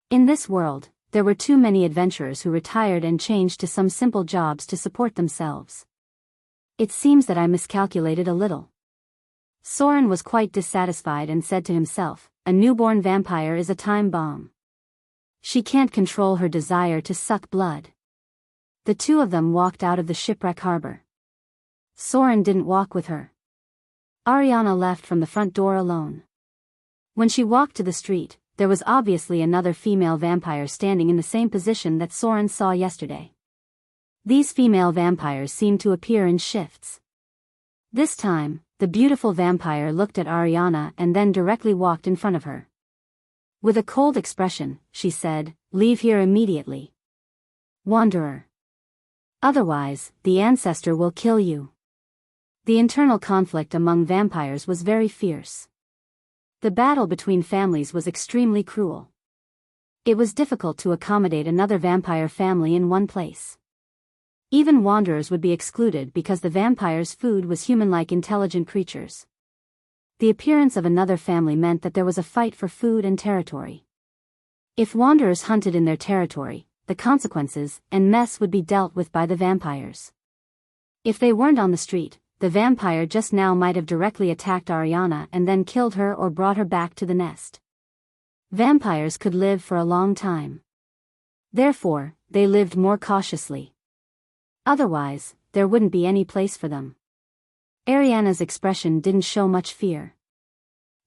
In this world, there were too many adventurers who retired and changed to some simple jobs to support themselves. It seems that I miscalculated a little. Soren was quite dissatisfied and said to himself, "A newborn vampire is a time bomb. She can't control her desire to suck blood." The two of them walked out of the shipwreck harbor. Soren didn't walk with her. Ariana left from the front door alone. When she walked to the street, there was obviously another female vampire standing in the same position that Soren saw yesterday. These female vampires seemed to appear in shifts. This time, the beautiful vampire looked at Ariana and then directly walked in front of her. With a cold expression, she said, "Leave here immediately. Wanderer. Otherwise, the ancestor will kill you." The internal conflict among vampires was very fierce. The battle between families was extremely cruel. It was difficult to accommodate another vampire family in one place. Even wanderers would be excluded because the vampire's food was human-like intelligent creatures. The appearance of another family meant that there was a fight for food and territory. If wanderers hunted in their territory, the consequences and mess would be dealt with by the vampires. If they weren't on the street, the vampire just now might have directly attacked Ariana and then killed her or brought her back to the nest. Vampires could live for a long time. Therefore, they lived more cautiously. Otherwise, there wouldn't be any place for them. Ariana's expression didn't show much fear.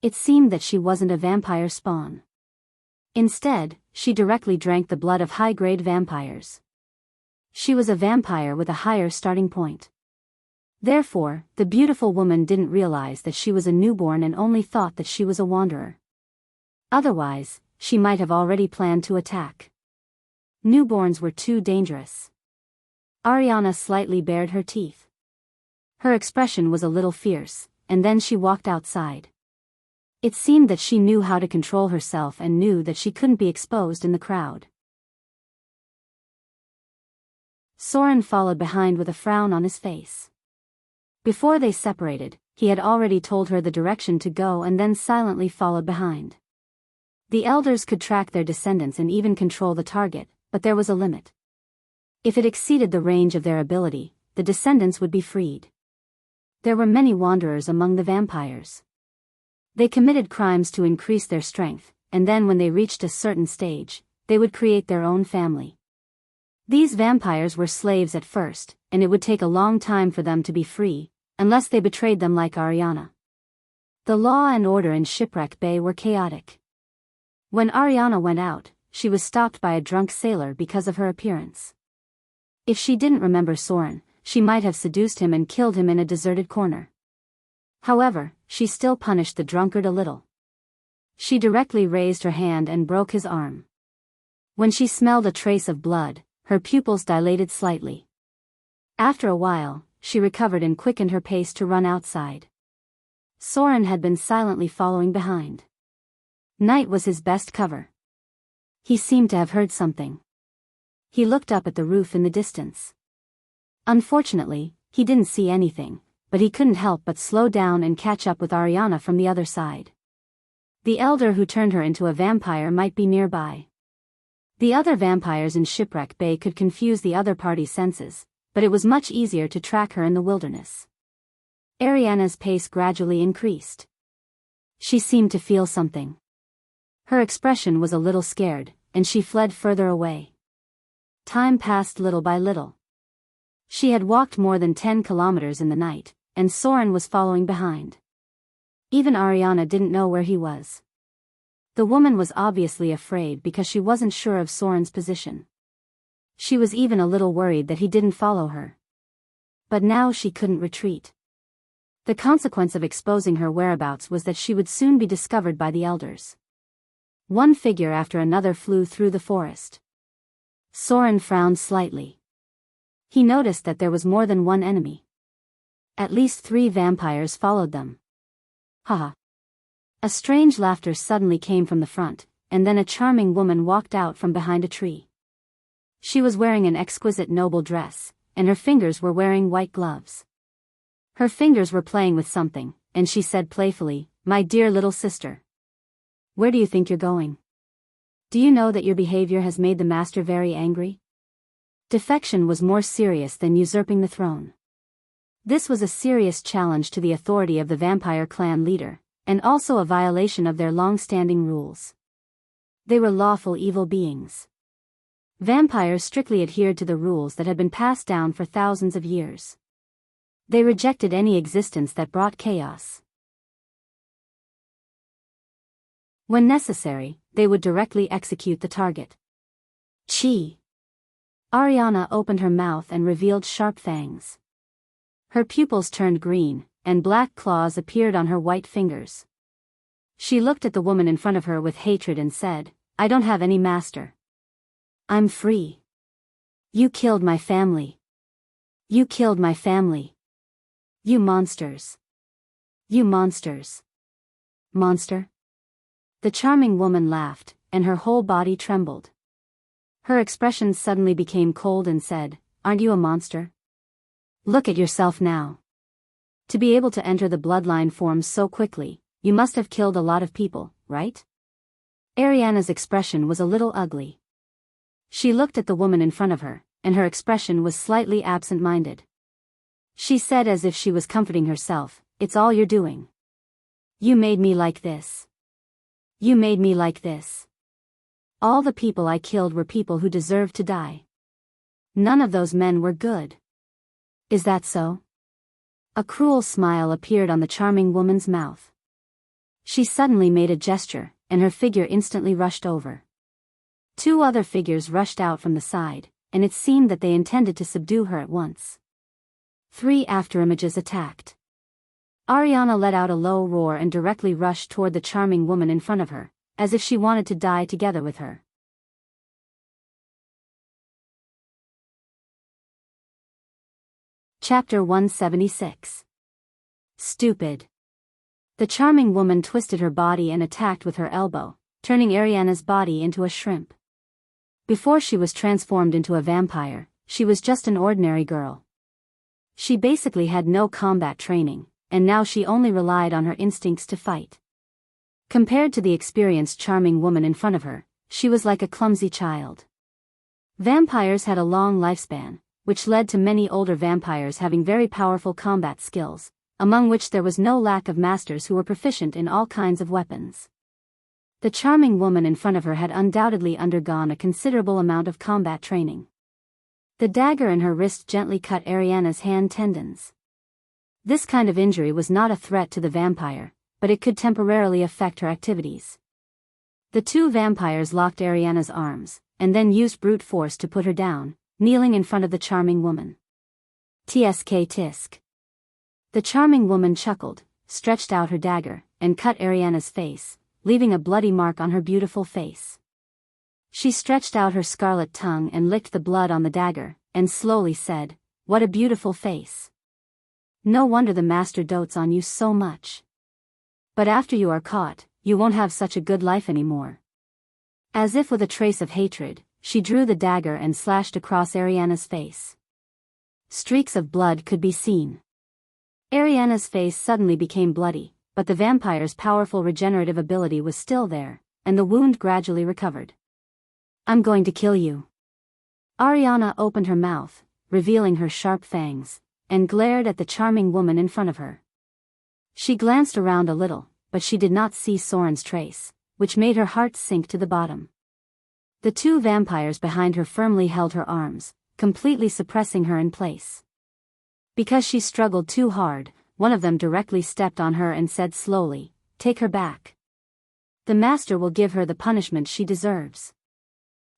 It seemed that she wasn't a vampire spawn. Instead, she directly drank the blood of high-grade vampires. She was a vampire with a higher starting point. Therefore, the beautiful woman didn't realize that she was a newborn and only thought that she was a wanderer. Otherwise, she might have already planned to attack. Newborns were too dangerous. Ariana slightly bared her teeth. Her expression was a little fierce, and then she walked outside. It seemed that she knew how to control herself and knew that she couldn't be exposed in the crowd. Soren followed behind with a frown on his face. Before they separated, he had already told her the direction to go and then silently followed behind. The elders could track their descendants and even control the target, but there was a limit. If it exceeded the range of their ability, the descendants would be freed. There were many wanderers among the vampires. They committed crimes to increase their strength, and then when they reached a certain stage, they would create their own family. These vampires were slaves at first, and it would take a long time for them to be free, unless they betrayed them like Ariana. The law and order in Shipwreck Bay were chaotic. When Ariana went out, she was stopped by a drunk sailor because of her appearance. If she didn't remember Soren, she might have seduced him and killed him in a deserted corner. However, she still punished the drunkard a little. She directly raised her hand and broke his arm. When she smelled a trace of blood, her pupils dilated slightly. After a while, she recovered and quickened her pace to run outside. Soren had been silently following behind. Night was his best cover. He seemed to have heard something. He looked up at the roof in the distance. Unfortunately, he didn't see anything, but he couldn't help but slow down and catch up with Ariana from the other side. The elder who turned her into a vampire might be nearby. The other vampires in Shipwreck Bay could confuse the other party's senses, but it was much easier to track her in the wilderness. Ariana's pace gradually increased. She seemed to feel something. Her expression was a little scared, and she fled further away. Time passed little by little. She had walked more than 10 kilometers in the night, and Soren was following behind. Even Ariana didn't know where he was. The woman was obviously afraid because she wasn't sure of Soren's position. She was even a little worried that he didn't follow her. But now she couldn't retreat. The consequence of exposing her whereabouts was that she would soon be discovered by the elders. One figure after another flew through the forest. Soren frowned slightly. He noticed that there was more than one enemy. At least 3 vampires followed them. Haha. A strange laughter suddenly came from the front, and then a charming woman walked out from behind a tree. She was wearing an exquisite noble dress, and her fingers were wearing white gloves. Her fingers were playing with something, and she said playfully, "My dear little sister. Where do you think you're going? Do you know that your behavior has made the master very angry?" Defection was more serious than usurping the throne. This was a serious challenge to the authority of the vampire clan leader, and also a violation of their long-standing rules. They were lawful evil beings. Vampires strictly adhered to the rules that had been passed down for thousands of years. They rejected any existence that brought chaos. When necessary, they would directly execute the target. Chi! Ariana opened her mouth and revealed sharp fangs. Her pupils turned green, and black claws appeared on her white fingers. She looked at the woman in front of her with hatred and said, "I don't have any master. I'm free. You killed my family. You killed my family. You monsters. You monsters." Monster? The charming woman laughed, and her whole body trembled. Her expression suddenly became cold and said, "Aren't you a monster? Look at yourself now. To be able to enter the bloodline forms so quickly, you must have killed a lot of people, right?" Ariana's expression was a little ugly. She looked at the woman in front of her, and her expression was slightly absent-minded. She said as if she was comforting herself, "It's all you're doing. You made me like this. You made me like this. All the people I killed were people who deserved to die. None of those men were good. Is that so?" A cruel smile appeared on the charming woman's mouth. She suddenly made a gesture, and her figure instantly rushed over. 2 other figures rushed out from the side, and it seemed that they intended to subdue her at once. 3 afterimages attacked. Ariana let out a low roar and directly rushed toward the charming woman in front of her, as if she wanted to die together with her. Chapter 176. Stupid. The charming woman twisted her body and attacked with her elbow, turning Ariana's body into a shrimp. Before she was transformed into a vampire, she was just an ordinary girl. She basically had no combat training, and now she only relied on her instincts to fight. Compared to the experienced charming woman in front of her, she was like a clumsy child. Vampires had a long lifespan, which led to many older vampires having very powerful combat skills, among which there was no lack of masters who were proficient in all kinds of weapons. The charming woman in front of her had undoubtedly undergone a considerable amount of combat training. The dagger in her wrist gently cut Ariana's hand tendons. This kind of injury was not a threat to the vampire, but it could temporarily affect her activities. The 2 vampires locked Ariana's arms, and then used brute force to put her down, kneeling in front of the charming woman. Tsk tisk. The charming woman chuckled, stretched out her dagger, and cut Ariana's face, leaving a bloody mark on her beautiful face. She stretched out her scarlet tongue and licked the blood on the dagger, and slowly said, "What a beautiful face. No wonder the master dotes on you so much. But after you are caught, you won't have such a good life anymore. As if with a trace of hatred, she drew the dagger and slashed across Ariana's face. Streaks of blood could be seen. Ariana's face suddenly became bloody, but the vampire's powerful regenerative ability was still there, and the wound gradually recovered. I'm going to kill you. Ariana opened her mouth, revealing her sharp fangs, and glared at the charming woman in front of her. She glanced around a little, but she did not see Soren's trace, which made her heart sink to the bottom. The two vampires behind her firmly held her arms, completely suppressing her in place. Because she struggled too hard, one of them directly stepped on her and said slowly, "Take her back. The master will give her the punishment she deserves."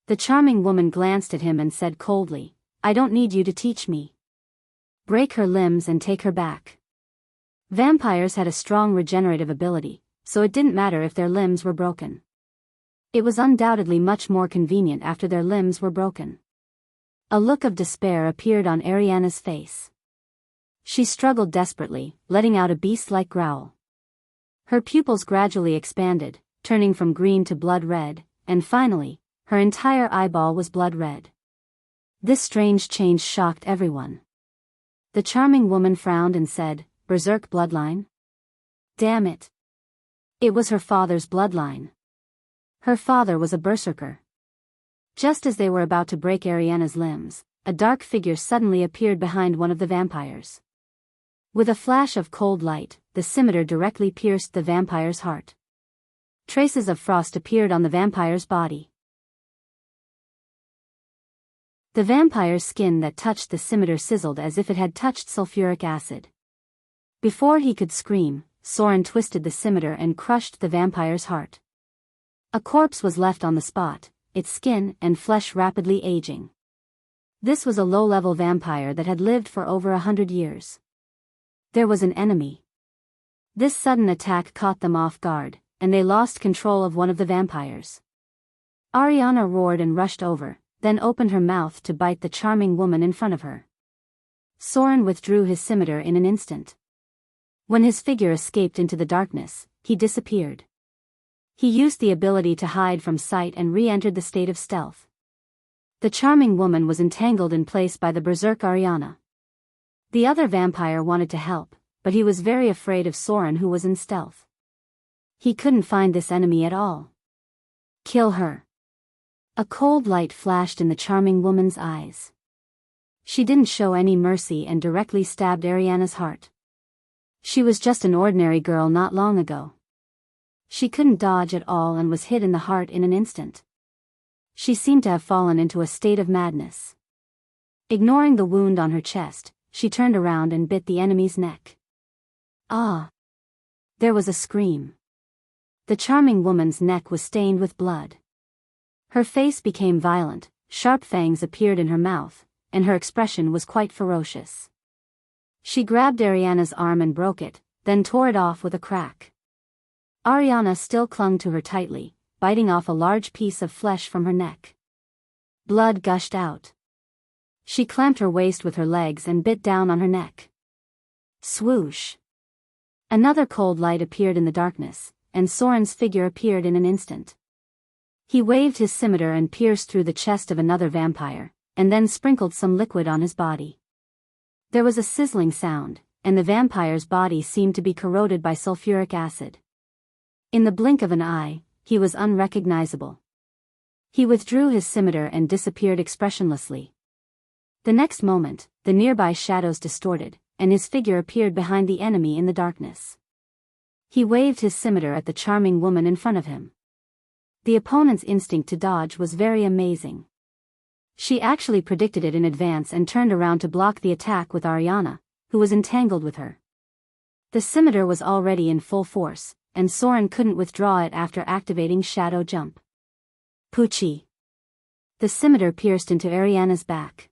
The charming woman glanced at him and said coldly, "I don't need you to teach me. Break her limbs and take her back." Vampires had a strong regenerative ability, so it didn't matter if their limbs were broken. It was undoubtedly much more convenient after their limbs were broken. A look of despair appeared on Ariana's face. She struggled desperately, letting out a beast-like growl. Her pupils gradually expanded, turning from green to blood red, and finally, her entire eyeball was blood red. This strange change shocked everyone. The charming woman frowned and said, "Berserk bloodline? Damn it. It was her father's bloodline. Her father was a berserker." Just as they were about to break Ariana's limbs, a dark figure suddenly appeared behind one of the vampires. With a flash of cold light, the scimitar directly pierced the vampire's heart. Traces of frost appeared on the vampire's body. The vampire's skin that touched the scimitar sizzled as if it had touched sulfuric acid. Before he could scream, Soren twisted the scimitar and crushed the vampire's heart. A corpse was left on the spot, its skin and flesh rapidly aging. This was a low-level vampire that had lived for over 100 years. There was an enemy. This sudden attack caught them off guard, and they lost control of one of the vampires. Ariana roared and rushed over, then opened her mouth to bite the charming woman in front of her. Soren withdrew his scimitar in an instant. When his figure escaped into the darkness, he disappeared. He used the ability to hide from sight and re-entered the state of stealth. The charming woman was entangled in place by the berserk Ariana. The other vampire wanted to help, but he was very afraid of Soren, who was in stealth. He couldn't find this enemy at all. "Kill her." A cold light flashed in the charming woman's eyes. She didn't show any mercy and directly stabbed Ariana's heart. She was just an ordinary girl not long ago. She couldn't dodge at all and was hit in the heart in an instant. She seemed to have fallen into a state of madness. Ignoring the wound on her chest, she turned around and bit the enemy's neck. Ah! There was a scream. The charming woman's neck was stained with blood. Her face became violent, sharp fangs appeared in her mouth, and her expression was quite ferocious. She grabbed Ariana's arm and broke it, then tore it off with a crack. Ariana still clung to her tightly, biting off a large piece of flesh from her neck. Blood gushed out. She clamped her waist with her legs and bit down on her neck. Swoosh! Another cold light appeared in the darkness, and Soren's figure appeared in an instant. He waved his scimitar and pierced through the chest of another vampire, and then sprinkled some liquid on his body. There was a sizzling sound, and the vampire's body seemed to be corroded by sulfuric acid. In the blink of an eye, he was unrecognizable. He withdrew his scimitar and disappeared expressionlessly. The next moment, the nearby shadows distorted, and his figure appeared behind the enemy in the darkness. He waved his scimitar at the charming woman in front of him. The opponent's instinct to dodge was very amazing. She actually predicted it in advance and turned around to block the attack with Ariana, who was entangled with her. The scimitar was already in full force, and Soren couldn't withdraw it after activating Shadow Jump. Poochie! The scimitar pierced into Ariana's back.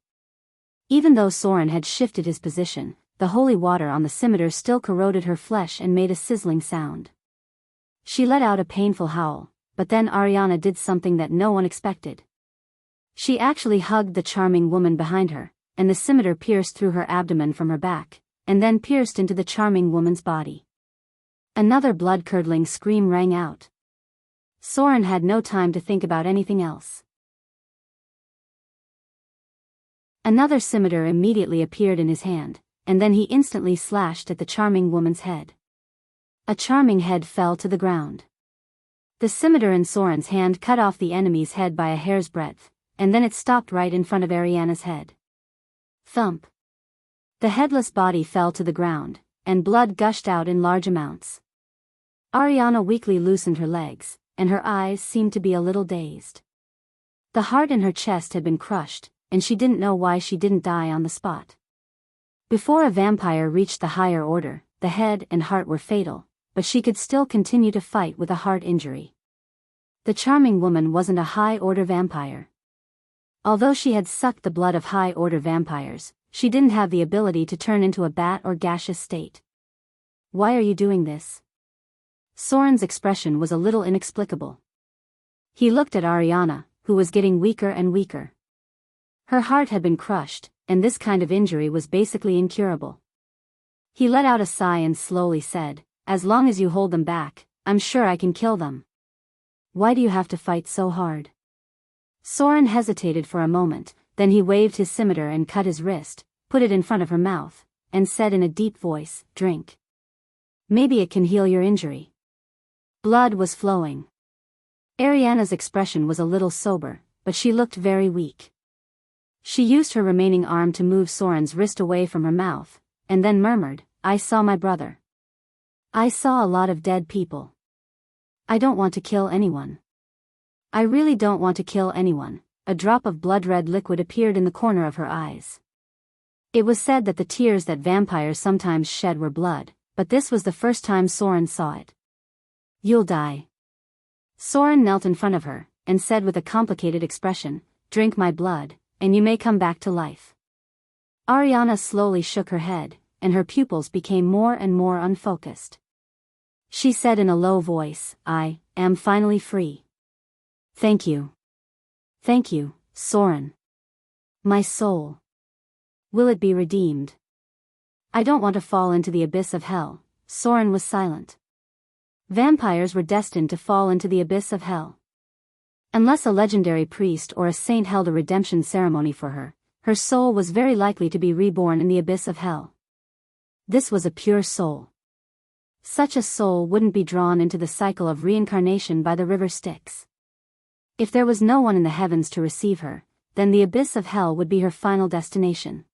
Even though Soren had shifted his position, the holy water on the scimitar still corroded her flesh and made a sizzling sound. She let out a painful howl, but then Ariana did something that no one expected. She actually hugged the charming woman behind her, and the scimitar pierced through her abdomen from her back, and then pierced into the charming woman's body. Another blood-curdling scream rang out. Soren had no time to think about anything else. Another scimitar immediately appeared in his hand, and then he instantly slashed at the charming woman's head. A charming head fell to the ground. The scimitar in Soren's hand cut off the enemy's head by a hair's breadth, and then it stopped right in front of Ariana's head. Thump! The headless body fell to the ground, and blood gushed out in large amounts. Ariana weakly loosened her legs, and her eyes seemed to be a little dazed. The heart in her chest had been crushed, and she didn't know why she didn't die on the spot. Before a vampire reached the higher order, the head and heart were fatal, but she could still continue to fight with a heart injury. The charming woman wasn't a high-order vampire. Although she had sucked the blood of high-order vampires, she didn't have the ability to turn into a bat or gaseous state. "Why are you doing this?" Soren's expression was a little inexplicable. He looked at Ariana, who was getting weaker and weaker. Her heart had been crushed, and this kind of injury was basically incurable. He let out a sigh and slowly said, "As long as you hold them back, I'm sure I can kill them." "Why do you have to fight so hard?" Soren hesitated for a moment, then he waved his scimitar and cut his wrist, put it in front of her mouth, and said in a deep voice, "Drink. Maybe it can heal your injury." Blood was flowing. Ariana's expression was a little sober, but she looked very weak. She used her remaining arm to move Soren's wrist away from her mouth, and then murmured, "I saw my brother. I saw a lot of dead people. I don't want to kill anyone. I really don't want to kill anyone." A drop of blood-red liquid appeared in the corner of her eyes. It was said that the tears that vampires sometimes shed were blood, but this was the first time Soren saw it. "You'll die." Soren knelt in front of her, and said with a complicated expression, "Drink my blood, and you may come back to life." Ariana slowly shook her head, and her pupils became more and more unfocused. She said in a low voice, "I am finally free. Thank you. Thank you, Soren. My soul. Will it be redeemed?" "I don't want to fall into the abyss of hell." Soren was silent. Vampires were destined to fall into the abyss of hell. Unless a legendary priest or a saint held a redemption ceremony for her, her soul was very likely to be reborn in the abyss of hell. This was a pure soul. Such a soul wouldn't be drawn into the cycle of reincarnation by the river Styx. If there was no one in the heavens to receive her, then the abyss of hell would be her final destination.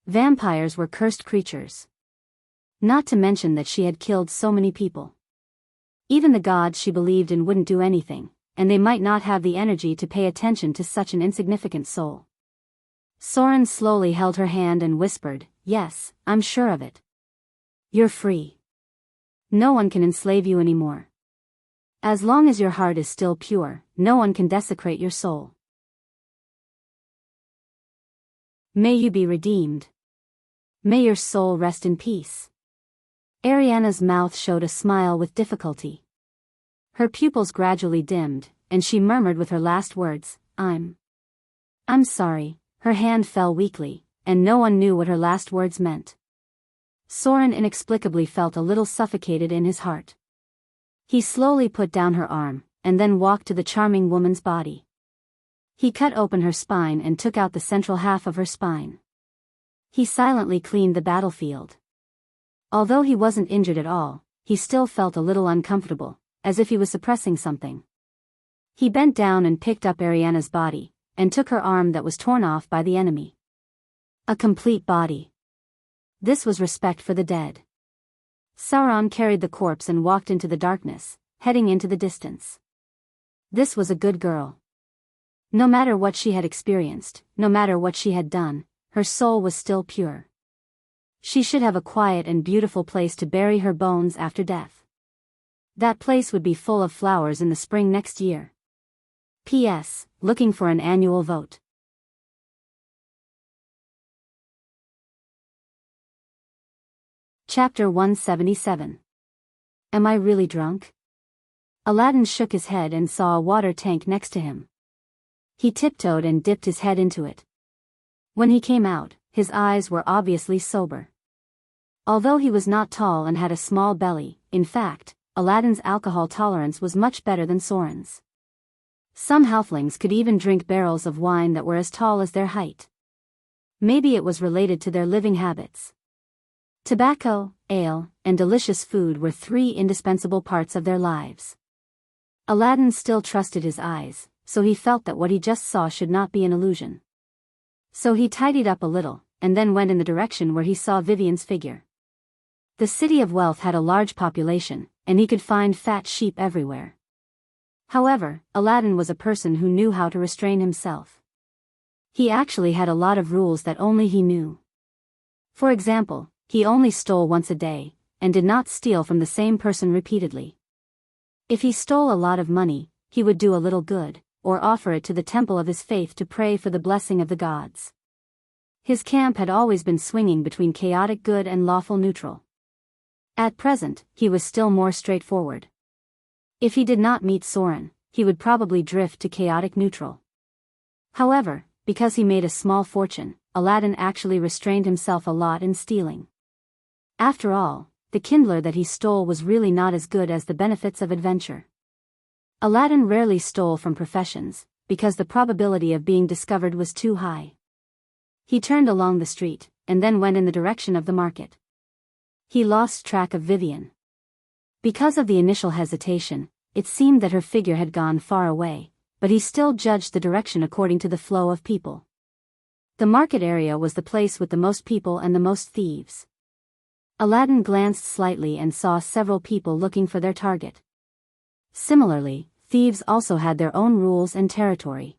Vampires were cursed creatures. Not to mention that she had killed so many people. Even the gods she believed in wouldn't do anything, and they might not have the energy to pay attention to such an insignificant soul. Soren slowly held her hand and whispered, "Yes, I'm sure of it. You're free. No one can enslave you anymore. As long as your heart is still pure, no one can desecrate your soul. May you be redeemed. May your soul rest in peace." Ariana's mouth showed a smile with difficulty. Her pupils gradually dimmed, and she murmured with her last words, I'm sorry." Her hand fell weakly, and no one knew what her last words meant. Soren inexplicably felt a little suffocated in his heart. He slowly put down her arm, and then walked to the charming woman's body. He cut open her spine and took out the central half of her spine. He silently cleaned the battlefield. Although he wasn't injured at all, he still felt a little uncomfortable, as if he was suppressing something. He bent down and picked up Ariana's body, and took her arm that was torn off by the enemy. A complete body. This was respect for the dead. Sauron carried the corpse and walked into the darkness, heading into the distance. This was a good girl. No matter what she had experienced, no matter what she had done, her soul was still pure. She should have a quiet and beautiful place to bury her bones after death. That place would be full of flowers in the spring next year. P.S. Looking for an annual vote. Chapter 177. Am I really drunk? Aladdin shook his head and saw a water tank next to him. He tiptoed and dipped his head into it. When he came out, his eyes were obviously sober. Although he was not tall and had a small belly, in fact, Aladdin's alcohol tolerance was much better than Soren's. Some halflings could even drink barrels of wine that were as tall as their height. Maybe it was related to their living habits. Tobacco, ale, and delicious food were 3 indispensable parts of their lives. Aladdin still trusted his eyes, so he felt that what he just saw should not be an illusion. So he tidied up a little, and then went in the direction where he saw Vivian's figure. The city of wealth had a large population, and he could find fat sheep everywhere. However, Aladdin was a person who knew how to restrain himself. He actually had a lot of rules that only he knew. For example, he only stole once a day, and did not steal from the same person repeatedly. If he stole a lot of money, he would do a little good, or offer it to the temple of his faith to pray for the blessing of the gods. His camp had always been swinging between chaotic good and lawful neutral. At present, he was still more straightforward. If he did not meet Soren, he would probably drift to chaotic neutral. However, because he made a small fortune, Aladdin actually restrained himself a lot in stealing. After all, the kindler that he stole was really not as good as the benefits of adventure. Aladdin rarely stole from professions, because the probability of being discovered was too high. He turned along the street, and then went in the direction of the market. He lost track of Vivian. Because of the initial hesitation, it seemed that her figure had gone far away, but he still judged the direction according to the flow of people. The market area was the place with the most people and the most thieves. Aladdin glanced slightly and saw several people looking for their target. Similarly, thieves also had their own rules and territory.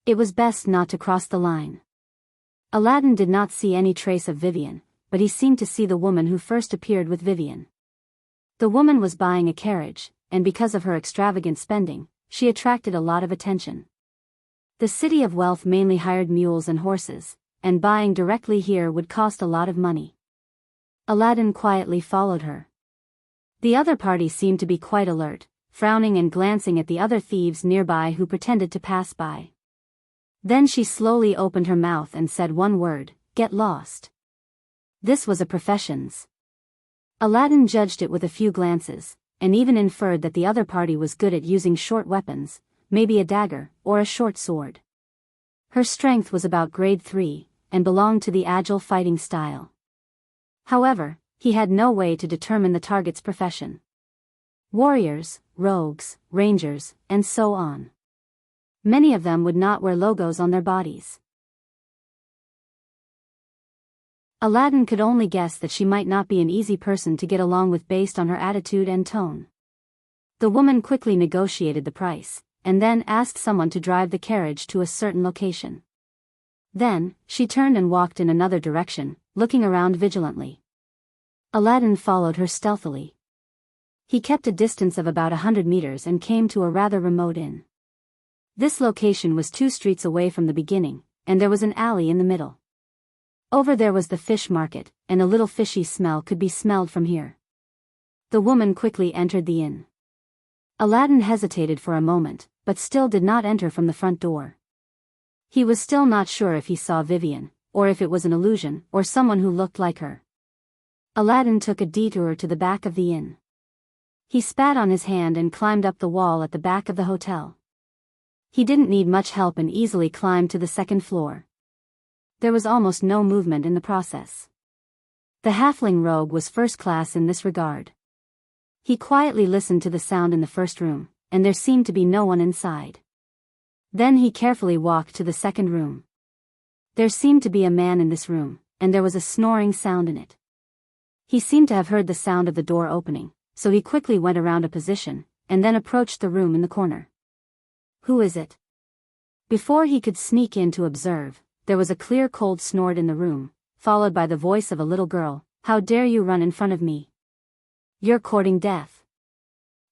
It was best not to cross the line. Aladdin did not see any trace of Vivian, but he seemed to see the woman who first appeared with Vivian. The woman was buying a carriage, and because of her extravagant spending, she attracted a lot of attention. The city of wealth mainly hired mules and horses, and buying directly here would cost a lot of money. Aladdin quietly followed her. The other party seemed to be quite alert, frowning and glancing at the other thieves nearby who pretended to pass by. Then she slowly opened her mouth and said one word, "Get lost." This was a profession's. Aladdin judged it with a few glances, and even inferred that the other party was good at using short weapons, maybe a dagger, or a short sword. Her strength was about grade 3, and belonged to the agile fighting style. However, he had no way to determine the target's profession. Warriors, rogues, rangers, and so on. Many of them would not wear logos on their bodies. Aladdin could only guess that she might not be an easy person to get along with based on her attitude and tone. The woman quickly negotiated the price, and then asked someone to drive the carriage to a certain location. Then, she turned and walked in another direction, looking around vigilantly. Aladdin followed her stealthily. He kept a distance of about 100 meters and came to a rather remote inn. This location was 2 streets away from the beginning, and there was an alley in the middle. Over there was the fish market, and a little fishy smell could be smelled from here. The woman quickly entered the inn. Aladdin hesitated for a moment, but still did not enter from the front door. He was still not sure if he saw Vivian, or if it was an illusion, or someone who looked like her. Aladdin took a detour to the back of the inn. He spat on his hand and climbed up the wall at the back of the hotel. He didn't need much help and easily climbed to the 2nd floor. There was almost no movement in the process. The halfling rogue was first class in this regard. He quietly listened to the sound in the first room, and there seemed to be no one inside. Then he carefully walked to the 2nd room. There seemed to be a man in this room, and there was a snoring sound in it. He seemed to have heard the sound of the door opening, so he quickly went around a position, and then approached the room in the corner. "Who is it?" Before he could sneak in to observe, there was a clear cold snort in the room, followed by the voice of a little girl. "How dare you run in front of me? You're courting death.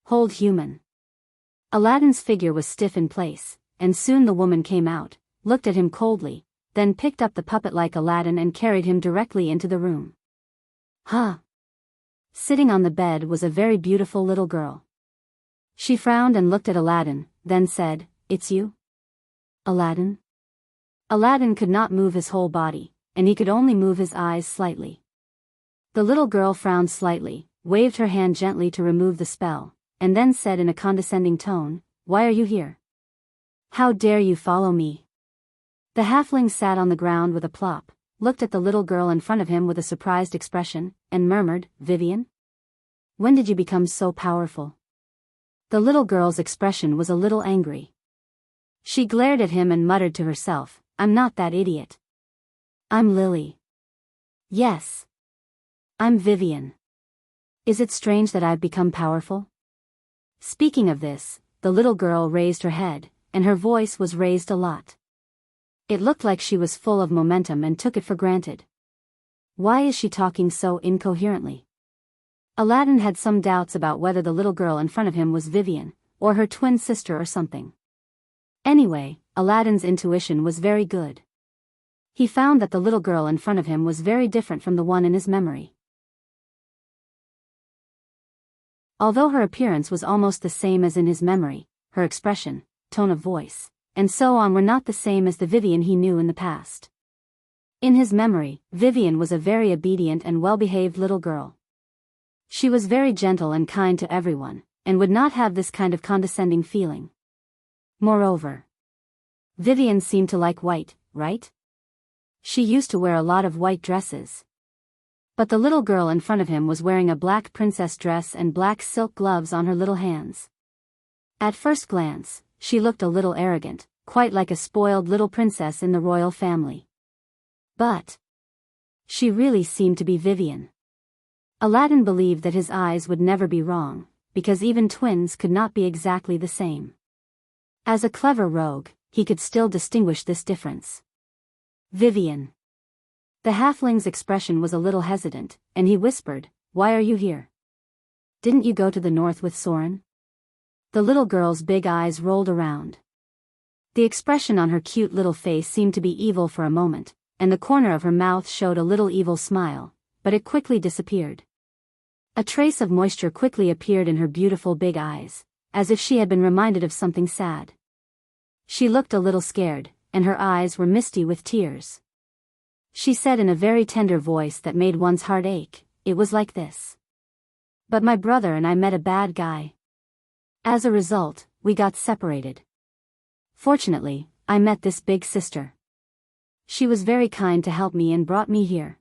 Hold human." Aladdin's figure was stiff in place, and soon the woman came out, looked at him coldly, then picked up the puppet like Aladdin and carried him directly into the room. Huh! Sitting on the bed was a very beautiful little girl. She frowned and looked at Aladdin, then said, "It's you? Aladdin?" Aladdin could not move his whole body, and he could only move his eyes slightly. The little girl frowned slightly, waved her hand gently to remove the spell, and then said in a condescending tone, "Why are you here? How dare you follow me?" The halfling sat on the ground with a plop, looked at the little girl in front of him with a surprised expression, and murmured, "Vivian? When did you become so powerful?" The little girl's expression was a little angry. She glared at him and muttered to herself, "I'm not that idiot. I'm Lily. Yes. I'm Vivian. Is it strange that I've become powerful?" Speaking of this, the little girl raised her head, and her voice was raised a lot. It looked like she was full of momentum and took it for granted. Why is she talking so incoherently? Aladdin had some doubts about whether the little girl in front of him was Vivian, or her twin sister or something. Anyway, Aladdin's intuition was very good. He found that the little girl in front of him was very different from the one in his memory. Although her appearance was almost the same as in his memory, her expression, tone of voice, and so on were not the same as the Vivian he knew in the past. In his memory, Vivian was a very obedient and well-behaved little girl. She was very gentle and kind to everyone, and would not have this kind of condescending feeling. Moreover, Vivian seemed to like white, right? She used to wear a lot of white dresses. But the little girl in front of him was wearing a black princess dress and black silk gloves on her little hands. At first glance, she looked a little arrogant, quite like a spoiled little princess in the royal family. But she really seemed to be Vivian. Aladdin believed that his eyes would never be wrong, because even twins could not be exactly the same. As a clever rogue, he could still distinguish this difference. Vivian. The halfling's expression was a little hesitant, and he whispered, "Why are you here? Didn't you go to the north with Soren?" The little girl's big eyes rolled around. The expression on her cute little face seemed to be evil for a moment, and the corner of her mouth showed a little evil smile, but it quickly disappeared. A trace of moisture quickly appeared in her beautiful big eyes, as if she had been reminded of something sad. She looked a little scared, and her eyes were misty with tears. She said in a very tender voice that made one's heart ache, "It was like this. But my brother and I met a bad guy. As a result, we got separated. Fortunately, I met this big sister. She was very kind to help me and brought me here."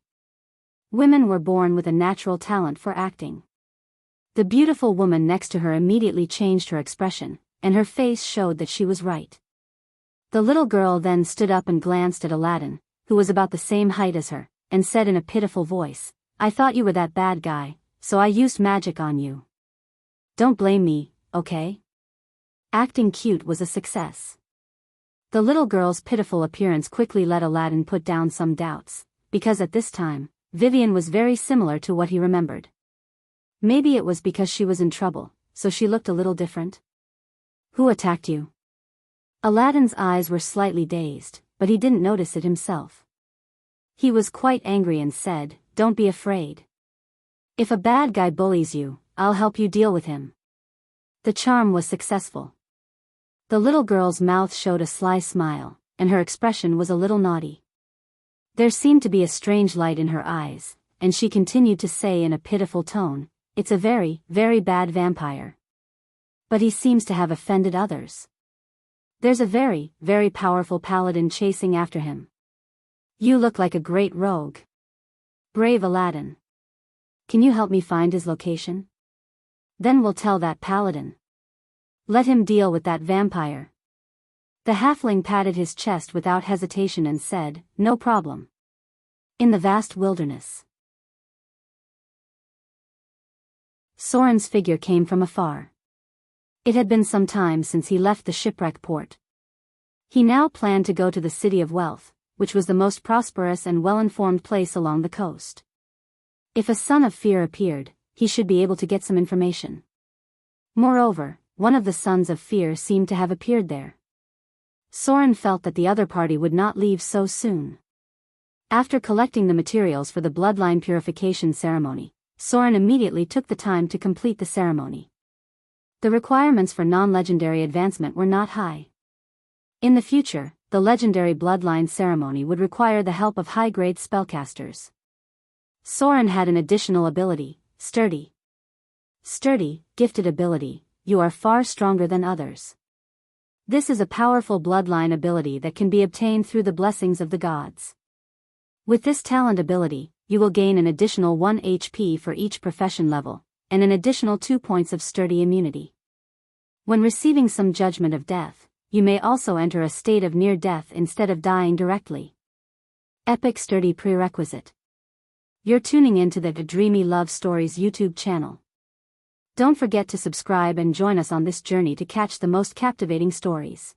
Women were born with a natural talent for acting. The beautiful woman next to her immediately changed her expression, and her face showed that she was right. The little girl then stood up and glanced at Aladdin, who was about the same height as her, and said in a pitiful voice, "I thought you were that bad guy, so I used magic on you. Don't blame me, okay? Acting cute was a success." The little girl's pitiful appearance quickly let Aladdin put down some doubts, because at this time, Vivian was very similar to what he remembered. Maybe it was because she was in trouble, so she looked a little different. "Who attacked you?" Aladdin's eyes were slightly dazed, but he didn't notice it himself. He was quite angry and said, "Don't be afraid. If a bad guy bullies you, I'll help you deal with him." The charm was successful. The little girl's mouth showed a sly smile, and her expression was a little naughty. There seemed to be a strange light in her eyes, and she continued to say in a pitiful tone, "It's a very, very bad vampire. But he seems to have offended others. There's a very, very powerful paladin chasing after him. You look like a great rogue. Brave Aladdin. Can you help me find his location? Then we'll tell that paladin. Let him deal with that vampire." The halfling patted his chest without hesitation and said, "No problem." In the vast wilderness. Soren's figure came from afar. It had been some time since he left the shipwreck port. He now planned to go to the City of Wealth, which was the most prosperous and well-informed place along the coast. If a son of fear appeared, he should be able to get some information. Moreover, one of the sons of fear seemed to have appeared there. Soren felt that the other party would not leave so soon. After collecting the materials for the bloodline purification ceremony, Soren immediately took the time to complete the ceremony. The requirements for non-legendary advancement were not high. In the future, the legendary bloodline ceremony would require the help of high-grade spellcasters. Soren had an additional ability, sturdy. Sturdy, gifted ability, you are far stronger than others. This is a powerful bloodline ability that can be obtained through the blessings of the gods. With this talent ability, you will gain an additional 1 HP for each profession level, and an additional 2 points of sturdy immunity. When receiving some judgment of death, you may also enter a state of near death instead of dying directly. Epic sturdy prerequisite. You're tuning into the Dreamy Love Stories YouTube channel. Don't forget to subscribe and join us on this journey to catch the most captivating stories.